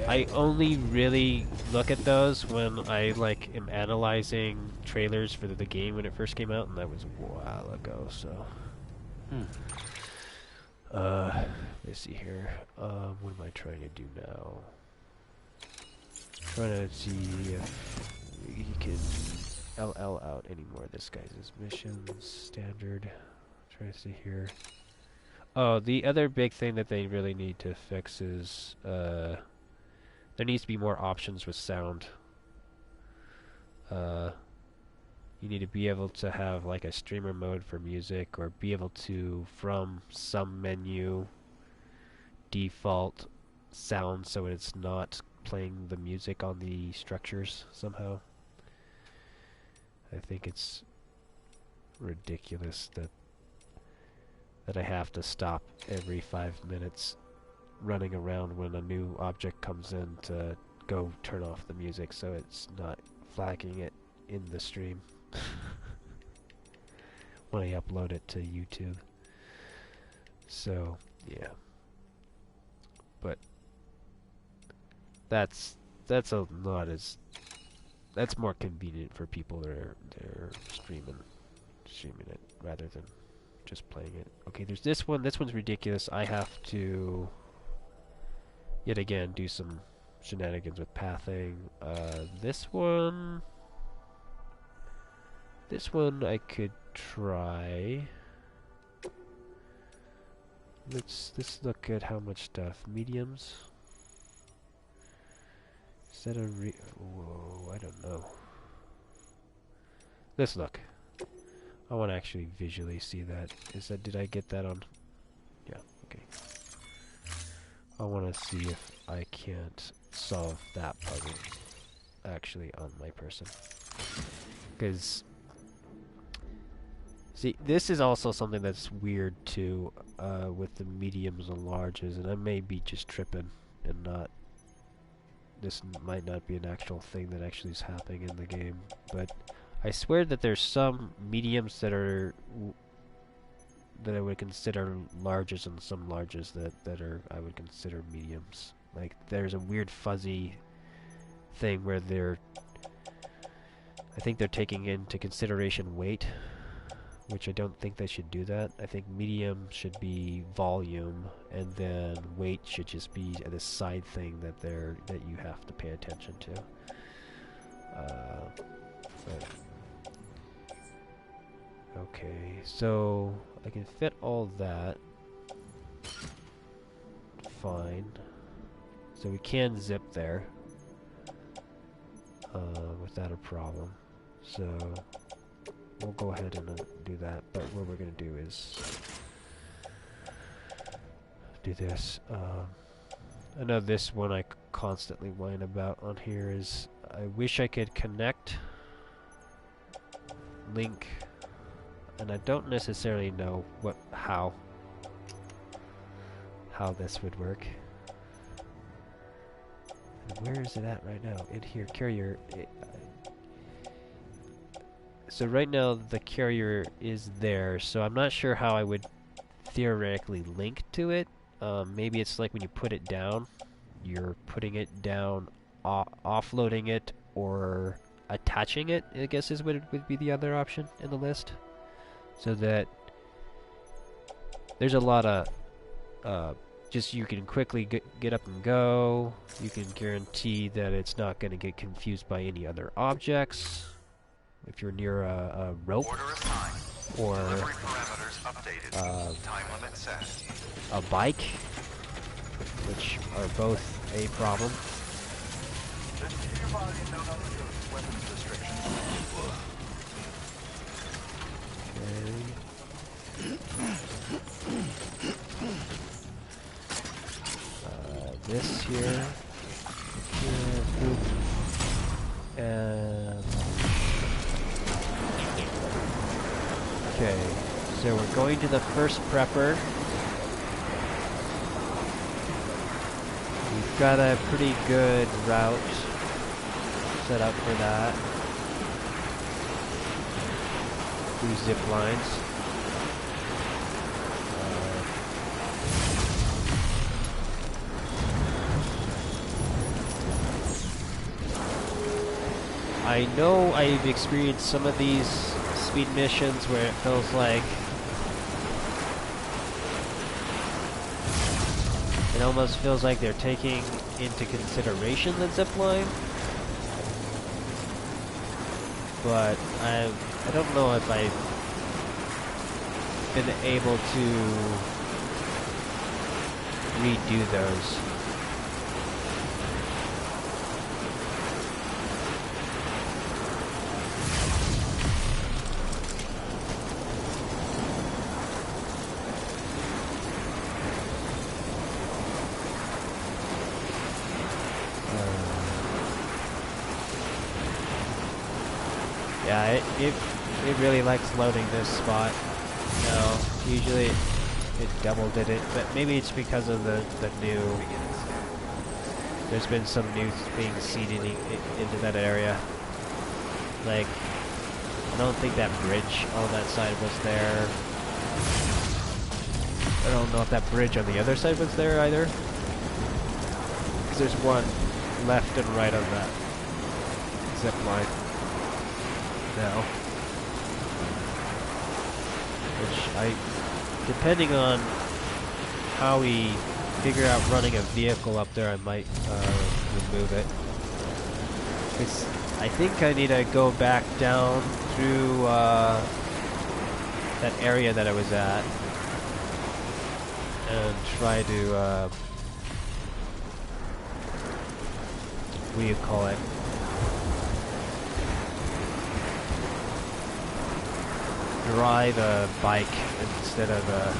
I only really look at those when I am analyzing trailers for the game when it first came out, and that was a while ago. So, let's see here. What am I trying to do now? Trying to see if we can LL out any more of this guy's missions. Standard. Trying to see here. Oh, the other big thing that they really need to fix is there needs to be more options with sound. You need to be able to have like a streamer mode for music, or be able to, from some menu, default sound so it's not playing the music on the structures somehow. I think it's ridiculous that I have to stop every 5 minutes running around when a new object comes in to go turn off the music so it's not flagging it in the stream when I upload it to YouTube. So, yeah. But that's a not as that's more convenient for people that are streaming it rather than just playing it. Okay, there's this one. This one's ridiculous. I have to yet again do some shenanigans with pathing. This one I could try. Let's look at how much stuff. Mediums. Is that a whoa, I don't know. Let's look. I want to actually visually see that. Did I get that on? Yeah, okay. I want to see if I can't solve that puzzle actually on my person. Because, see, this is also something that's weird too, with the mediums and larges, and I may be just tripping and not. This might not be an actual thing that actually is happening in the game, but I swear that there's some mediums that are that I would consider larges, and some larges that are I would consider mediums. Like there's a weird fuzzy thing where I think they're taking into consideration weight, which I don't think they should do that. I think medium should be volume, and then weight should just be this side thing that you have to pay attention to. But Okay, so I can fit all that. Fine. So we can zip there without a problem. So we'll go ahead and do that. But what we're going to do is do this. I know this one I constantly whine about on here is I wish I could connect, link, and I don't necessarily know how this would work. And where is it at right now? In here, carrier. So right now the carrier is there, so I'm not sure how I would theoretically link to it. Maybe it's like when you put it down, you're putting it down, offloading it, or attaching it, I guess would be the other option in the list. So that there's a lot of just you can quickly get up and go. You can guarantee that it's not going to get confused by any other objects. If you're near a rope or Delivery parameters updated. Time limit set. a bike, which are both a problem. Weapons restrictions. This here, boop, and okay. So we're going to the first prepper. We've got a pretty good route set up for that. Through zip lines. I know I've experienced some of these speed missions where it feels like it almost feels like they're taking into consideration the zipline, but I don't know if I've been able to redo those. Yeah, it really likes loading this spot. No, usually it double did it, but maybe it's because of the new. There's been some new things seeded into that area. Like, I don't think that bridge on that side was there. I don't know if that bridge on the other side was there either. Because there's one left and right on that zip line now. Which depending on how we figure out running a vehicle up there, I might remove it. I think I need to go back down through that area that I was at and try to what do you call it? Drive a bike instead of a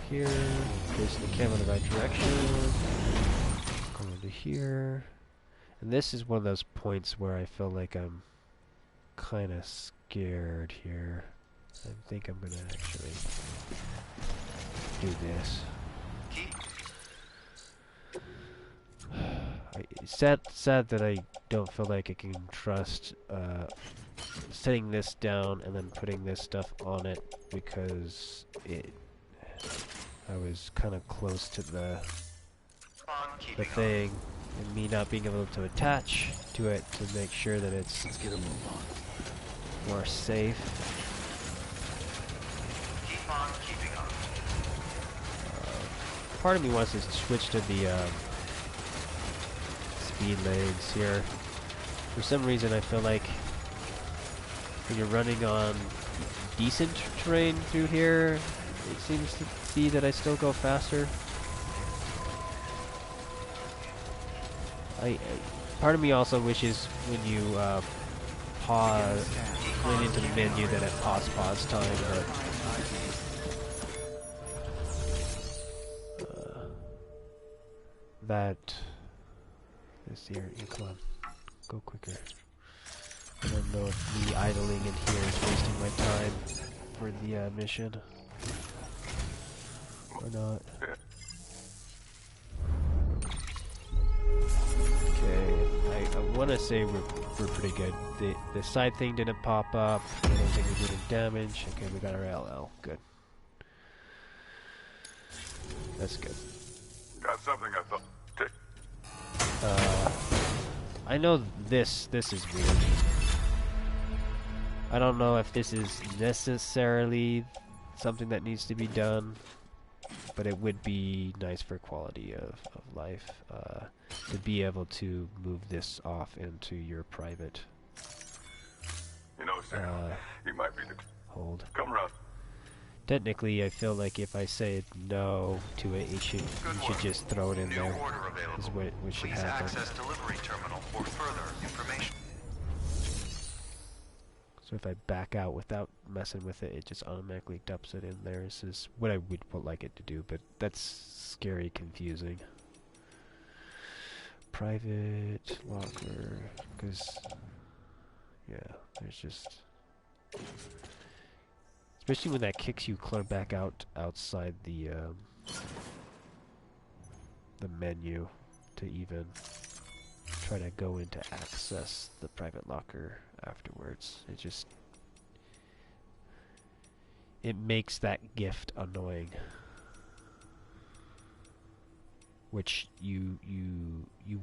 here. Facing the camera in the right direction. Going to here. And this is one of those points where I feel like I'm kind of scared here. I think I'm gonna actually do this. It's sad that I don't feel like I can trust setting this down and then putting this stuff on it, because I was kind of close to the thing, and me not being able to attach to it to make sure that it's. Let's get a move on. more safe. Keep on keeping on. Part of me wants to switch to the speed lanes here. For some reason I feel like when you're running on decent terrain through here, it seems to be that I still go faster. Part of me also wishes when you pause, went into the menu that it pause time, but that is here. Come on, go quicker. I don't know if me idling in here is wasting my time for the mission or not. Okay, I want to say we're pretty good. The side thing didn't pop up. I don't think we're doing damage. Okay, we got our LL. Good. That's good. Got something I thought. I know this is weird. I don't know if this is necessarily something that needs to be done, but it would be nice for quality of life to be able to move this off into your private You know, Sam, you might be the... hold. Come around. Technically, I feel like if I say no to it, you should just throw it in New there. order Is available. what should Please happen. access delivery terminal for further information. So if I back out without messing with it, it just automatically dumps it in there. This is what I would like it to do, but that's scary confusing. Private locker, because yeah, there's just, especially when that kicks you clear back outside the menu to even try to go into access the private locker afterwards. It makes that gift annoying, which you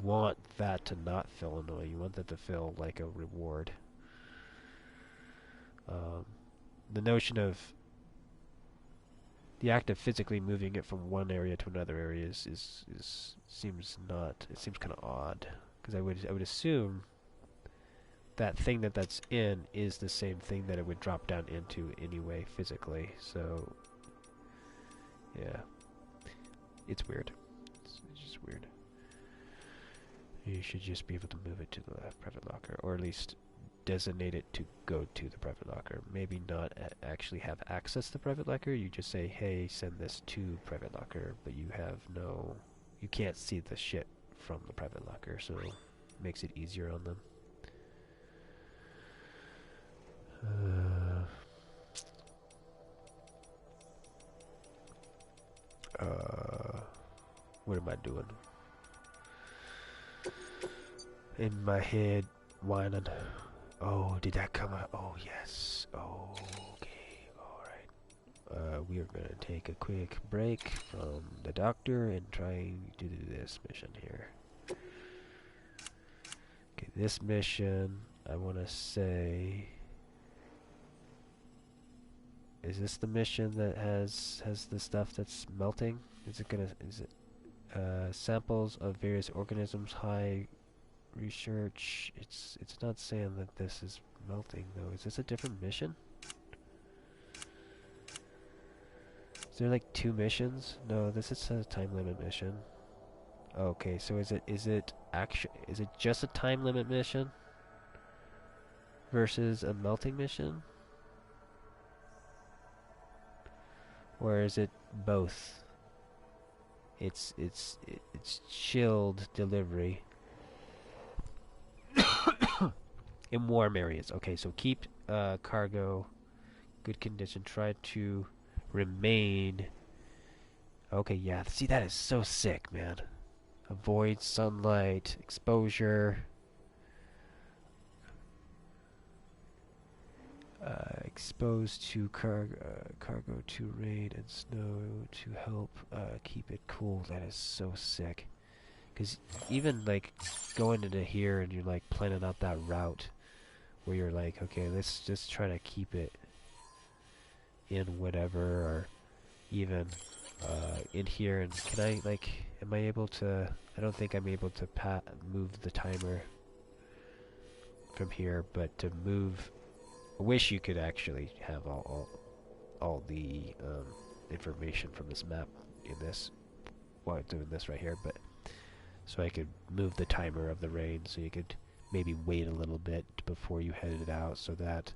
want that to not feel annoying. You want that to feel like a reward. The notion of the act of physically moving it from one area to another area seems kind of odd, because I would assume that thing that's in is the same thing that it would drop down into anyway physically. So yeah, it's weird. It's just weird. You should just be able to move it to the private locker, or at least designate it to go to the private locker. Maybe not actually have access to the private locker. You just say, hey, send this to private locker, but you can't see the shit from the private locker, so it makes it easier on them. What am I doing? In my head, whining. Oh, did that come out? Oh, yes. Oh, okay. Alright. We are gonna take a quick break from the doctor and try to do this mission here. Okay, this mission, I want to say... Is this the mission that has the stuff that's melting? Is it samples of various organisms, high research? It's not saying that this is melting though. Is this a different mission? Is there like 2 missions? No, this is a time limit mission. Okay, so is it just a time limit mission versus a melting mission? Or is it both? It's chilled delivery in warm areas. Okay, so keep cargo good condition. Try to remain. Okay, yeah. See, that is so sick, man. Avoid sunlight exposure. Exposed to cargo to rain and snow to help keep it cool. That is so sick. Because even like going into here and you're like planning out that route where you're like, okay, let's just try to keep it in whatever, or even in here. And can I, like, am I able to, I don't think I'm able to move the timer from here, but to move, I wish you could actually have all the information from this map in this, while doing this right here, but so I could move the timer of the rain, so you could maybe wait a little bit before you headed out, so that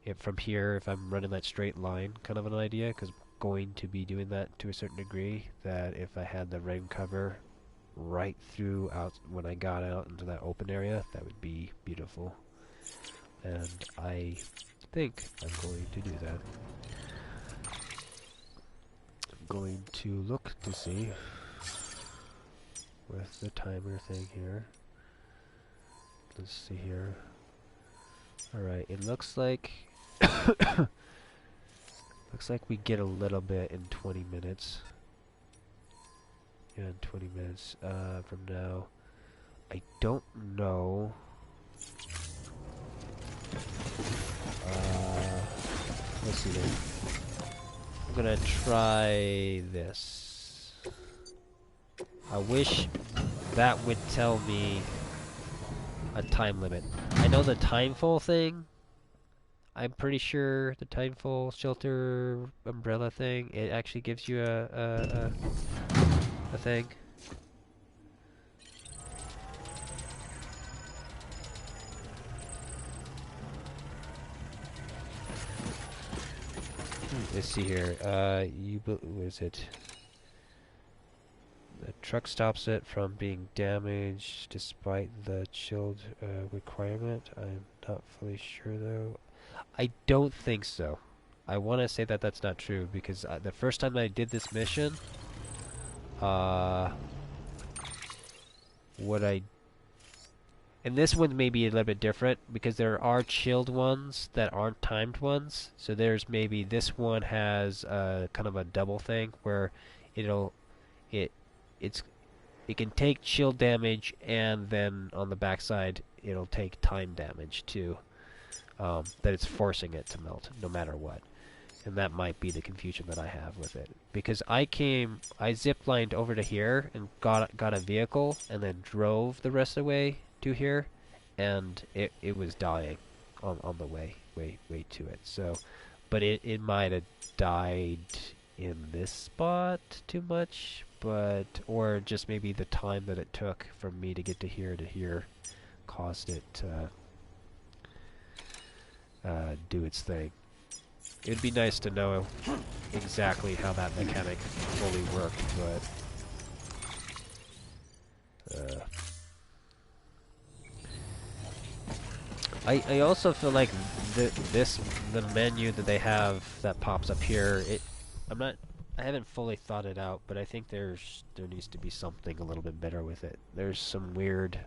if from here, if I'm running that straight line, kind of an idea, because I'm going to be doing that to a certain degree, that if I had the rain cover right through out when I got out into that open area, that would be beautiful. And I think I'm going to do that. I'm going to look to see with the timer thing here. Let's see here. Alright, it looks like looks like we get a little bit in 20 minutes. Yeah, in 20 minutes from now. I don't know. Let's see there. I'm gonna try this. I wish that would tell me a time limit. I know the timeful thing. I'm pretty sure the timeful shelter umbrella thing, it actually gives you a thing. Let's see here. What is it? The truck stops it from being damaged despite the chilled requirement. I'm not fully sure though. I don't think so. I want to say that that's not true, because the first time I did this mission, and this one may be a little bit different, because there are chilled ones that aren't timed ones. So there's maybe this one has kind of a double thing where it can take chill damage, and then on the backside it'll take time damage too. That it's forcing it to melt no matter what. And that might be the confusion that I have with it. Because I ziplined over to here and got a vehicle and then drove the rest of the way to here, and it was dying on the way to it. So, but it might have died in this spot too much, or just maybe the time that it took from me to get to here caused it to do its thing. It would be nice to know exactly how that mechanic fully worked, but I also feel like the menu that they have that pops up here, I haven't fully thought it out, but I think there needs to be something a little bit better with it. There's some weird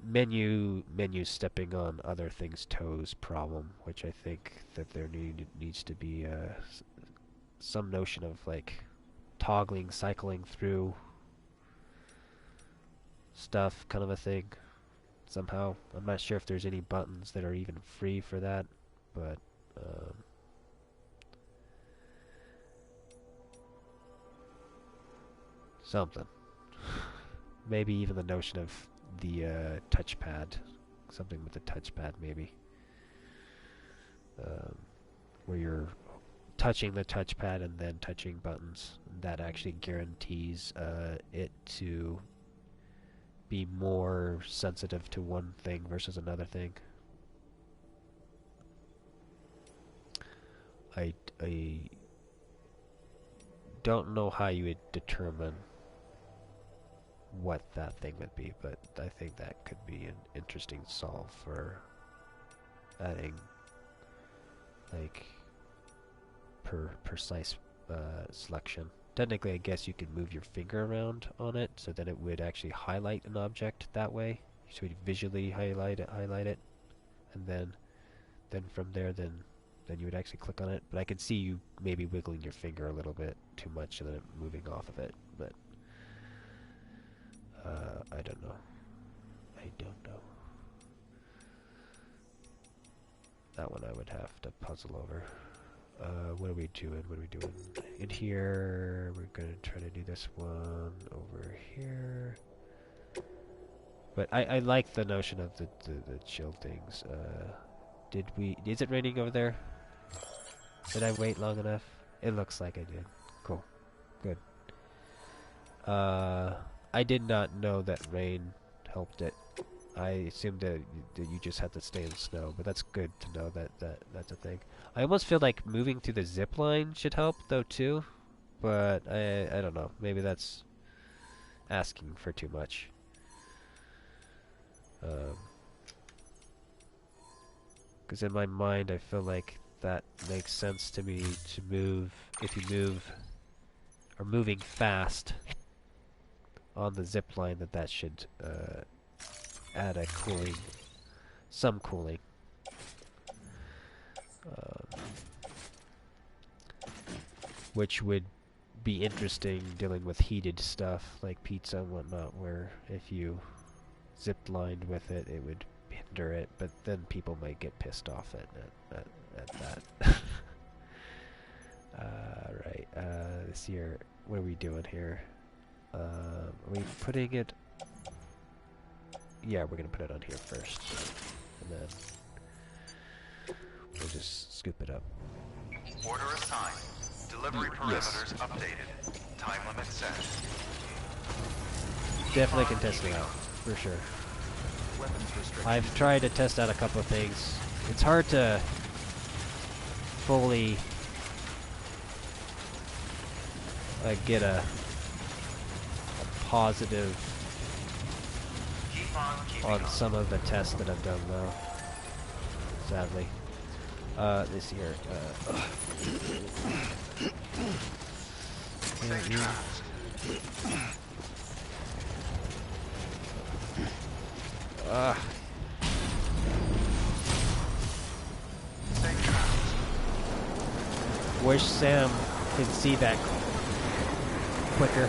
menu stepping on other things' toes problem, which I think that there needs to be some notion of like toggling, cycling through stuff, kind of a thing. Somehow, I'm not sure if there's any buttons that are even free for that, but something. Maybe even the notion of the touchpad, something with the touchpad maybe, where you're touching the touchpad and then touching buttons. That actually guarantees it to be more sensitive to one thing versus another thing. I don't know how you would determine what that thing would be, but I think that could be an interesting solve for adding like precise selection. Technically, I guess you could move your finger around on it, so that it would actually highlight an object that way. So you'd visually highlight it, and then from there, then you would actually click on it. But I could see you maybe wiggling your finger a little bit too much and then moving off of it. But I don't know. I don't know. That one I would have to puzzle over. What are we doing? What are we doing? In here, we're gonna try to do this one over here. But I like the notion of the chill things. Is it raining over there? Did I wait long enough? It looks like I did. Cool. Good. I did not know that rain helped it. I assumed that you just had to stay in snow, but that's good to know that that's a thing. I almost feel like moving through the zip line should help, though, too. But I don't know. Maybe that's asking for too much. Because in my mind, I feel like that makes sense to me to move. If you are moving fast on the zip line, that should add a cooling, some cooling. Which would be interesting dealing with heated stuff like pizza and whatnot, where if you zip-lined with it, it would hinder it, but then people might get pissed off at that. Right, this here, what are we doing here? Are we putting it... Yeah, we're gonna put it on here first, and then we'll just scoop it up. Order assigned. Delivery parameters updated. Time limit set. Definitely can test it out, for sure. I've tried to test out a couple of things. It's hard to fully get a positive on some of the tests that I've done, though. Sadly. This here. Wish Sam could see that quicker.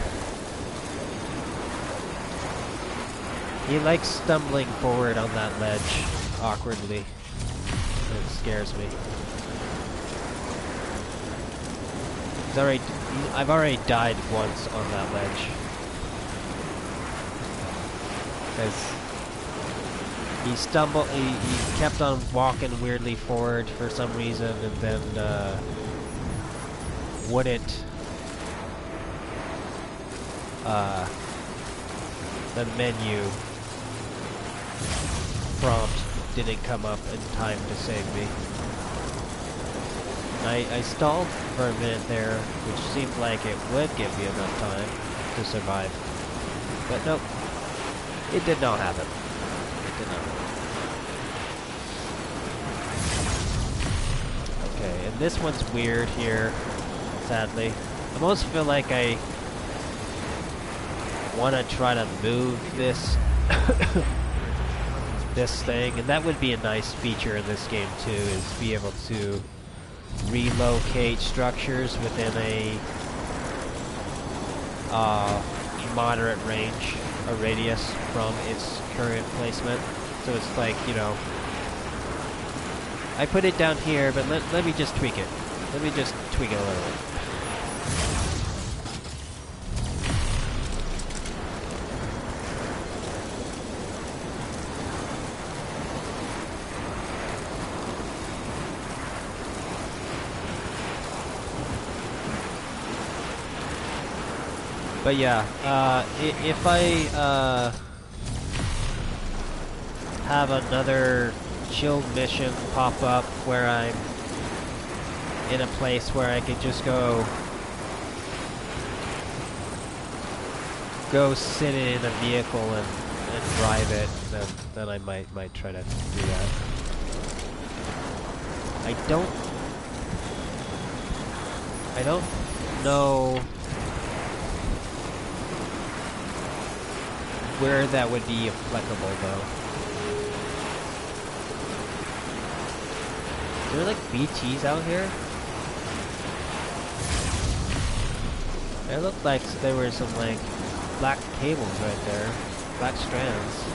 He likes stumbling forward on that ledge awkwardly. It scares me. I've already died once on that ledge. Because he kept on walking weirdly forward for some reason, and then wouldn't the menu prompt didn't come up in time to save me. I stalled for a minute there, which seemed like it would give me enough time to survive. But nope, it did not happen. It did not. Okay, and this one's weird here, sadly. I almost feel like I want to try to move this this thing, and that would be a nice feature in this game too, is be able to relocate structures within a moderate range, a radius from its current placement. So it's like, you know, I put it down here, but let me just tweak it. Let me just tweak it a little bit. But yeah, if I have another chilled mission pop up where I'm in a place where I can just go sit in a vehicle and drive it, then I might try to do that. I don't know where that would be applicable, though. Is there like BTs out here? It looked like there were some like black cables right there. Black strands.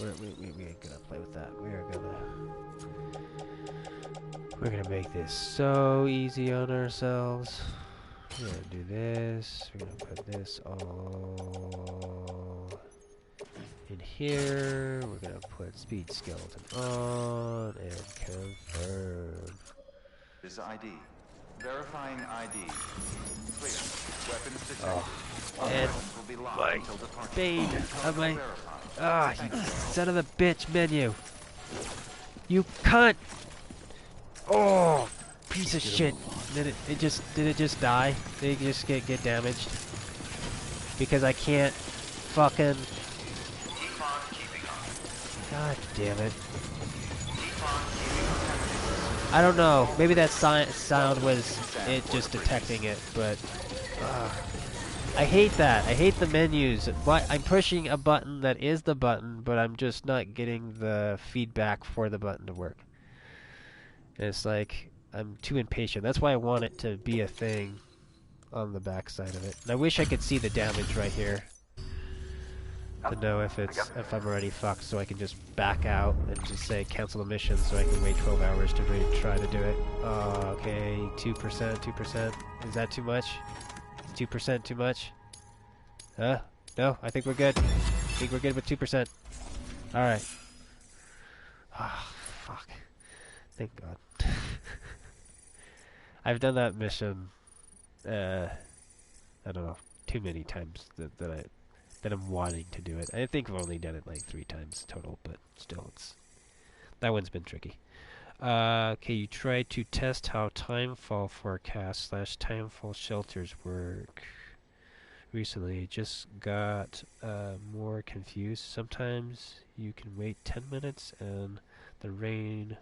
We're gonna play with that. We're gonna make this so easy on ourselves. We're gonna do this. We're gonna put this all in here. We're gonna put speed skeleton on and confirm. Is ID. Verifying ID. Clear. Weapons detected. All And weapons will be locked my until departure. bane of my... Verified. Ah, you son of a bitch menu. You cunt! Oh, piece of shit. Did it just die? Did it just get damaged? Because I can't fucking... God damn it. I don't know. Maybe that sound was it just detecting it, but... I hate that. I hate the menus. Why I'm pushing a button that is the button, but I'm just not getting the feedback for the button to work. And it's like, I'm too impatient. That's why I want it to be a thing on the back side of it. And I wish I could see the damage right here to know if I'm already fucked, so I can just back out and just say cancel the mission so I can wait 12 hours to try to do it. Oh, okay, 2%. Is that too much? 2% too much? Huh? No, I think we're good. I think we're good with 2%. Alright. Ah, fuck. Thank God. I've done that mission, I don't know, too many times that I'm wanting to do it. I think I've only done it like 3 times total, but still, that one's been tricky. Okay, you try to test how timefall forecast / timefall shelters work. Recently, just got more confused. Sometimes you can wait 10 minutes and the rain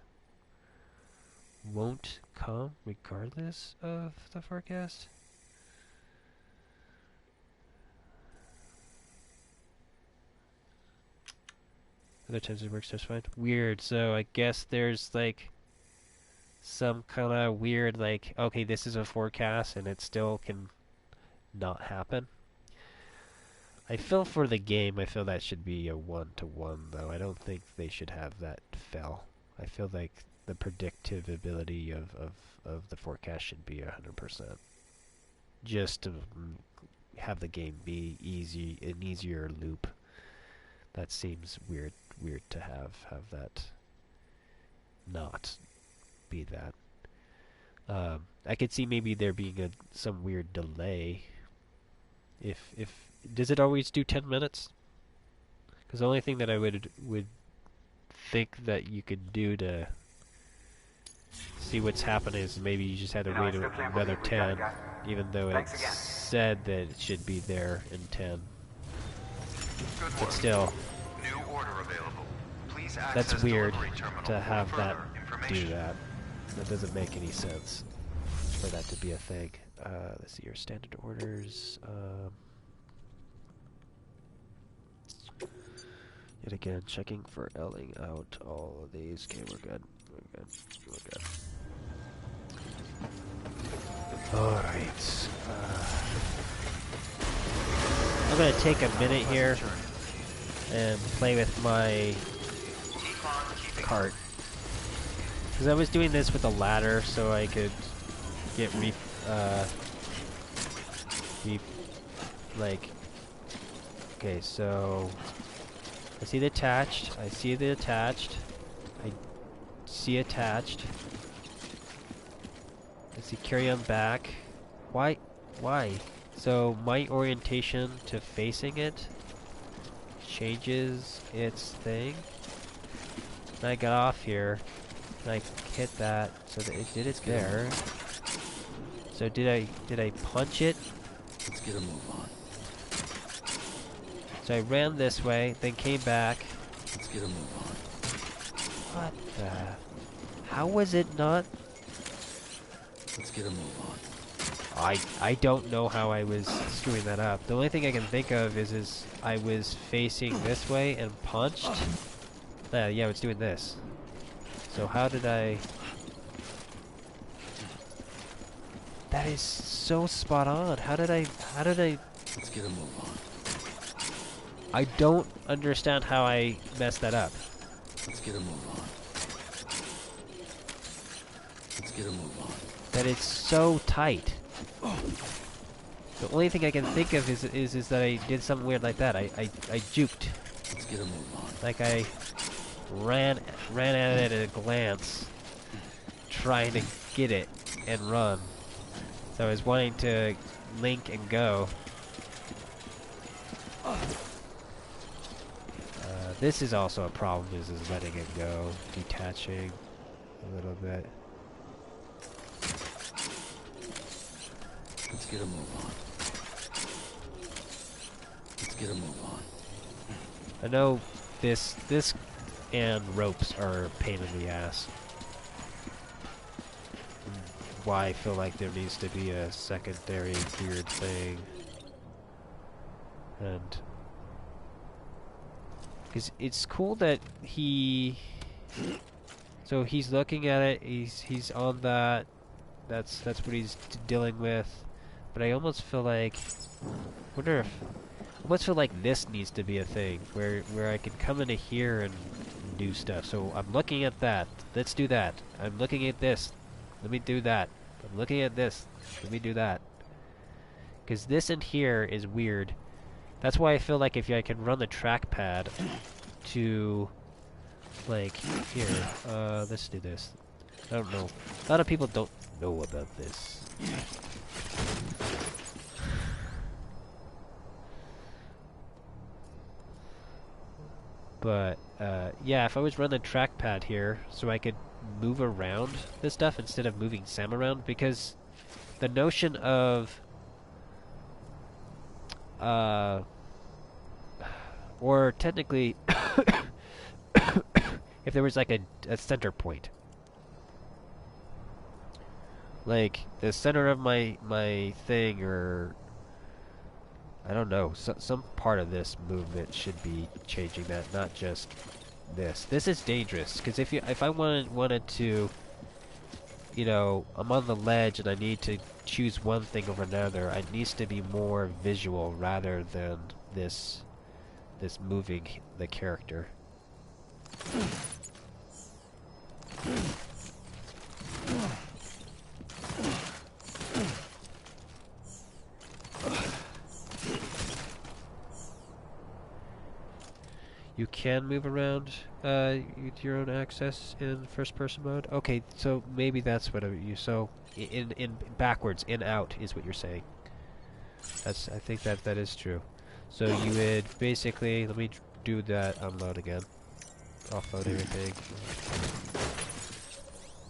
won't come regardless of the forecast. Other times it works just fine. Weird. So I guess there's like some kind of weird, like, okay, this is a forecast and it still can not happen. I feel for the game, I feel that should be a 1-to-1 though. I don't think they should have that fail. I feel like the predictability of the forecast should be 100%. Just to have the game be an easier loop. That seems weird to have that not be that. I could see maybe there being some weird delay. If does it always do 10 minutes? Because the only thing that I would think that you could do to see what's happening is maybe you just had to wait another 10, even though it said that it should be there in 10. But still, New order available. Please that's access weird delivery terminal to have for that further do information. that. That doesn't make any sense for that to be a thing. Let's see your standard orders. Yet again, checking for L-ing out all of these. Okay, we're good. We're good. Alright. I'm gonna take a minute here and play with my cart. Because I was doing this with a ladder so I could get okay, so I see the attached, I see attached. I see carry on back. Why? So my orientation to facing it changes its thing. And I got off here, and I hit that, so that it did it there. So did I punch it Let's get a move on. So I ran this way, then came back. Let's get a move on. What the? How was it not? Let's get a move on. I don't know how I was screwing that up. The only thing I can think of is I was facing this way and punched. Yeah, it's doing this. So how did I? That is so spot on. How did I? Let's get a move on. I don't understand how I messed that up. Let's get a move on. Let's get a move on. That it's so tight. The only thing I can think of is that I did something weird like that. I juked. Let's get a move on. Like I ran at it at a glance, trying to get it and run. So I was wanting to link and go. This is also a problem, is letting it go, detaching a little bit. Let's get a move on. Let's get a move on. I know this and ropes are a pain in the ass. Why I feel like there needs to be a secondary weird thing. And because it's cool that so he's looking at it, he's on that, that's what he's dealing with. But I almost feel like, I almost feel like this needs to be a thing where I can come into here and do stuff. So I'm looking at that. Let's do that. I'm looking at this. Let me do that. I'm looking at this. Let me do that. Because this in here is weird. That's why I feel like if I can run the trackpad to, like, here. Let's do this. I don't know. A lot of people don't know about this. But, yeah, if I was running the trackpad here, so I could move around this stuff instead of moving Sam around, because the notion of, or technically, if there was like a center point. Like, the center of my thing, or I don't know, some part of this movement should be changing that, not just this. This is dangerous, because if I wanted to, you know, I'm on the ledge and I need to choose one thing over another, it needs to be more visual rather than this moving the character. You can move around with your own access in first-person mode. Okay, so maybe that's what so in backwards, in out is what you're saying. I think that is true. So you would basically, let me do that unload again. Offload everything.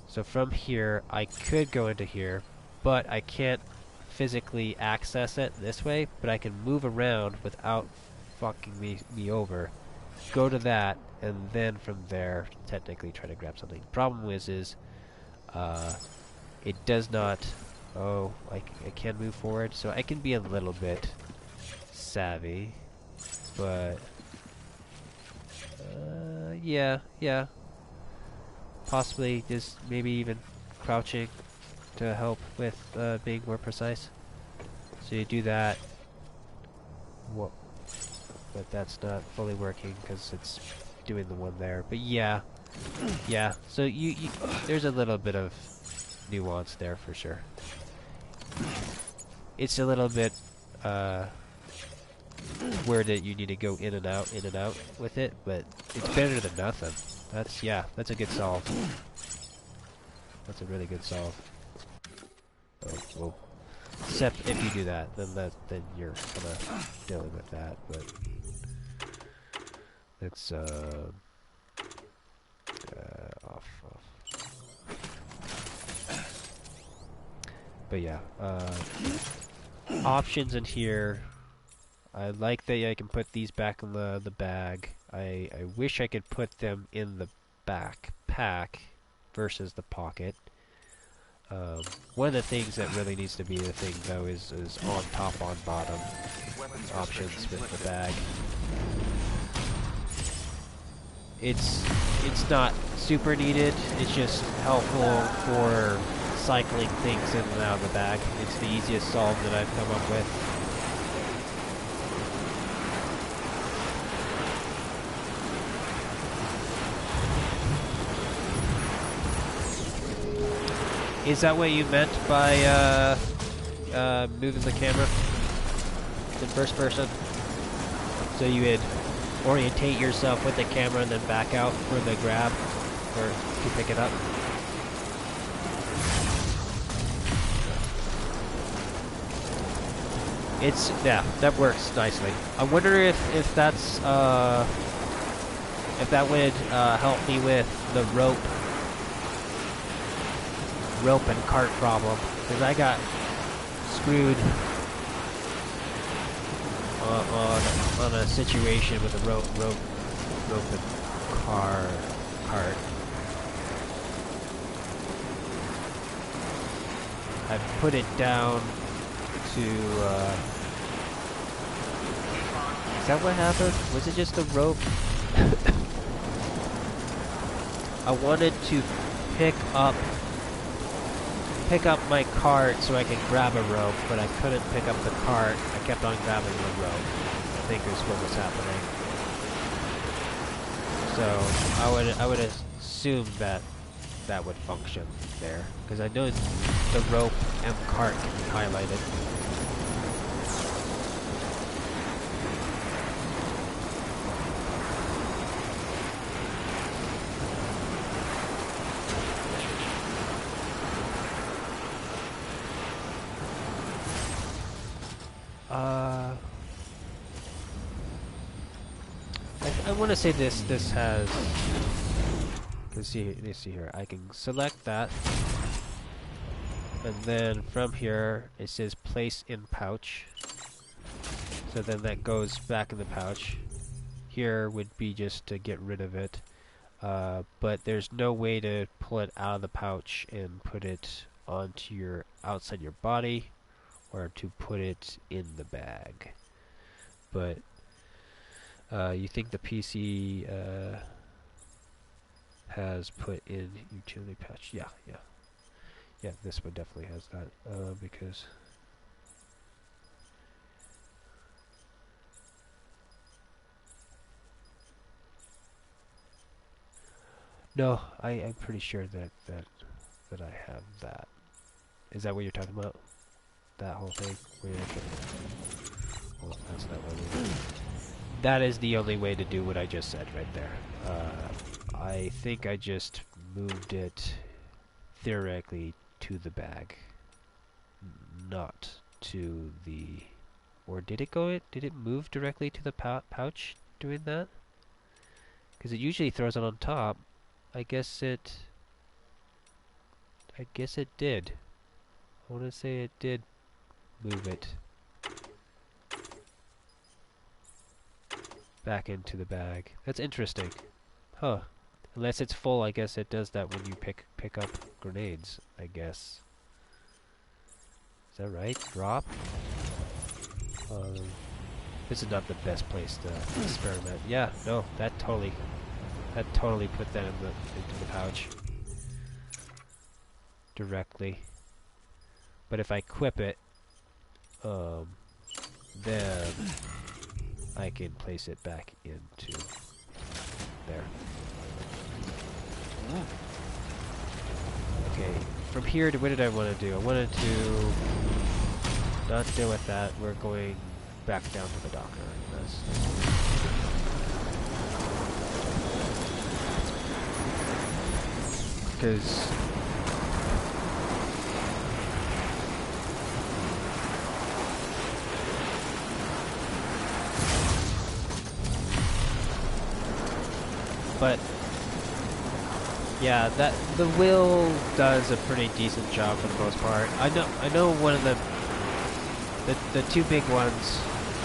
So from here, I could go into here, but I can't physically access it this way, but I can move around without fucking me over. Go to that, and then from there, technically try to grab something. Problem is it does not. Oh, I can move forward, so I can be a little bit savvy, but yeah, possibly just maybe even crouching to help with being more precise. So you do that. Whoa. But that's not fully working because it's doing the one there. But yeah. So you there's a little bit of nuance there for sure. It's a little bit where that you need to go in and out with it, but it's better than nothing. That's a good solve. That's a really good solve. Oh, well, except if you do that, then you're kind of dealing with that. But let's off. But yeah, options in here. I like that I can put these back in the bag. I wish I could put them in the backpack versus the pocket. One of the things that really needs to be the thing though is on top, on bottom options with the bag. It's not super needed. It's just helpful for cycling things in and out of the bag. It's the easiest solve that I've come up with. Is that what you meant by moving the camera in first person? So you would orientate yourself with the camera and then back out for the grab or to pick it up? It's, yeah, that works nicely. I wonder if that's if that would help me with the rope and cart problem, because I got screwed on a situation with a rope and cart. I put it down to is that what happened? Was it just the rope? I wanted to pick up my cart so I could grab a rope, but I couldn't pick up the cart. I kept on grabbing the rope. I think is what was happening. So I would assume that would function there, because I know the rope and cart can be highlighted. I want to say this has. Let's see here. I can select that, and then from here it says place in pouch. So then that goes back in the pouch. Here would be just to get rid of it, but there's no way to pull it out of the pouch and put it onto your outside your body, or to put it in the bag. But you think the PC has put in utility patch? Yeah. This one definitely has that because no, I'm pretty sure that I have that. Is that what you're talking about? That whole thing? Where you can, well, that's not what we do. That is the only way to do what I just said right there. I think I just moved it theoretically to the bag, not to the... Or did it move directly to the pouch doing that? Because it usually throws it on top. I guess it did. I want to say it did move it back into the bag. That's interesting. Huh. Unless it's full, I guess it does that when you pick up grenades, I guess. Is that right? Drop? This is not the best place to experiment. Yeah, no, that totally put that into the pouch. Directly. But if I equip it, then I can place it back into there. Okay, from here to what did I want to do? I wanted to not deal with that. We're going back down to the docker. Because but yeah, that the wheel does a pretty decent job for the most part. I know one of the the two big ones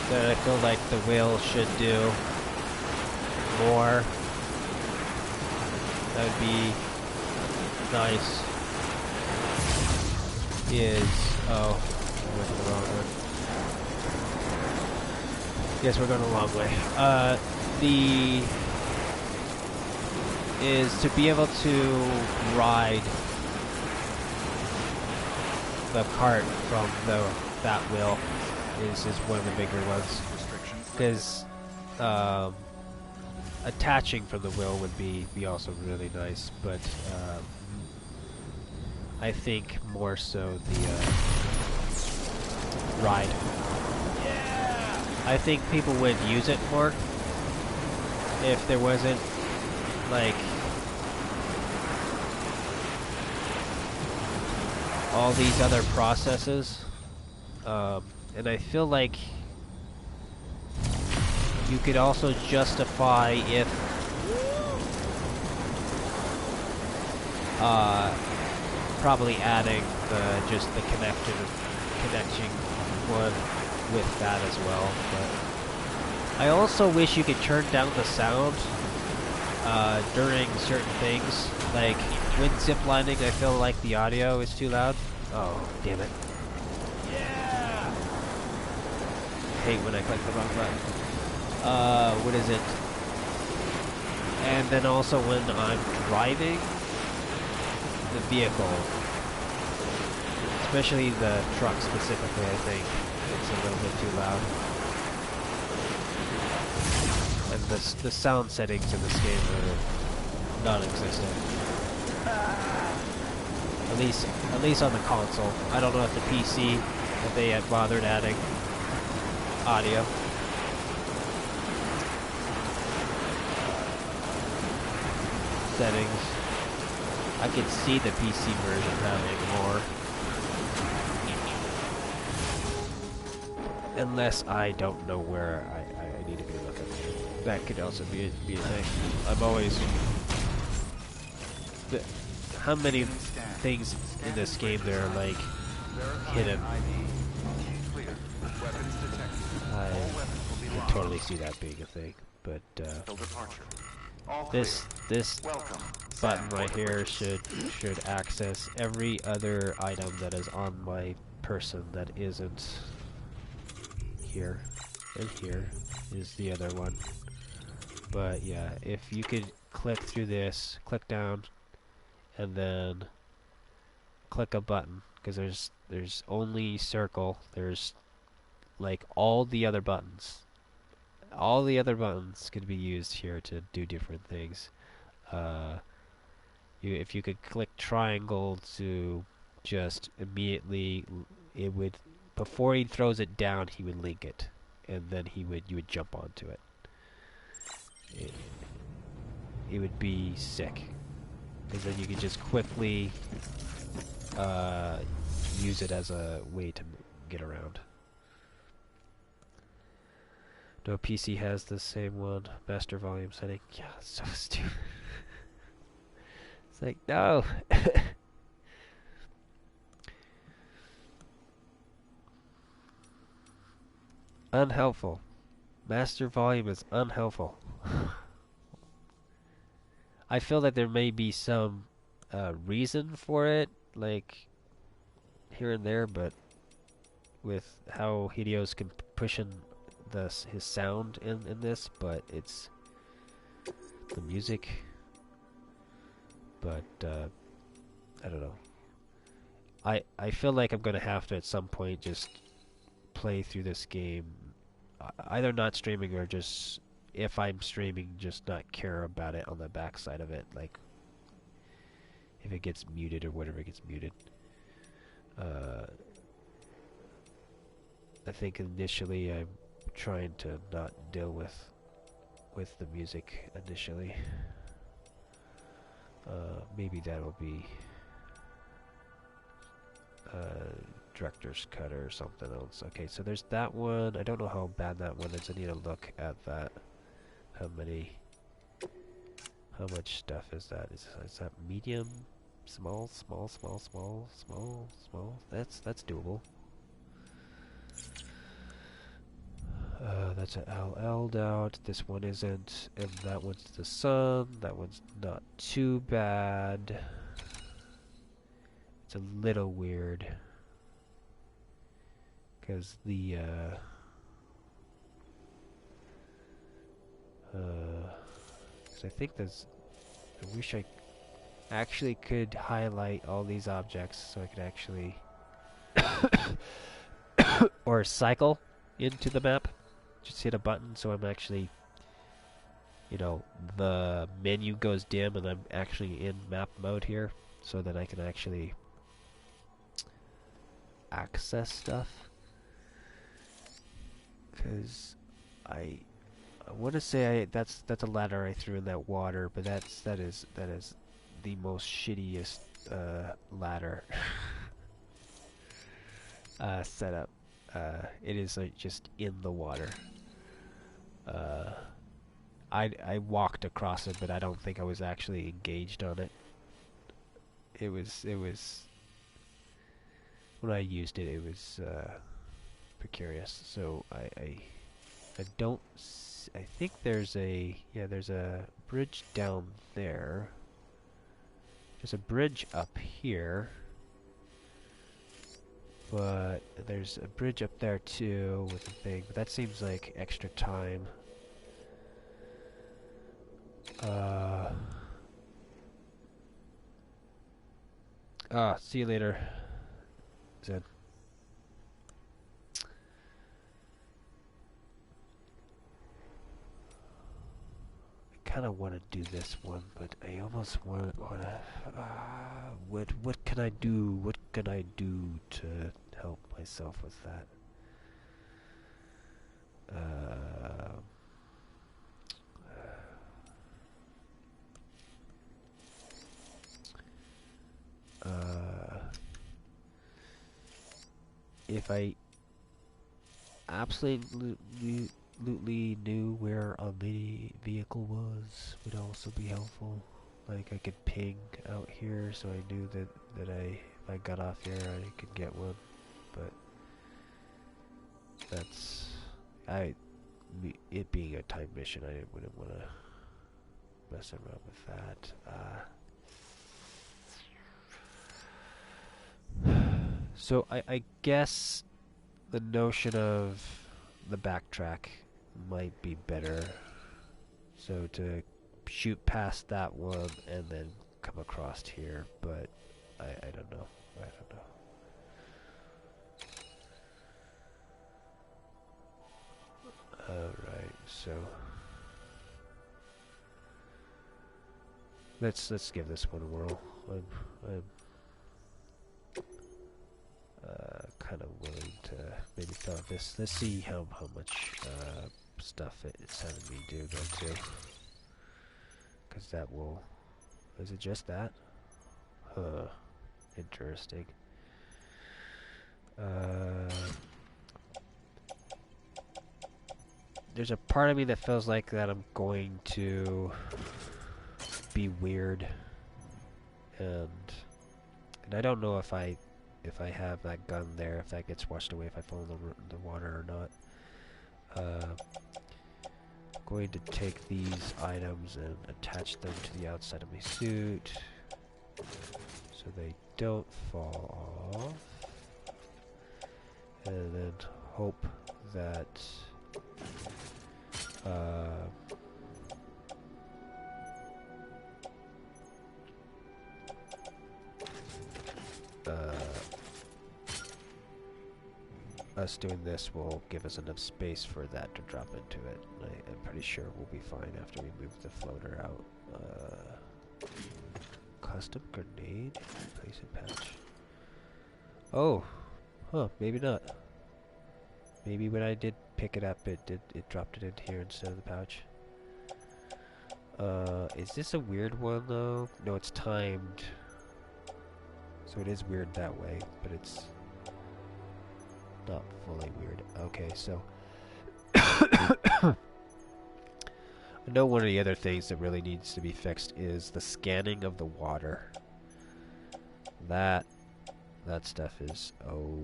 that I feel like the wheel should do more. That would be nice. Is oh, I went the wrong one. Yes, we're going a long way. Is to be able to ride the cart from that wheel is one of the bigger ones. Because attaching from the wheel would be also really nice, but I think more so the ride. I think people would use it more if there wasn't like all these other processes, and I feel like you could also justify if probably adding just the connection one with that as well. But I also wish you could turn down the sound during certain things, like when ziplining. I feel like the audio is too loud. Oh, damn it! Yeah. I hate when I click the wrong button. What is it? And then also when I'm driving the vehicle, especially the truck specifically, I think it's a little bit too loud. And the sound settings in this game are non-existent. At least on the console. I don't know if the PC, if they had bothered adding audio. Settings. I could see the PC version having more. Unless I don't know where I need to be looking. That could also be a thing. I'm always... how many things in this game there are like hidden? I can totally see that being a thing, but this button right here should access every other item that is on my person that isn't here, and here is the other one. But yeah, if you could click through this, click down, and then click a button, because there's only circle. There's like all the other buttons. All the other buttons could be used here to do different things. If you could click triangle to just immediately, it would, before he throws it down, he would link it, and then you would jump onto it. It would be sick, because then you could just quickly use it as a way to get around. No PC has the same one. Master volume setting. Yeah, it's so stupid. It's like, no! Unhelpful. Master volume is unhelpful. I feel that there may be some reason for it, like here and there, but with how Hideo's pushing his sound in this, but it's the music. But I don't know. I feel like I'm gonna have to at some point just play through this game, either not streaming or just, if I'm streaming, just not care about it on the backside of it, like if it gets muted or whatever gets muted. I think initially I'm trying to not deal with the music initially. Maybe that'll be director's cut or something else. Okay, so there's that one. I don't know how bad that one is. I need to look at that. How much stuff is that? Is that medium? Small? That's doable. That's an LL doubt. This one isn't, and that one's the sun. That one's not too bad. It's a little weird because the 'cause I think there's. I wish I actually could highlight all these objects so I could actually or cycle into the map. Just hit a button so I'm actually, you know, the menu goes dim and I'm actually in map mode here so that I can actually access stuff. Because I want to say that's a ladder I threw in that water, but that is the most shittiest ladder setup. It is just in the water. I walked across it, but I don't think I was actually engaged on it. It was when I used it, it was precarious. So I don't. I think there's a bridge down there. There's a bridge up here. But there's a bridge up there too with a thing, but that seems like extra time. See you later, Zed. I kind of want to do this one, but I almost want to. What can I do? What can I do to help myself with that? If I absolutely knew where a mini vehicle was, would also be helpful. Like I could ping out here, so I knew that if I got off here, I could get one. But that's it being a time mission, I wouldn't want to mess around with that. So I guess the notion of the backtrack might be better. So to shoot past that one and then come across here, but I don't know. I don't know. Alright, so let's give this one a whirl. I'm kind of willing to maybe fill out this. Let's see how much stuff it's having me do though too. Because that will. Is it just that? Huh. Interesting. There's a part of me that feels like that I'm going to be weird, and I don't know if I have that gun there, if that gets washed away if I fall in the water or not. Going to take these items and attach them to the outside of my suit so they don't fall off, and then hope that us doing this will give us enough space for that to drop into it. I'm pretty sure we'll be fine after we move the floater out. Custom grenade? Place and patch. Oh! Huh, maybe not. Maybe when I did pick it up, it dropped it into here instead of the pouch. Is this a weird one though? No, it's timed. So it is weird that way, but it's not fully weird. Okay, so I know one of the other things that really needs to be fixed is the scanning of the water. That stuff is, oh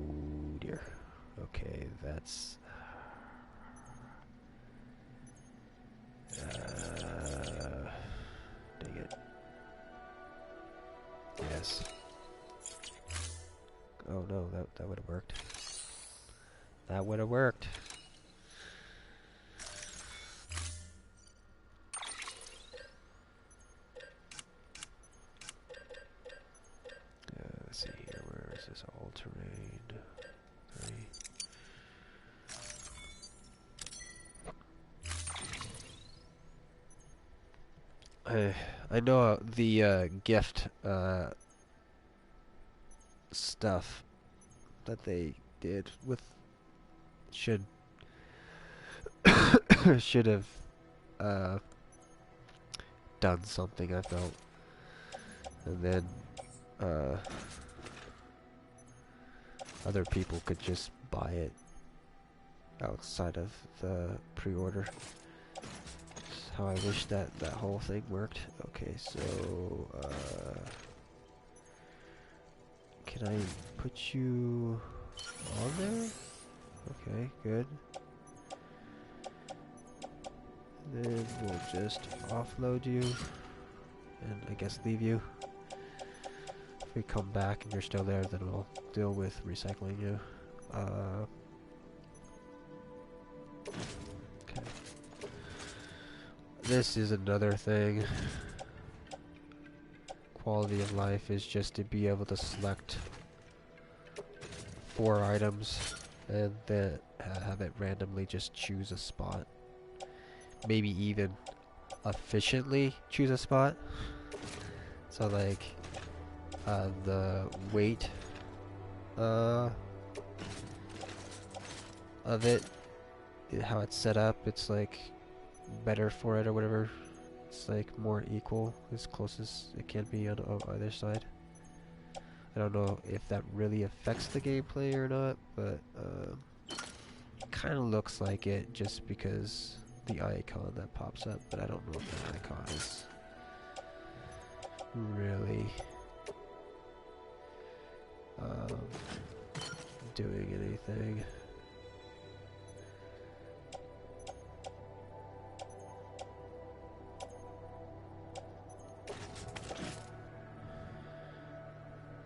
dear. Okay, that's Dang it. Yes. Oh no, that would have worked. That would have worked. Let's see here. Where is this all terrain? 3. I know the gift stuff that they did with should should have done something, I felt, and then other people could just buy it outside of the pre-order. That's how I wish that whole thing worked. Okay, so can I put you on there? Okay, good. Then we'll just offload you and I guess leave you. If we come back and you're still there, then we'll deal with recycling you. Okay. This is another thing. Quality of life is just to be able to select 4 items and then have it randomly just choose a spot. Maybe even efficiently choose a spot. So like the weight of it, how it's set up, it's like better for it or whatever. It's like more equal, as close as it can be on either side. I don't know if that really affects the gameplay or not, but kind of looks like it just because the icon that pops up, but I don't know if that icon is really doing anything.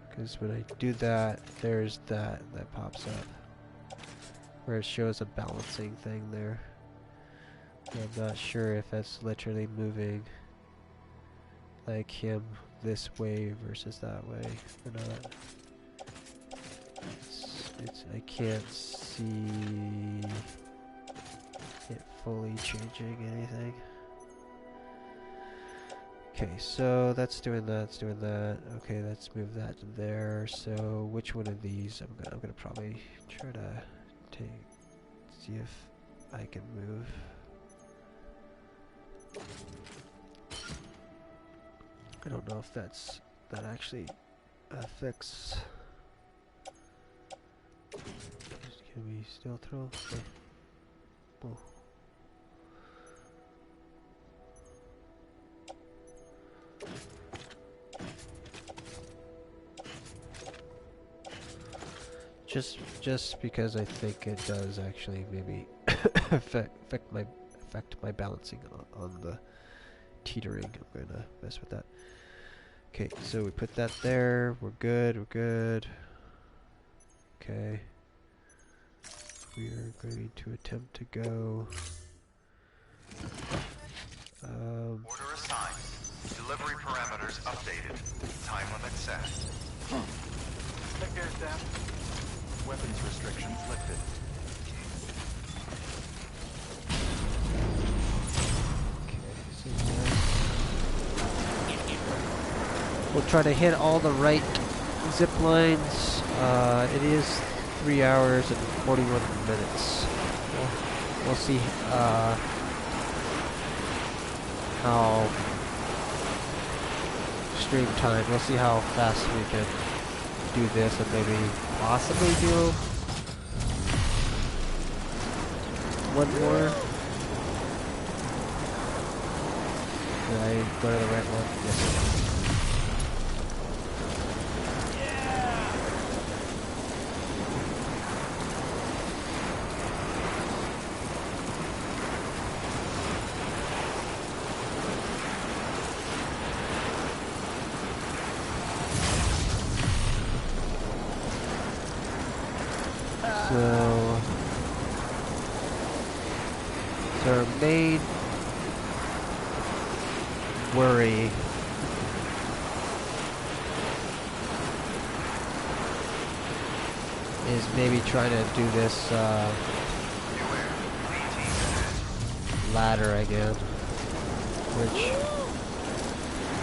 Because when I do that, there's that pops up where it shows a balancing thing there. I'm not sure if that's literally moving like him this way versus that way or not. I can't see it fully changing anything. Okay, so that's doing that, it's doing that. Okay, let's move that to there. So which one of these I'm gonna probably try to see if I can move. I don't know if that actually affects. Can we still throw? Okay. Whoa. Just because I think it does actually maybe affect my balancing on the teetering. I'm gonna mess with that. Okay, so we put that there. We're good. We're good. Okay. We are going to attempt to go. Order assigned. Delivery parameters updated. Time limit set. Take care, Sam. Weapons restrictions lifted. We'll try to hit all the right zip lines. It is 3 hours and 41 minutes. We'll see how stream time. We'll see how fast we can do this and maybe possibly do one more. Did I go to the right one? Yes. So our main worry is maybe trying to do this ladder again, which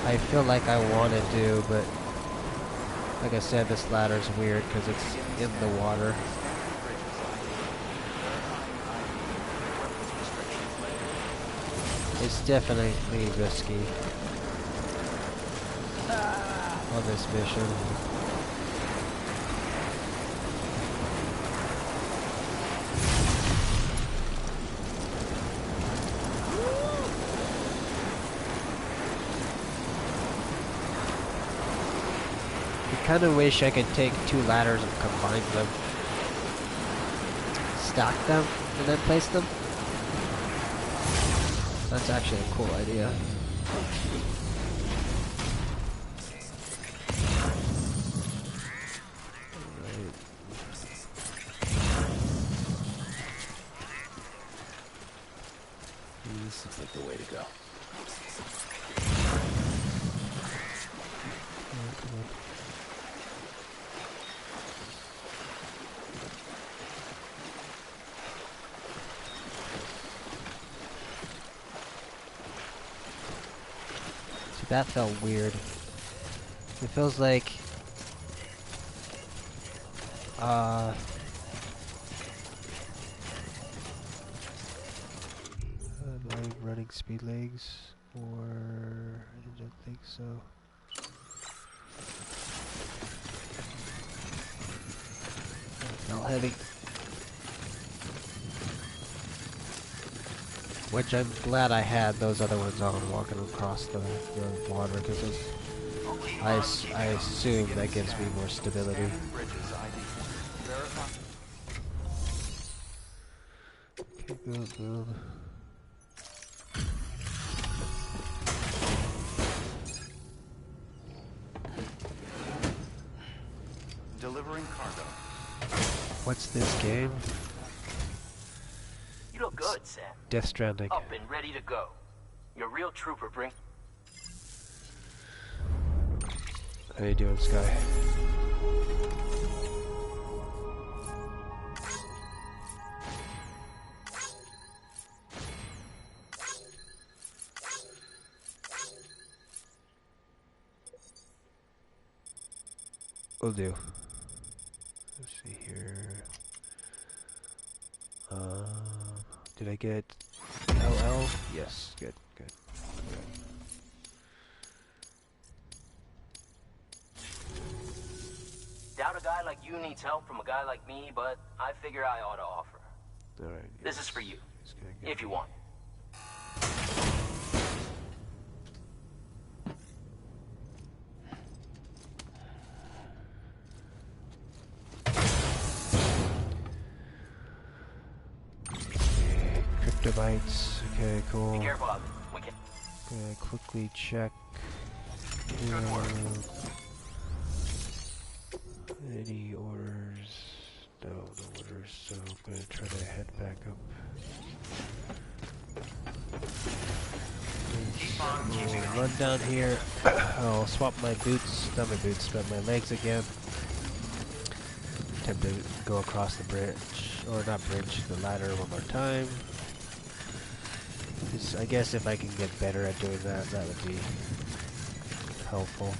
I feel like I want to do, but like I said, this ladder's weird because it's in the water. It's definitely risky on this mission. I kind of wish I could take two ladders and combine them, stack them, and then place them. That's actually a cool idea. This looks like the way to go. That felt weird. It feels like am I running speed legs? Or I don't think so. That felt heavy. Which I'm glad I had those other ones on walking across the water, because I assume that gives me more stability. Okay, good. Delivering cargo. What's this game? You look good, Sam. Death Stranding. Up and ready to go. You're a real trooper, Brink. How you doing, Sky? Will do. Let's see here. Did I get LL? Yes, good. Doubt a guy like you needs help from a guy like me, but I figure I ought to offer. Alright. This is for you, Just gonna get if you want. Cryptobytes. Okay, cool. Be careful of it. We can. Gonna quickly check. Good work. Any orders? No orders, so I'm gonna try to head back up. We'll run down here. I'll swap my boots, not my boots, but my legs again. Attempt to go across the bridge, or not bridge, the ladder one more time. I guess if I can get better at doing that, that would be helpful.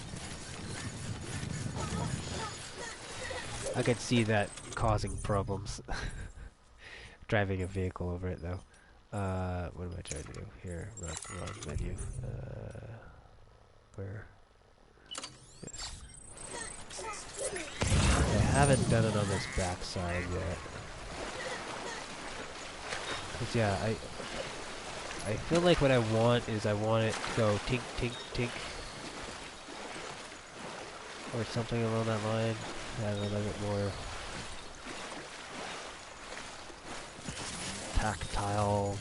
I could see that causing problems. Driving a vehicle over it though. What am I trying to do? Here, wrong menu. Where? Yes. I haven't done it on this back side yet. 'Cause yeah, I feel like what I want is I want it to go tink, tink, tink. Or something along that line. Have a little bit more tactile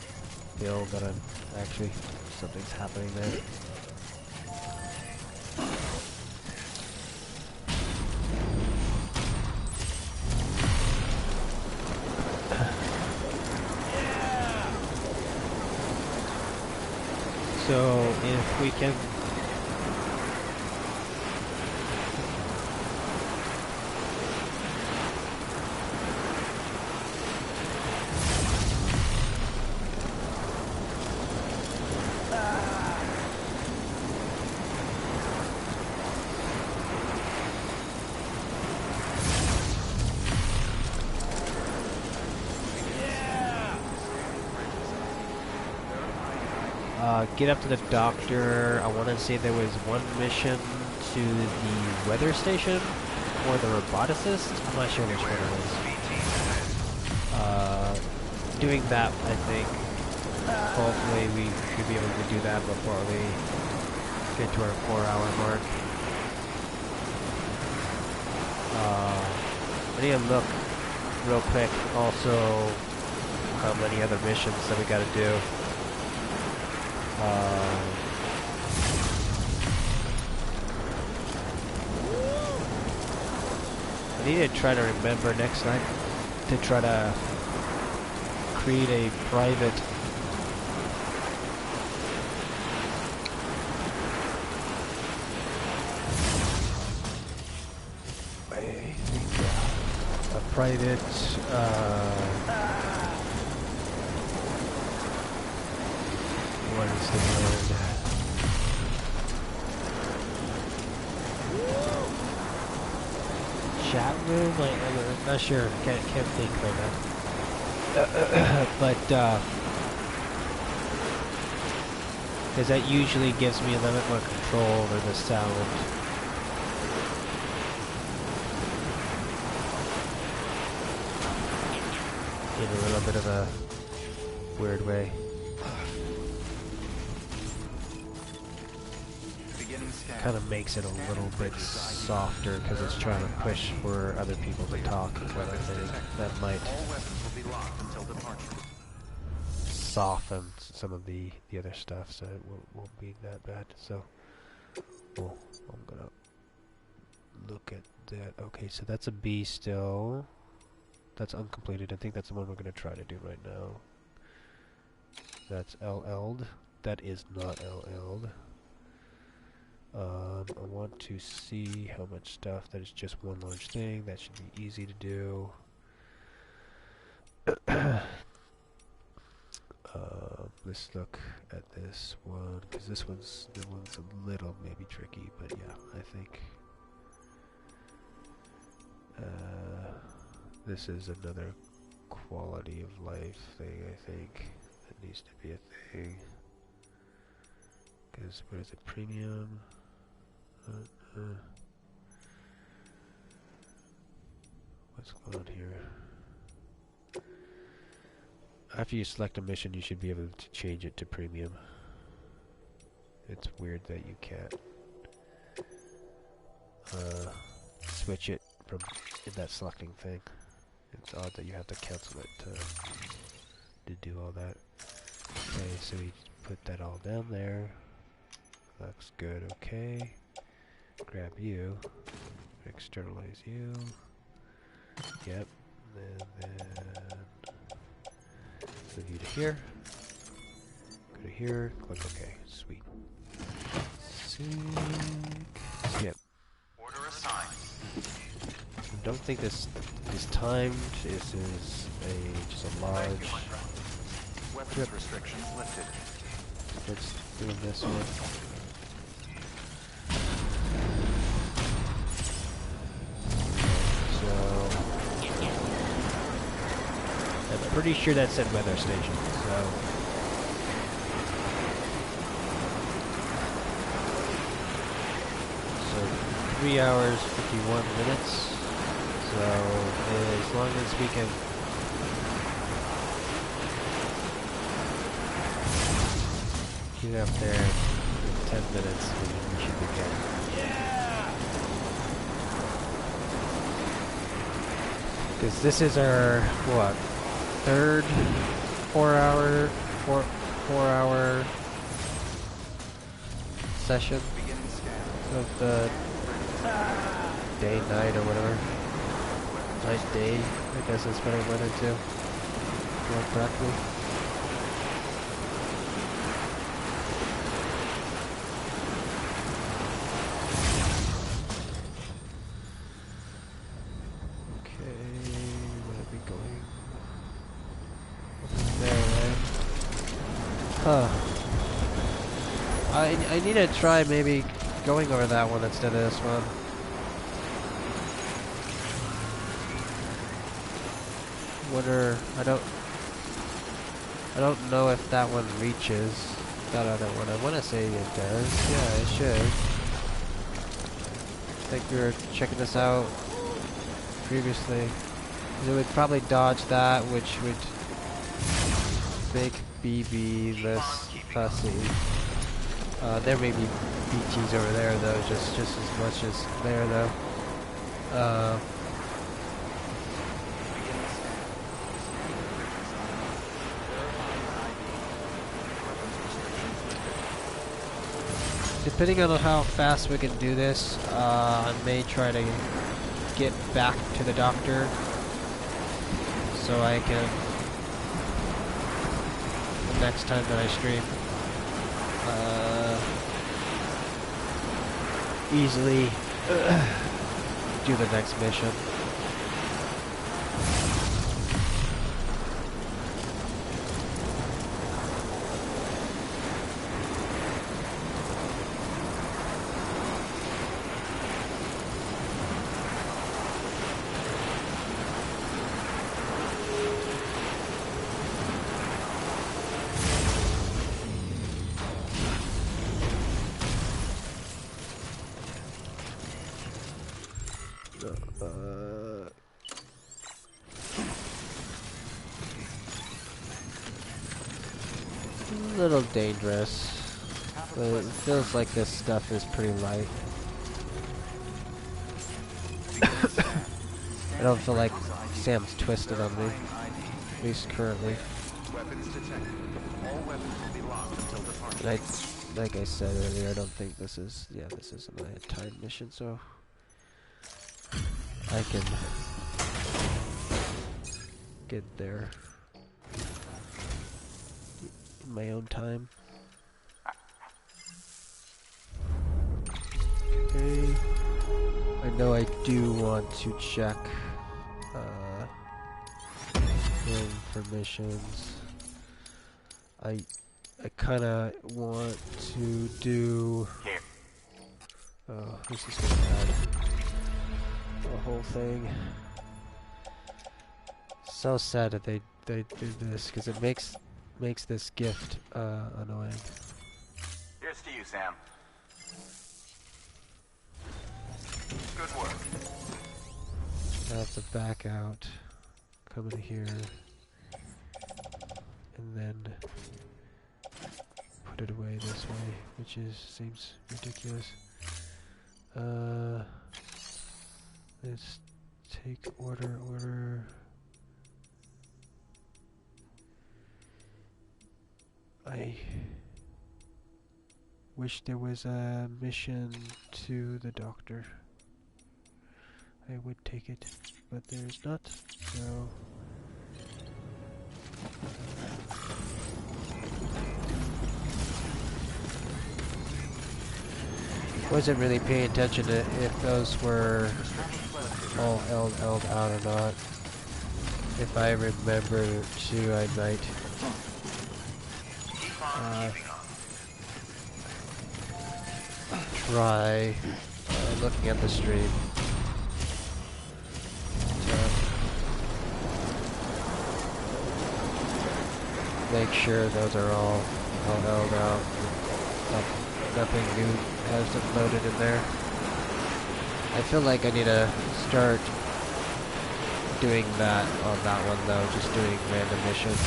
feel that I'm actually, something's happening there. So if we can... get up to the doctor. I want to say there was one mission to the weather station or the roboticist. I'm not sure which one it was. Doing that, I think. Hopefully we should be able to do that before we get to our 4-hour mark. I need to look real quick also how many other missions that we gotta do. I need to try to remember next time to try to create a private what is the word? Chat room? I'm not sure. Can't think right now. But because that usually gives me a little bit more control over the sound. In a little bit of a weird way. Kind of makes it a little bit softer because it's trying to push for other people to talk, but I think that might soften some of the other stuff, so it won't be that bad. So, I'm gonna look at that. Okay, so that's a B still. That's uncompleted. I think that's the one we're gonna try to do right now. That's LL'd. That is not LL'd. I want to see how much stuff. That is just one large thing. That should be easy to do. Let's look at this one, because this one's a little maybe tricky, but yeah, I think this is another quality of life thing, I think, that needs to be a thing. Because, what is it, premium? What's going on here? After you select a mission, you should be able to change it to premium. It's weird that you can't switch it from in that selecting thing. It's odd that you have to cancel it to do all that. Okay, so we put that all down there. Looks good. Okay. Grab you. Externalize you. Yep. And then move you to here. Go to here. Click OK. Sweet. Skip. Order assigned. I don't think this is timed. This is just a large Weapons restrictions lifted. Let's do this one. I'm pretty sure that said weather station, so... So, 3 hours, 51 minutes. So, as long as we can... get up there in 10 minutes, we should be good. Yeah! Because this is our, what? Third 4 hour session of the day, night, or whatever. Night, day, I guess that's what I went into. More correctly. Huh. I need to try maybe going over that one instead of this one. Wonder, I don't know if that one reaches that other one. I want to say it does. Yeah, it should. I think we were checking this out previously. It would probably dodge that, which would make BB less fussy. There may be BTs over there though, just as much as there though. Depending on how fast we can do this, I may try to get back to the doctor so I can, the next time that I stream, easily do the next mission. A little dangerous, but it feels like this stuff is pretty light. I don't feel like Sam's twisted on me, at least currently. And like I said earlier, I don't think this is, this isn't a timed mission, so I can get there in my own time. Okay. I know I do want to check permissions. I kinda want to do this is gonna add the whole thing. So sad that they did this, because it makes this gift annoying. Here's to you, Sam. Good work. I have to back out, come in here, and then put it away this way, which seems ridiculous. Let's take order. I wish there was a mission to the doctor. I would take it, but there's not, so... Wasn't really paying attention to if those were all L'd out or not. If I remember to, I might try looking at the stream to make sure those are all L'd out. Nothing new has been loaded in there. I feel like I need to start doing that on that one though, just doing random missions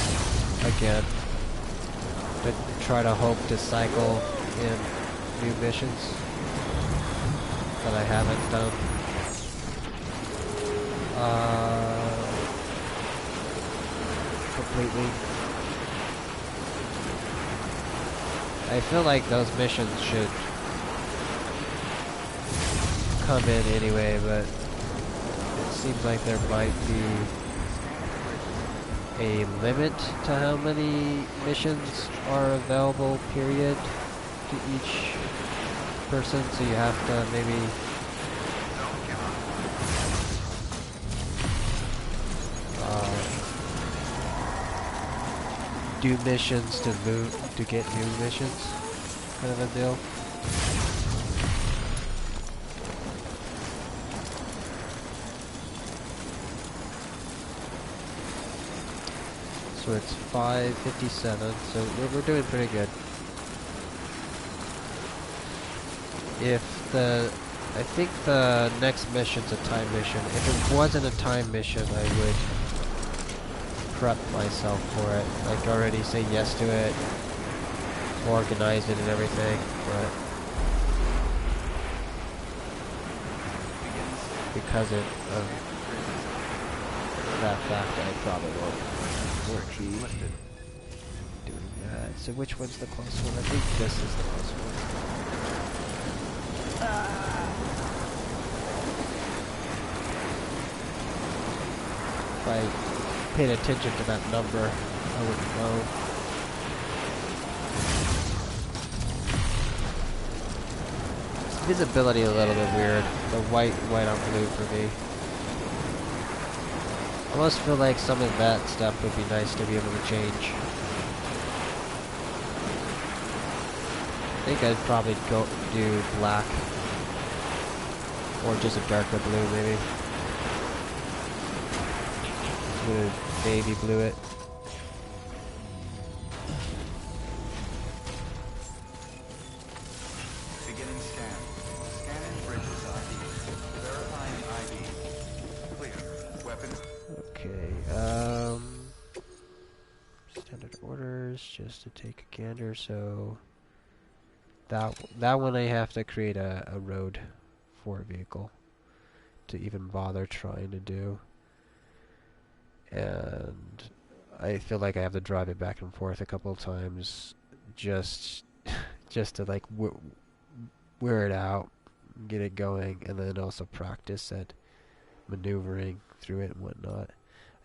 again. To try to hope to cycle in new missions that I haven't done. Completely. I feel like those missions should come in anyway, but it seems like there might be a limit to how many missions are available, period, to each person, so you have to maybe do missions to move to get new missions, kind of a deal. So it's 5:57, so we're doing pretty good. I think the next mission's a time mission. If it wasn't a time mission, I would prep myself for it. Like already say yes to it, organize it and everything, but because of that fact, I probably won't be doing that. So which one's the close one? I think this is the close one. If I paid attention to that number, I wouldn't know. It's visibility a little bit weird. The white on blue for me. I almost feel like some of that stuff would be nice to be able to change. I think I'd probably go do black. Or just a darker blue, maybe. Would navy blue it. Beginning scan. Scanning bridges ID. Verifying ID. Clear. Weapons. Okay, standard orders, just to take a gander, so that one I have to create a road for a vehicle to even bother trying to do. And I feel like I have to drive it back and forth a couple of times just to like wear it out, get it going, and then also practice at maneuvering through it and whatnot.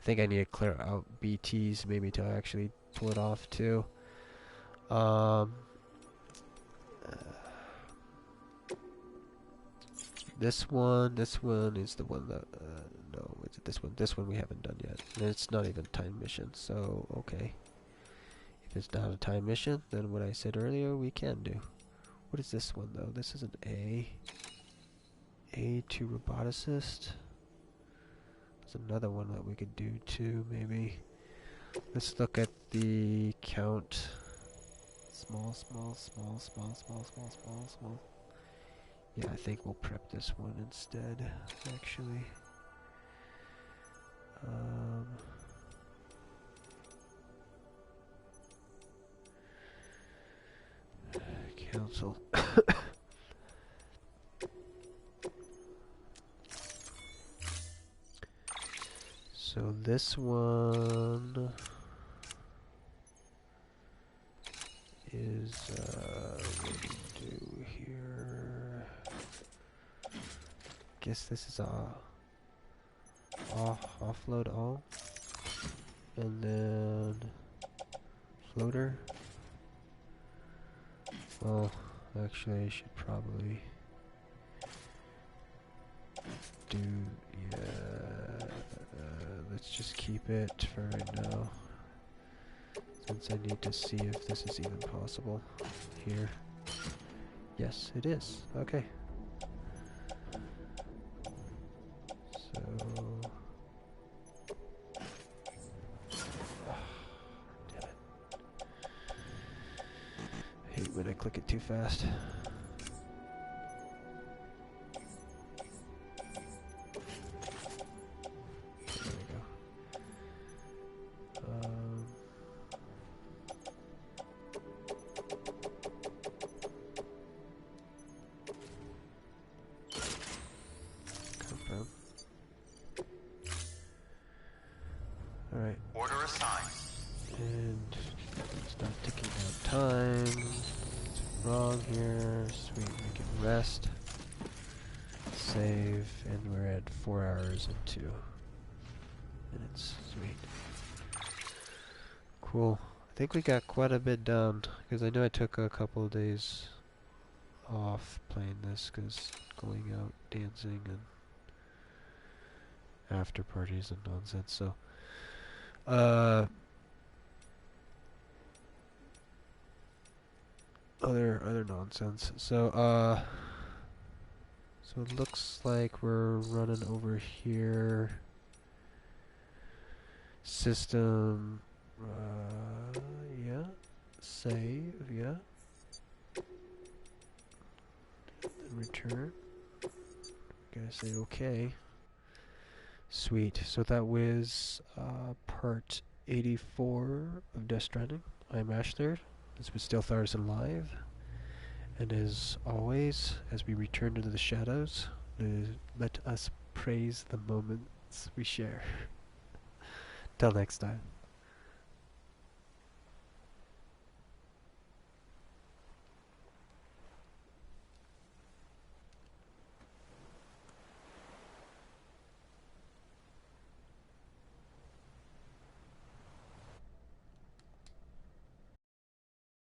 I think I need to clear out BTs maybe to actually pull it off too. This one is the one that no, is it this one? This one we haven't done yet. And it's not even a time mission, so okay. If it's not a time mission, then what I said earlier we can do. What is this one though? This is an A. A2 roboticist. There's another one that we could do too, maybe. Let's look at the count. Small. Yeah, I think we'll prep this one instead, actually. Council. So this one is what do we do here? Guess this is offload all, and then floater. Well, actually, I should probably do let's just keep it for right now, since I need to see if this is even possible here. Yes, it is. Okay. So damn it. I hate when I click it too fast. There we go. Confirm. Alright. Order assigned. And start ticking down time. What's wrong here? Sweet, we can rest. Save, and we're at 4 hours and 2 minutes. Sweet. Cool. I think we got quite a bit done, because I know I took a couple of days off playing this, because going out dancing and after parties and nonsense, so other nonsense. So, so it looks like we're running over here. System, yeah. Save, yeah. Then return. Gotta say okay. Sweet. So that was part 84 of Death Stranding. I'm ASHLER. This was Stealth Artisan Live. And as always, as we return into the shadows, let us praise the moments we share. Till next time.